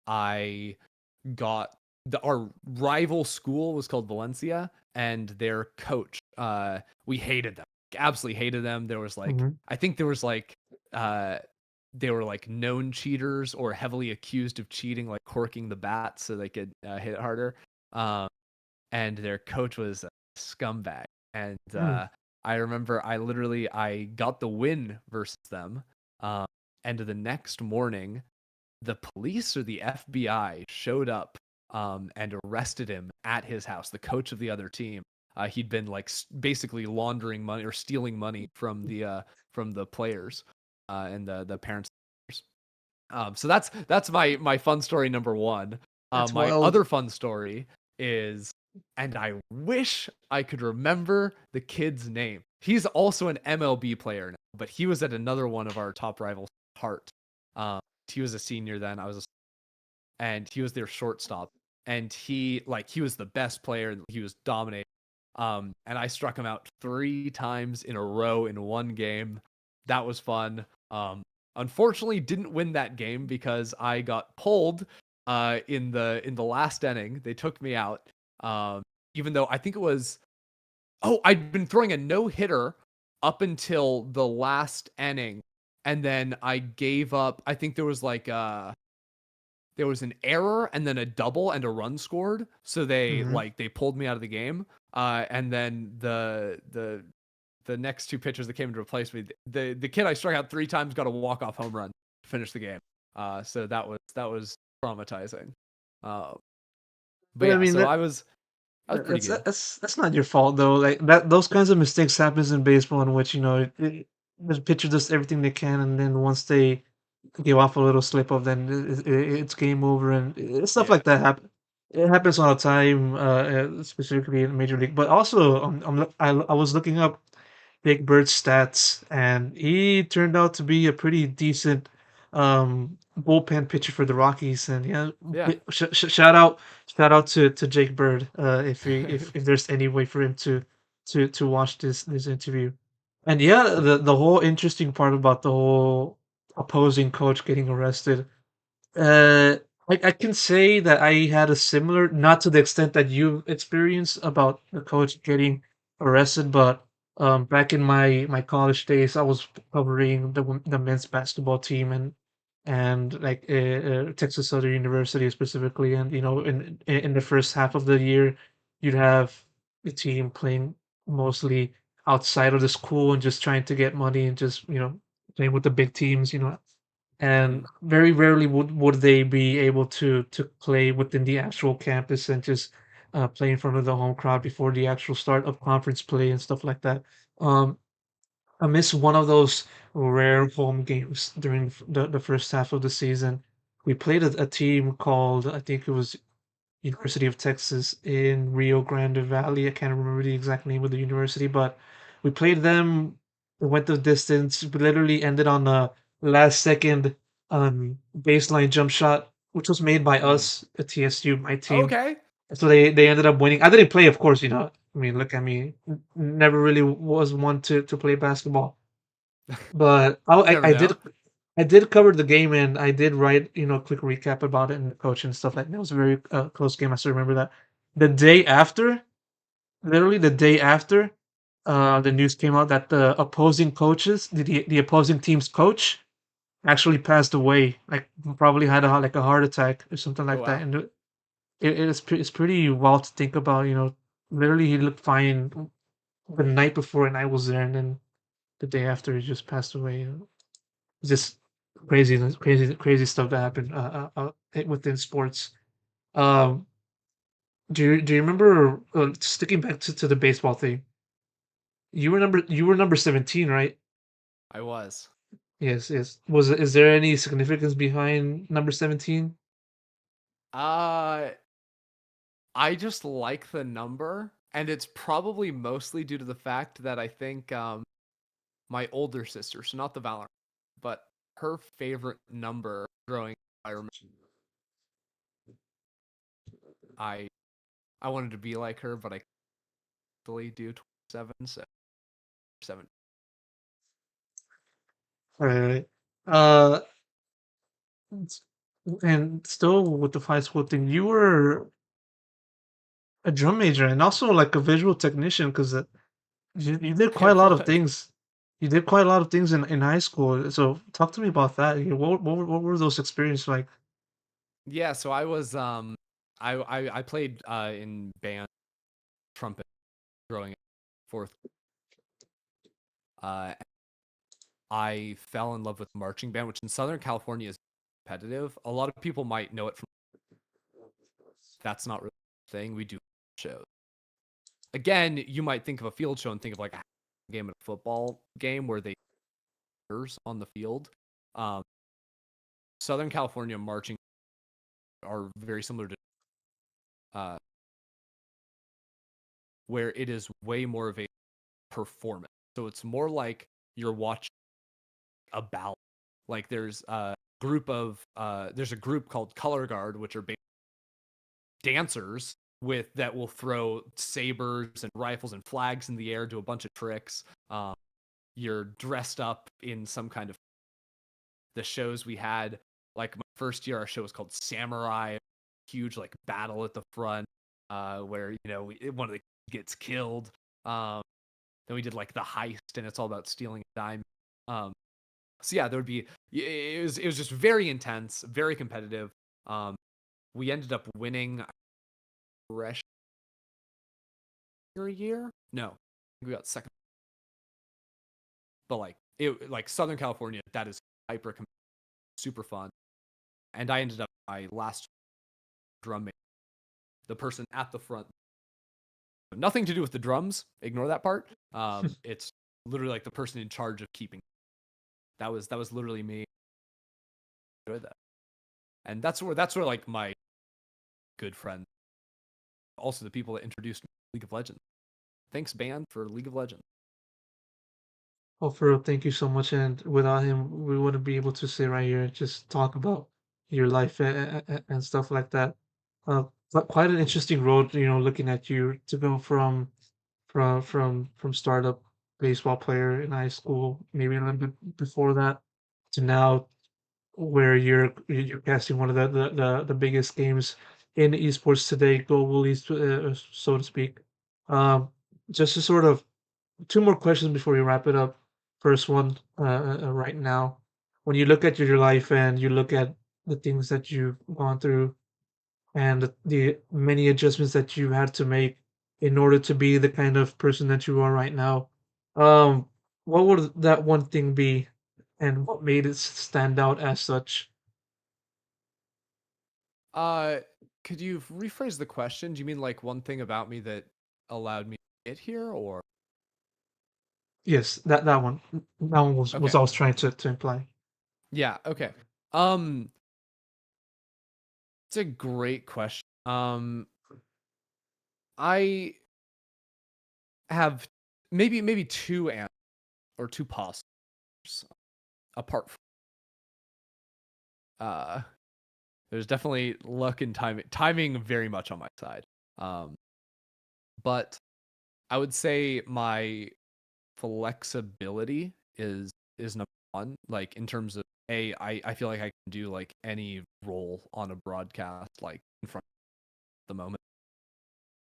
I got our rival school was called Valencia, and their coach, we hated them, absolutely hated them. There was like, Mhm. I think there was like, uh, they were like known cheaters or heavily accused of cheating, like corking the bat so they could hit it harder. Um, and their coach was a scumbag. And Mm. I remember I got the win versus them. Um, and the next morning, the police or the FBI showed up and arrested him at his house, the coach of the other team. He'd been like basically laundering money or stealing money from the players and the parents. So that's my fun story number one. That's My wild. other fun story is, and I wish I could remember the kid's name. He's also an MLB player now, but he was at another one of our top rivals, Hart. Um, he was a senior then. And he was their shortstop. And he was the best player. He was dominating. And I struck him out 3 times in a row in one game. That was fun. Unfortunately, didn't win that game because I got pulled in the last inning. They took me out. Even though I think it was, I'd been throwing a no hitter up until the last inning, and then I gave up. I think there was an error and then a double and a run scored, so Hmm. they pulled me out of the game. And then the next two pitchers that came to replace me, the kid I struck out 3 times got a walk-off home run to finish the game. So that was traumatizing. uh, but But I yeah, mean so I was pretty that's good. that's not your fault though. Like that, those kinds of mistakes happens in baseball, in which the pitcher does everything they can, and then once they give off a little slip up, then it's game over, and stuff Yeah. like that happen. It happens all the time, specifically in Major League. But also, I was looking up Big Bird's stats, and he turned out to be a pretty decent bullpen pitcher for the Rockies. And yeah, Yeah. shout out to Jake Bird, if if there's any way for him to watch this interview. And yeah, the whole interesting part about the whole opposing coach getting arrested, uh, I can say that I had a similar, not to the extent that you experienced about the coach getting arrested, but back in my college days, I was covering the men's basketball team and like Texas Southern University specifically, and you know, in the first half of the year, you'd have the team playing mostly outside of the school and just trying to get money and just playing with the big teams, Mhm. and very rarely would they be able to play within the actual campus and just play in front of the home crowd before the actual start of conference play and stuff like that. Um, I missed one of those rare home games during the first half of the season. We played a team called, I think it was University of Texas in Rio Grande Valley. I can't remember the exact name of the university, but we played them. We went the distance. We literally ended on a last second baseline jump shot, which was made by Mm. us at TSU, my team. Okay. So they ended up winning. I didn't play, of course. I mean, look at me. Never really was one to play basketball, but You never I did know. cover the game, and I did write, a quick recap about it and the coach and stuff like that. It was a very close game. I still remember that. The day after, literally the day after, the news came out that the opposing coaches, the opposing team's coach, actually passed away. Like probably had a heart attack or something Oh like that. wow. And it's pretty wild to think about. Literally he looked fine the night before, and I was there, and then the day after he just passed away. Just crazy stuff that happened within sports. Um, do you remember sticking back to the baseball thing? You were number 17, right? I was. Yes, yes. Is there any significance behind number 17? Uh I just like the number, and it's probably mostly due to the fact that I think my older sister, so not the Valorant, but her favorite number growing up, I remember I I wanted to be like her, but I couldn't really do 27, so 7. All right. Uh, s- and still with the high school thing, you were a drum major and also like a visual technician because you did quite a It lot of was. things. You did quite a lot of things in high school. So talk to me about that. What were those experiences like? Yeah, so I was I played in band trumpet growing up, fourth. Uh I fell in love with marching band, which in Southern California is competitive. A lot of people might know it from that's not really a thing. We do shows. Again, you might think of a field show and think of like a game of a football game where they on the field. Um, Southern California marching are very similar to uh, where it is way more of a performance. So it's more like you're watching a ballad. Like there's a group called Color Guard, which are dancers with that will throw sabers and rifles and flags in the air, do a bunch of tricks. You're dressed up in some kind of the shows we had. Like my first year, our show was called Samurai. Huge like battle at the front, where one of the gets killed. Then we did like the heist, and it's all about stealing a dime. Um, so yeah, there would be it was just very intense, very competitive. Um, we ended up winning freshman year. No, we got second. But like Southern California, that is hyper super fun. And I ended up my last drum mate, the person at the front. Nothing to do with the drums. Ignore that part. It's literally like the person in charge of keeping. That was literally me. I enjoyed that, and that's where like my good friend also the people that introduced me to League of Legends. Thanks, band, for League of Legends. Oh, for real, thank you so much. And without him, we wouldn't be able to sit right here and just talk about your life and stuff like that. But quite an interesting road, looking at you to go from startup baseball player in high school, maybe a little bit before that, to now where you're casting one of the biggest games in esports today, globally, so to speak. Um, just to sort of two more questions before we wrap it up. First one, right now, when you look at your life and you look at the things that you've gone through and the many adjustments that you had to make in order to be the kind of person that you are right now, um, what would that one thing be, and what made it stand out as such? Uh, could you rephrase the question? Do you mean like one thing about me that allowed me to get here, or Yes, that one. That one was okay, I was trying to imply. yeah, okay. Um, it's a great question. I have maybe two answers or two possibles apart from uh there's definitely luck and timing very much on my side. Um but I would say my flexibility is number one, like in terms of I feel like I can do like any role on a broadcast like in front of the moment.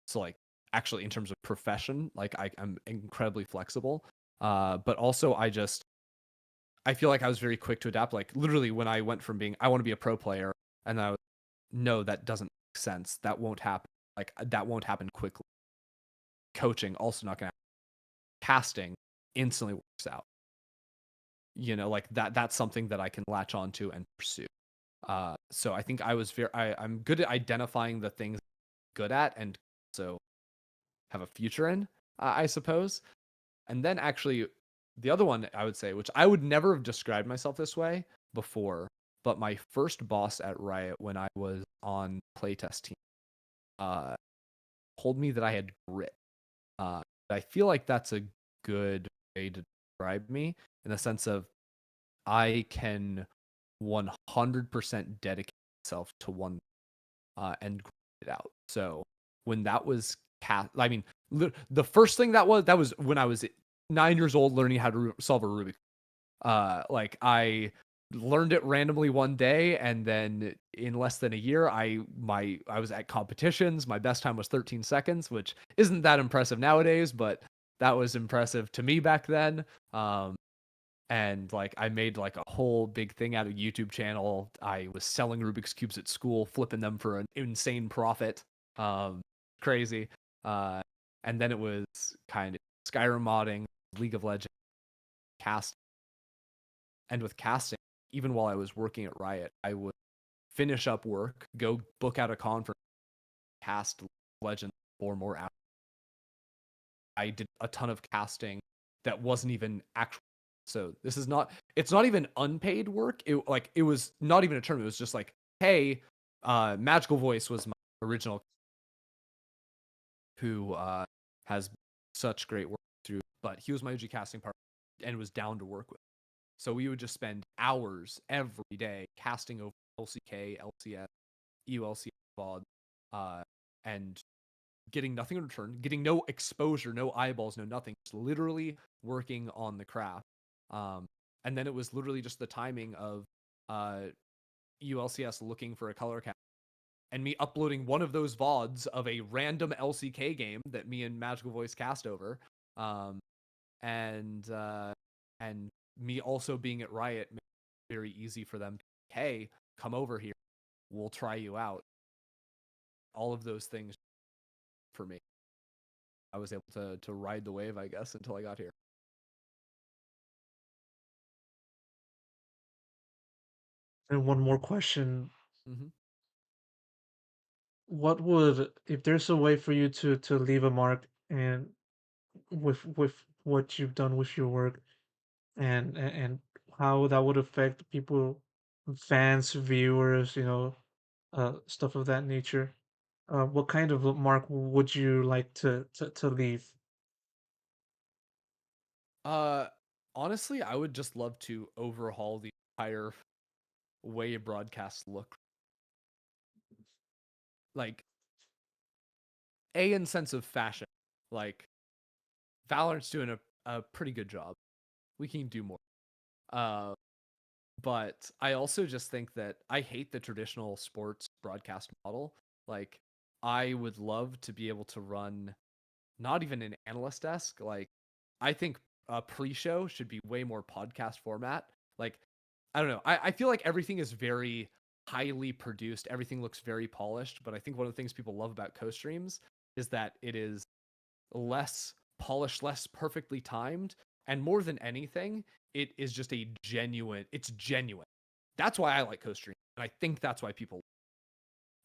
So like actually in terms of profession, like I'm incredibly flexible. But also I feel like I was very quick to adapt. Like literally when I went from being I want to be a pro player and I was no, that doesn't make sense. That won't happen. Like that won't happen quickly. Coaching also not gonna happen. Casting instantly works out. Like that's something that I can latch onto and pursue. So I think I'm good at identifying the things I'm good at and so have a future in, I suppose. And then actually, the other one I would say, which I would never have described myself this way before, but my first boss at Riot when I was on playtest team uh, told me that I had grit. I feel like that's a good way to describe me in the sense of I can 100% dedicate myself to one and grind it out. So when that was I mean, the first thing that was when I was 9 years old, learning how to solve a Rubik. Like I learned it randomly one day, and then in less than a year, I was at competitions. My best time was 13 seconds, which isn't that impressive nowadays, but that was impressive to me back then. And like I made like a whole big thing out of YouTube channel. I was selling Rubik's cubes at school, flipping them for an insane profit. Um, Crazy. Uh, and then it was kind of Skyrim modding, League of Legends, cast, and with casting, even while I was working at Riot, I would finish up work, go book out a conference, cast Legends for more hours. I did a ton of casting that wasn't even actual. So this is not. It's not even unpaid work. It was not even a term. It was just like, hey, Magical Voice was my original, who has such great work through, but he was my OG casting partner and was down to work with. So we would just spend hours every day casting over LCK, LCS, EULCS, VOD, and getting nothing in return, getting no exposure, no eyeballs, no nothing, just literally working on the craft. And then it was literally just the timing of ULCS looking for a color cast and me uploading one of those VODs of a random LCK game that me and Magical Voice cast over. Um, and and me also being at Riot made it very easy for them. Hey, come over here. We'll try you out. All of those things for me. I was able to ride the wave, I guess, until I got here. And one more question: Mm-hmm. what would, if there's a way for you to leave a mark and with what you've done with your work, and how that would affect people, fans, viewers, stuff of that nature? What kind of mark would you like to leave? Uh, Honestly, I would just love to overhaul the entire way broadcasts look. Like, in sense of fashion, like Valorant's doing a pretty good job. We can do more. Uh, but I also just think that I hate the traditional sports broadcast model. Like, I would love to be able to run not even an analyst desk. Like, I think a pre-show should be way more podcast format. Like, I don't know. I feel like everything is very highly produced. Everything looks very polished. But I think one of the things people love about co-streams is that it is less polished, less perfectly timed, and more than anything, it is just it's genuine. That's why I like co-stream. And I think that's why people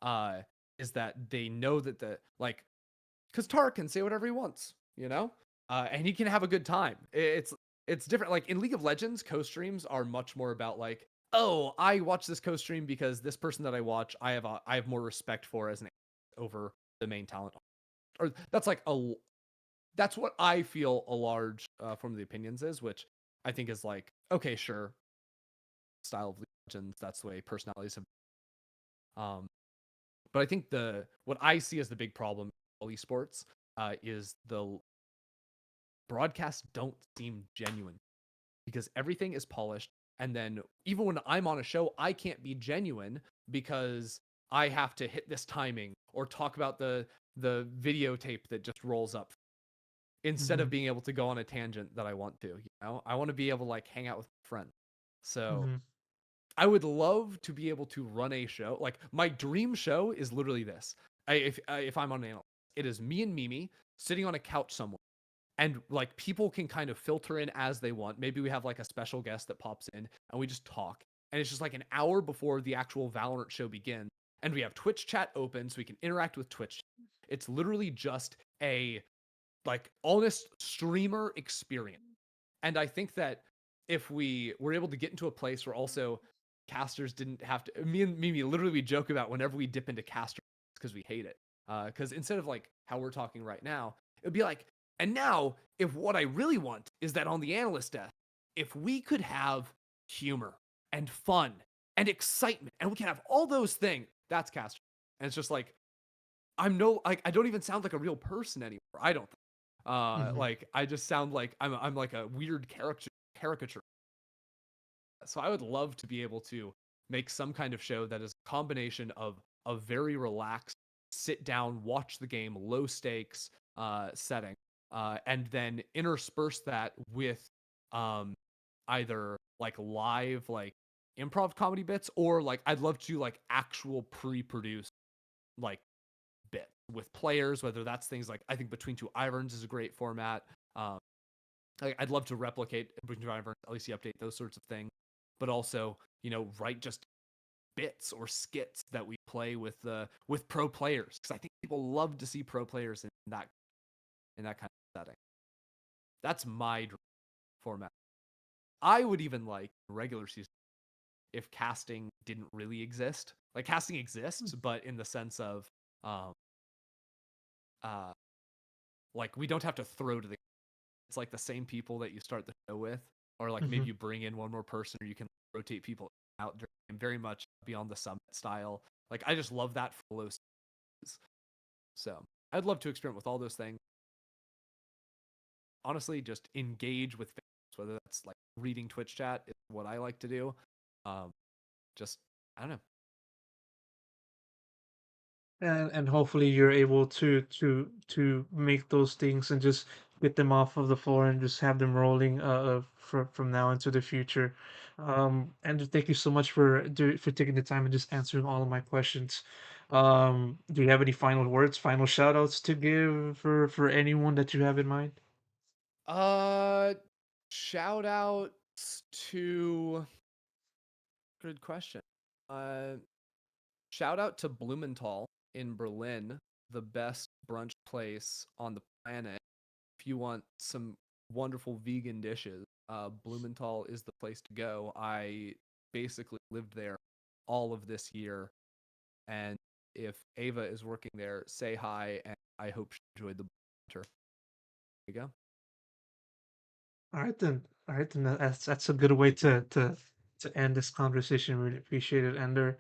uh is that they know that the like because Tara can say whatever he wants, you know? And he can have a good time. It's different. Like in League of Legends, co-streams are much more about like, oh, I watch this co-stream because this person that I watch, I have more respect for as an over the main talent. Or that's what I feel a large form of the opinions is, which I think is like, okay, sure, style of League of Legends, that's the way personalities have. Um, but I think the what I see as the big problem in all esports is the broadcasts don't seem genuine because everything is polished. And then even when I'm on a show, I can't be genuine because I have to hit this timing or talk about the videotape that just rolls up instead Mm-hmm. of being able to go on a tangent that I want to. You know, I want to be able to like hang out with friends. So Mm-hmm. I would love to be able to run a show. Like my dream show is literally this. If I'm on an analyst, it is me and Mimi sitting on a couch somewhere, and like people can kind of filter in as they want. Maybe we have like a special guest that pops in, and we just talk. And it's just like an hour before the actual Valorant show begins, and we have Twitch chat open so we can interact with Twitch. It's literally just a like honest streamer experience. And I think that if we were able to get into a place where also casters didn't have to, me and Mimi literally we joke about whenever we dip into caster because we hate it. Because instead of like how we're talking right now, it would be like, and now if what I really want is that on the analyst desk, if we could have humor and fun and excitement and we can have all those things, that's caster. And it's just like, I don't even sound like a real person anymore. I don't Mm-hmm. like I just sound like I'm like a weird caricature. So I would love to be able to make some kind of show that is a combination of a very relaxed, sit down, watch the game, low stakes setting, and then intersperse that with um, either like live like improv comedy bits or like I'd love to like actual pre-produced like bit with players, whether that's things like I think Between Two Irons is a great format. Um, I'd love to replicate Between Two Irons, at least the update, those sorts of things, but also write just bits or skits that we play with pro players because I think people love to see pro players in that kind of setting. That's my format. I would even like regular season if casting didn't really exist. Like casting exists, but in the sense of um uh like we don't have to throw to the it's like the same people that you start the show with, or like Mm-hmm. maybe you bring in one more person, or you can rotate people out during very much beyond the summit style. Like I just love that flow. So I'd love to experiment with all those things. Honestly, just engage with fans, whether that's like reading Twitch chat is what I like to do. Um, just I don't know. And hopefully you're able to make those things and just get them off of the floor and just have them rolling from now into the future. Andrew, thank you so much for taking the time and just answering all of my questions. Do you have any final words, final shout outs to give for anyone that you have in mind? Uh, Shout out to good question. Uh, Shout out to Blumenthal in Berlin, the best brunch place on the planet. If you want some wonderful vegan dishes, Blumenthal is the place to go. I basically lived there all of this year, and if Ava is working there, say hi, and I hope she enjoyed the banter. There you go. All right then. All right then. That's a good way to end this conversation. Really appreciate it, Ender.